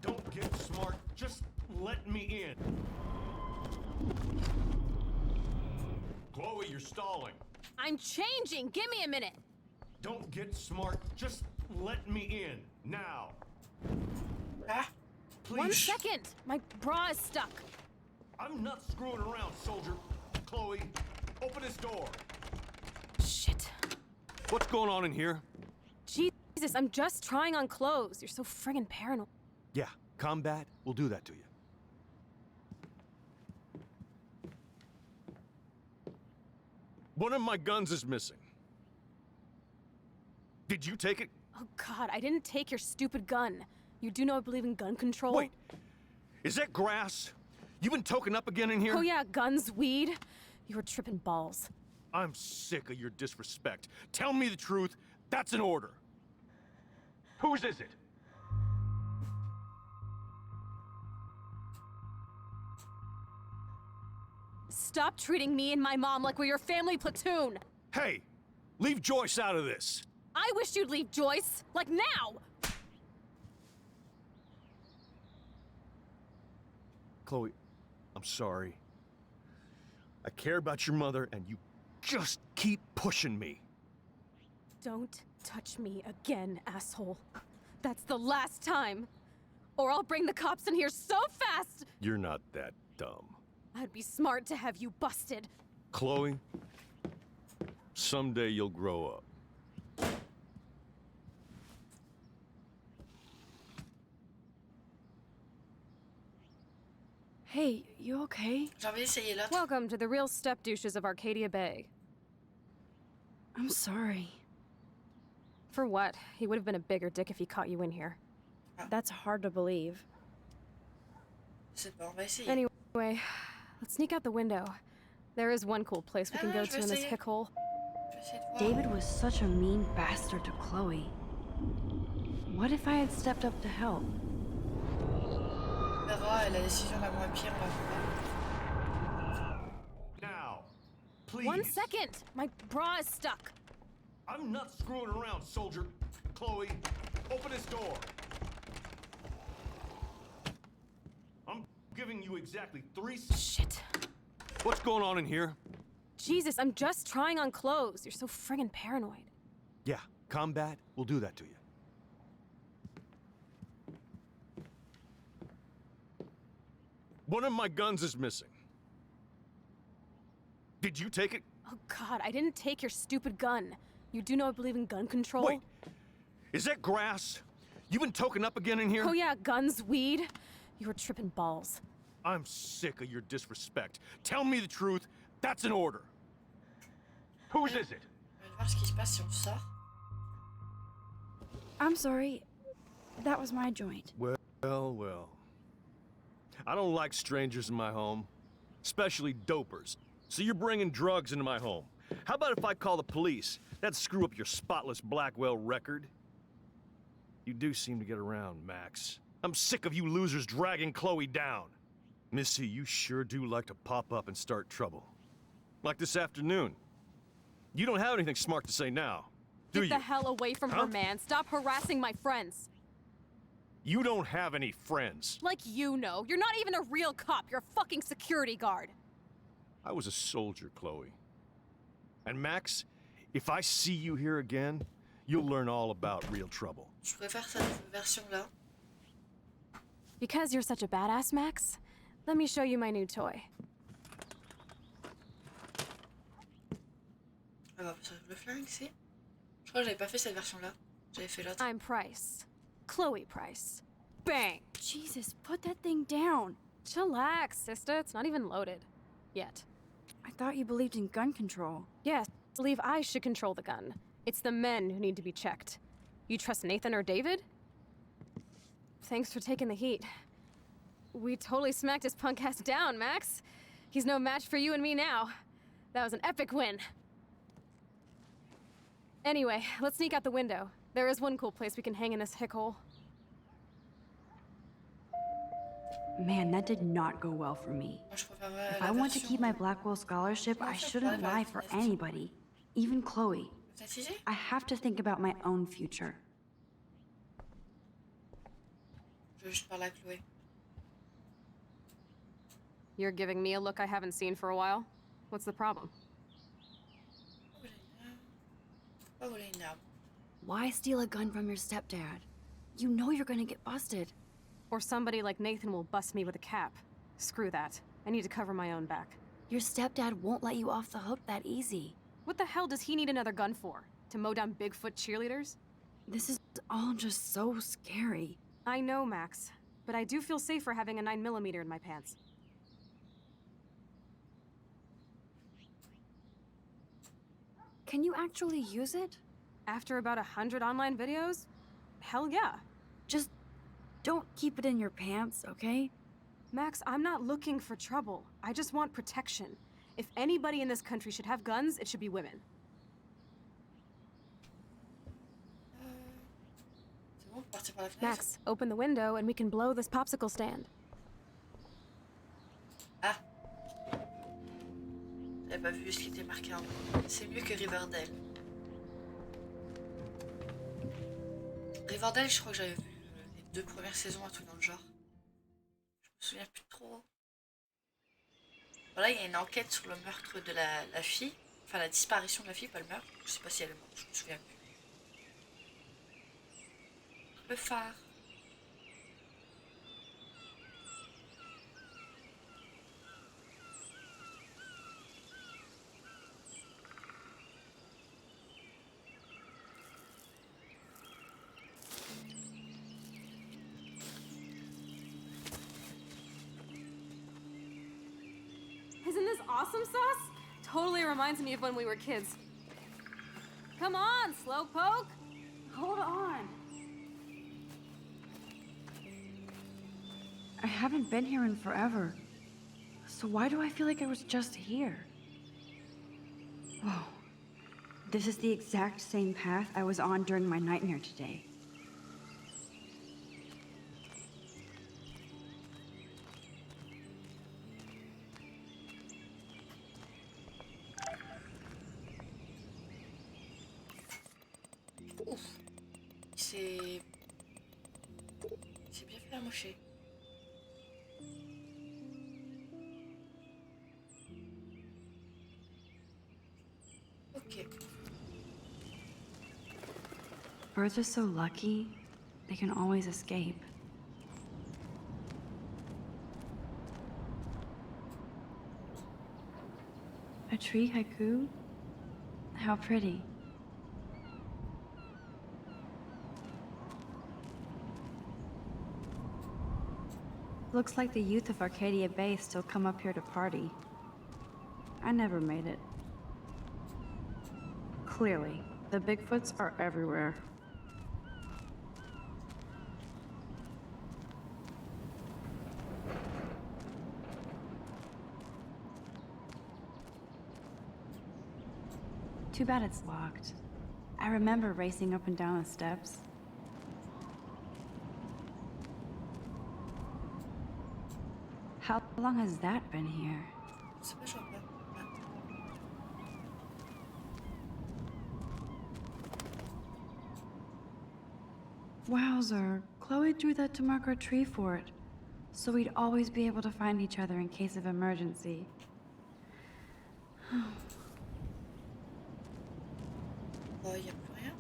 Don't get smart. Just let me in. Chloe, you're stalling. I'm changing. Give me a minute. Don't get smart. Just let me in. Now. Please. 1 second. My bra is stuck. I'm not screwing around, soldier. Chloe, open this door. Shit. What's going on in here? Jesus, I'm just trying on clothes. You're so friggin' paranoid. Yeah, combat will do that to you. One of my guns is missing. Did you take it? Oh God, I didn't take your stupid gun. You do know I believe in gun control? Wait, is that grass? You been token up again in here? Oh yeah, guns, weed. You were tripping balls. I'm sick of your disrespect. Tell me the truth. That's an order. Whose is it? Stop treating me and my mom like we're your family platoon. Hey, leave Joyce out of this. I wish you'd leave Joyce, like now. Chloe, I'm sorry. I care about your mother, and you just keep pushing me. Don't touch me again, asshole. That's the last time. Or I'll bring the cops in here so fast! You're not that dumb. I'd be smart to have you busted. Chloe, someday you'll grow up. Hey, you okay? J'ai envie d'essayer l'autre. Welcome to the real step douches of Arcadia Bay. I'm sorry. For what? He would have been a bigger dick if he caught you in here. That's hard to believe. C'est bon, on va essayer. Anyway, let's sneak out the window. There is one cool place we can go je to vais in this essayer. hick hole. Je vais essayer de voir. David was such a mean bastard to Chloe. What if I had stepped up to help? On verra, la décision la moins pire, on va voir. Now, please. 1 second! My bra is stuck. I'm not screwing around, soldier. Chloe, open this door. I'm giving you exactly 3 Shit. What's going on in here? Jesus, I'm just trying on clothes. You're so friggin' paranoid. Yeah, combat will do that to you. One of my guns is missing. Did you take it? Oh God, I didn't take your stupid gun. You do know I believe in gun control? Wait, is that grass? You been token up again in here? Oh yeah, guns, weed. You were tripping balls. I'm sick of your disrespect. Tell me the truth. That's an order. Whose is it? On va voir ce qui se passe si on sort. I'm sorry. That was my joint. Well. I don't like strangers in my home, especially dopers. So you're bringing drugs into my home. How about if I call the police? That'd screw up your spotless Blackwell record. You do seem to get around, Max. I'm sick of you losers dragging Chloe down. Missy, you sure do like to pop up and start trouble. Like this afternoon. You don't have anything smart to say now, do you? Get the hell away from her, man. Stop harassing my friends. You don't have any friends. Like you know. You're not even a real cop. You're a fucking security guard. I was a soldier, Chloe. And Max, if I see you here again, you'll learn all about real trouble. Je préfère cette version-là. Because you're such a badass, Max, let me show you my new toy. Ah bah, le flingue, ici. Je crois que j'avais pas fait cette version-là. J'avais fait l'autre. I'm Price. Chloe Price. Bang! Jesus, put that thing down. Chillax, sister. It's not even loaded. Yet. I thought you believed in gun control. Yes, I believe I should control the gun. It's the men who need to be checked. You trust Nathan or David? Thanks for taking the heat. We totally smacked his punk ass down, Max. He's no match for you and me now. That was an epic win. Anyway, let's sneak out the window. There is one cool place we can hang in this hick hole. Man, that did not go well for me. If I want to keep my Blackwell scholarship, I shouldn't lie for anybody, even Chloe. I have to think about my own future. Je veux juste parler à Chloé. You're giving me a look I haven't seen for a while. What's the problem? Why steal a gun from your stepdad? You know you're gonna get busted. Or somebody like Nathan will bust me with a cap. Screw that. I need to cover my own back. Your stepdad won't let you off the hook that easy. What the hell does he need another gun for? To mow down Bigfoot cheerleaders? This is all just so scary. I know, Max. But I do feel safer having a 9mm in my pants. Can you actually use it? After about 100 online videos? Hell yeah. Just don't keep it in your pants, okay? Max, I'm not looking for trouble. I just want protection. If anybody in this country should have guns, it should be women. Max, open the window and we can blow this popsicle stand. Ah. J'avais pas vu ce qui était marqué en haut. C'est mieux que Riverdale. Riverdale, je crois que j'avais vu les 2 premières saisons, un truc dans le genre. Je me souviens plus trop. Voilà, il y a une enquête sur le meurtre de la fille. Enfin, la disparition de la fille, pas le meurtre. Je sais pas si elle est morte, je me souviens plus. Le phare. Isn't this awesome sauce? Totally reminds me of when we were kids. Come on, Slowpoke! Hold on. I haven't been here in forever. So why do I feel like I was just here? Whoa. This is the exact same path I was on during my nightmare today. Ouf. C'est bien fait à mocher. Ok. Birds are so lucky, they can always escape. A tree haiku? How pretty. Looks like the youth of Arcadia Bay still come up here to party. I never made it. Clearly, the Bigfoots are everywhere. Too bad it's locked. I remember racing up and down the steps. How long has that been here? Je sais pas, je vois pas. Wowzer, Chloe drew that to mark our tree fort, so we'd always be able to find each other in case of emergency. Oh, y a plus rien.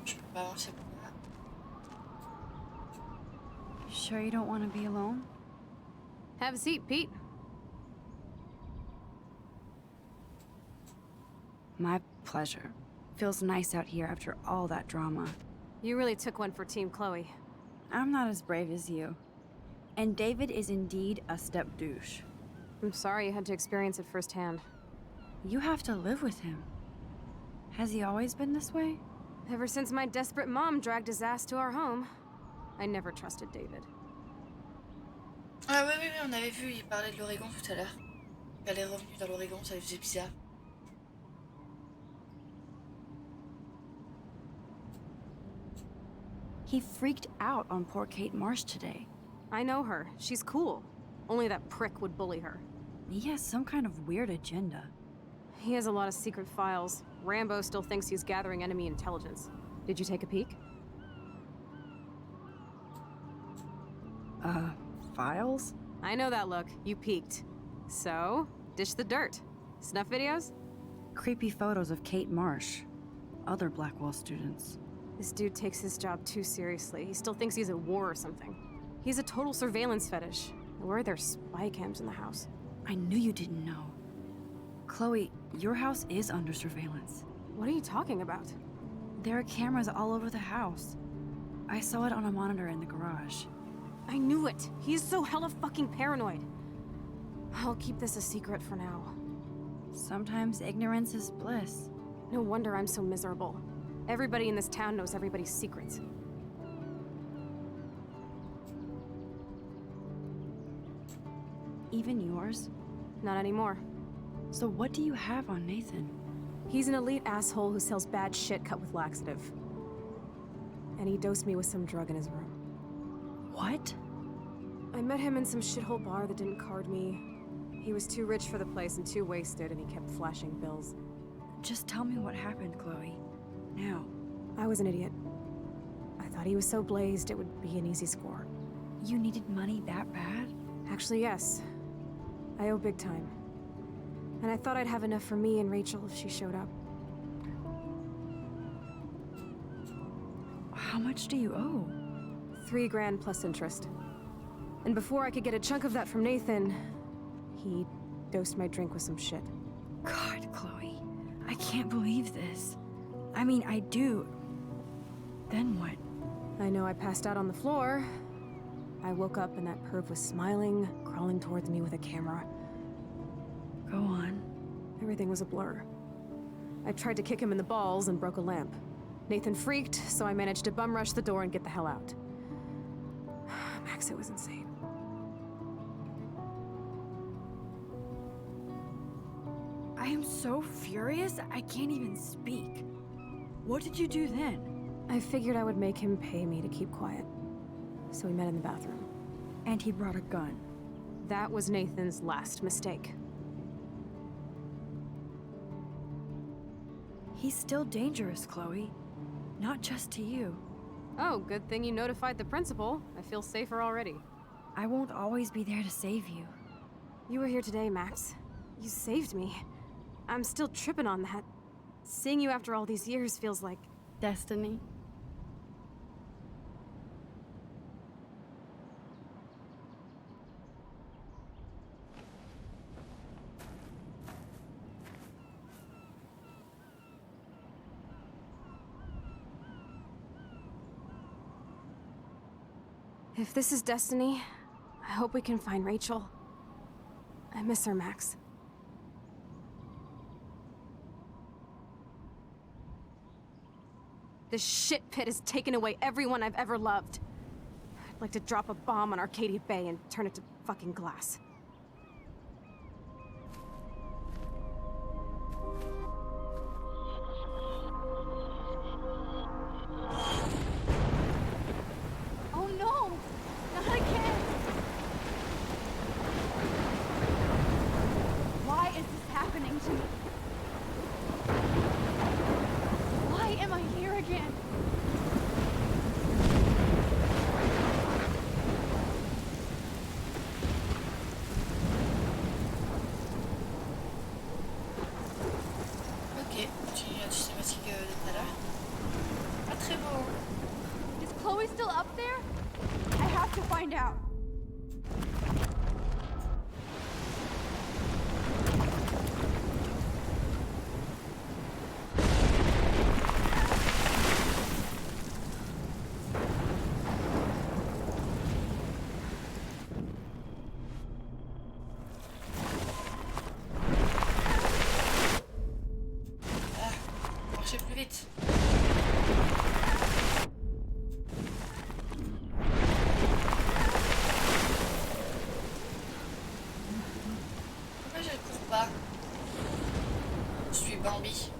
Je peux pas avancer plus là. You sure you don't want to be alone? Have a seat, Pete. My pleasure. Feels nice out here after all that drama. You really took one for Team Chloe. I'm not as brave as you. And David is indeed a step douche. I'm sorry you had to experience it firsthand. You have to live with him. Has he always been this way? Ever since my desperate mom dragged his ass to our home, I never trusted David. Ah oui, oui, oui, on avait vu, il parlait de l'Oregon tout à l'heure. Elle est revenue dans l'Oregon, ça lui faisait bizarre. He freaked out on poor Kate Marsh today. I know her. She's cool. Only that prick would bully her. He has some kind of weird agenda. He has a lot of secret files. Rambo still thinks he's gathering enemy intelligence. Did you take a peek? Files? I know that look. You peeked. So, dish the dirt. Snuff videos? Creepy photos of Kate Marsh. Other Blackwell students. This dude takes his job too seriously. He still thinks he's at war or something. He's a total surveillance fetish. Where are there spy cams in the house? I knew you didn't know. Chloe, your house is under surveillance. What are you talking about? There are cameras all over the house. I saw it on a monitor in the garage. I knew it. He's so hella fucking paranoid. I'll keep this a secret for now. Sometimes ignorance is bliss. No wonder I'm so miserable. Everybody in this town knows everybody's secrets. Even yours? Not anymore. So what do you have on Nathan? He's an elite asshole who sells bad shit cut with laxative. And he dosed me with some drug in his room. What? I met him in some shithole bar that didn't card me. He was too rich for the place and too wasted, and he kept flashing bills. Just tell me what happened, Chloe. Now. I was an idiot. I thought he was so blazed it would be an easy score. You needed money that bad? Actually, yes. I owe big time. And I thought I'd have enough for me and Rachel if she showed up. How much do you owe? $3 grand plus interest. And before I could get a chunk of that from Nathan, he dosed my drink with some shit. God, Chloe. I can't believe this. I mean, I do. Then what? I know I passed out on the floor. I woke up and that perv was smiling, crawling towards me with a camera. Go on. Everything was a blur. I tried to kick him in the balls and broke a lamp. Nathan freaked, so I managed to bum rush the door and get the hell out. Max, it was insane. I am so furious, I can't even speak. What did you do then? I figured I would make him pay me to keep quiet. So we met in the bathroom. And he brought a gun. That was Nathan's last mistake. He's still dangerous, Chloe. Not just to you. Oh, good thing you notified the principal. I feel safer already. I won't always be there to save you. You were here today, Max. You saved me. I'm still tripping on that. Seeing you after all these years feels like... destiny. If this is destiny, I hope we can find Rachel. I miss her, Max. This shit pit has taken away everyone I've ever loved. I'd like to drop a bomb on Arcadia Bay and turn it to fucking glass. pas. Je suis Bambi.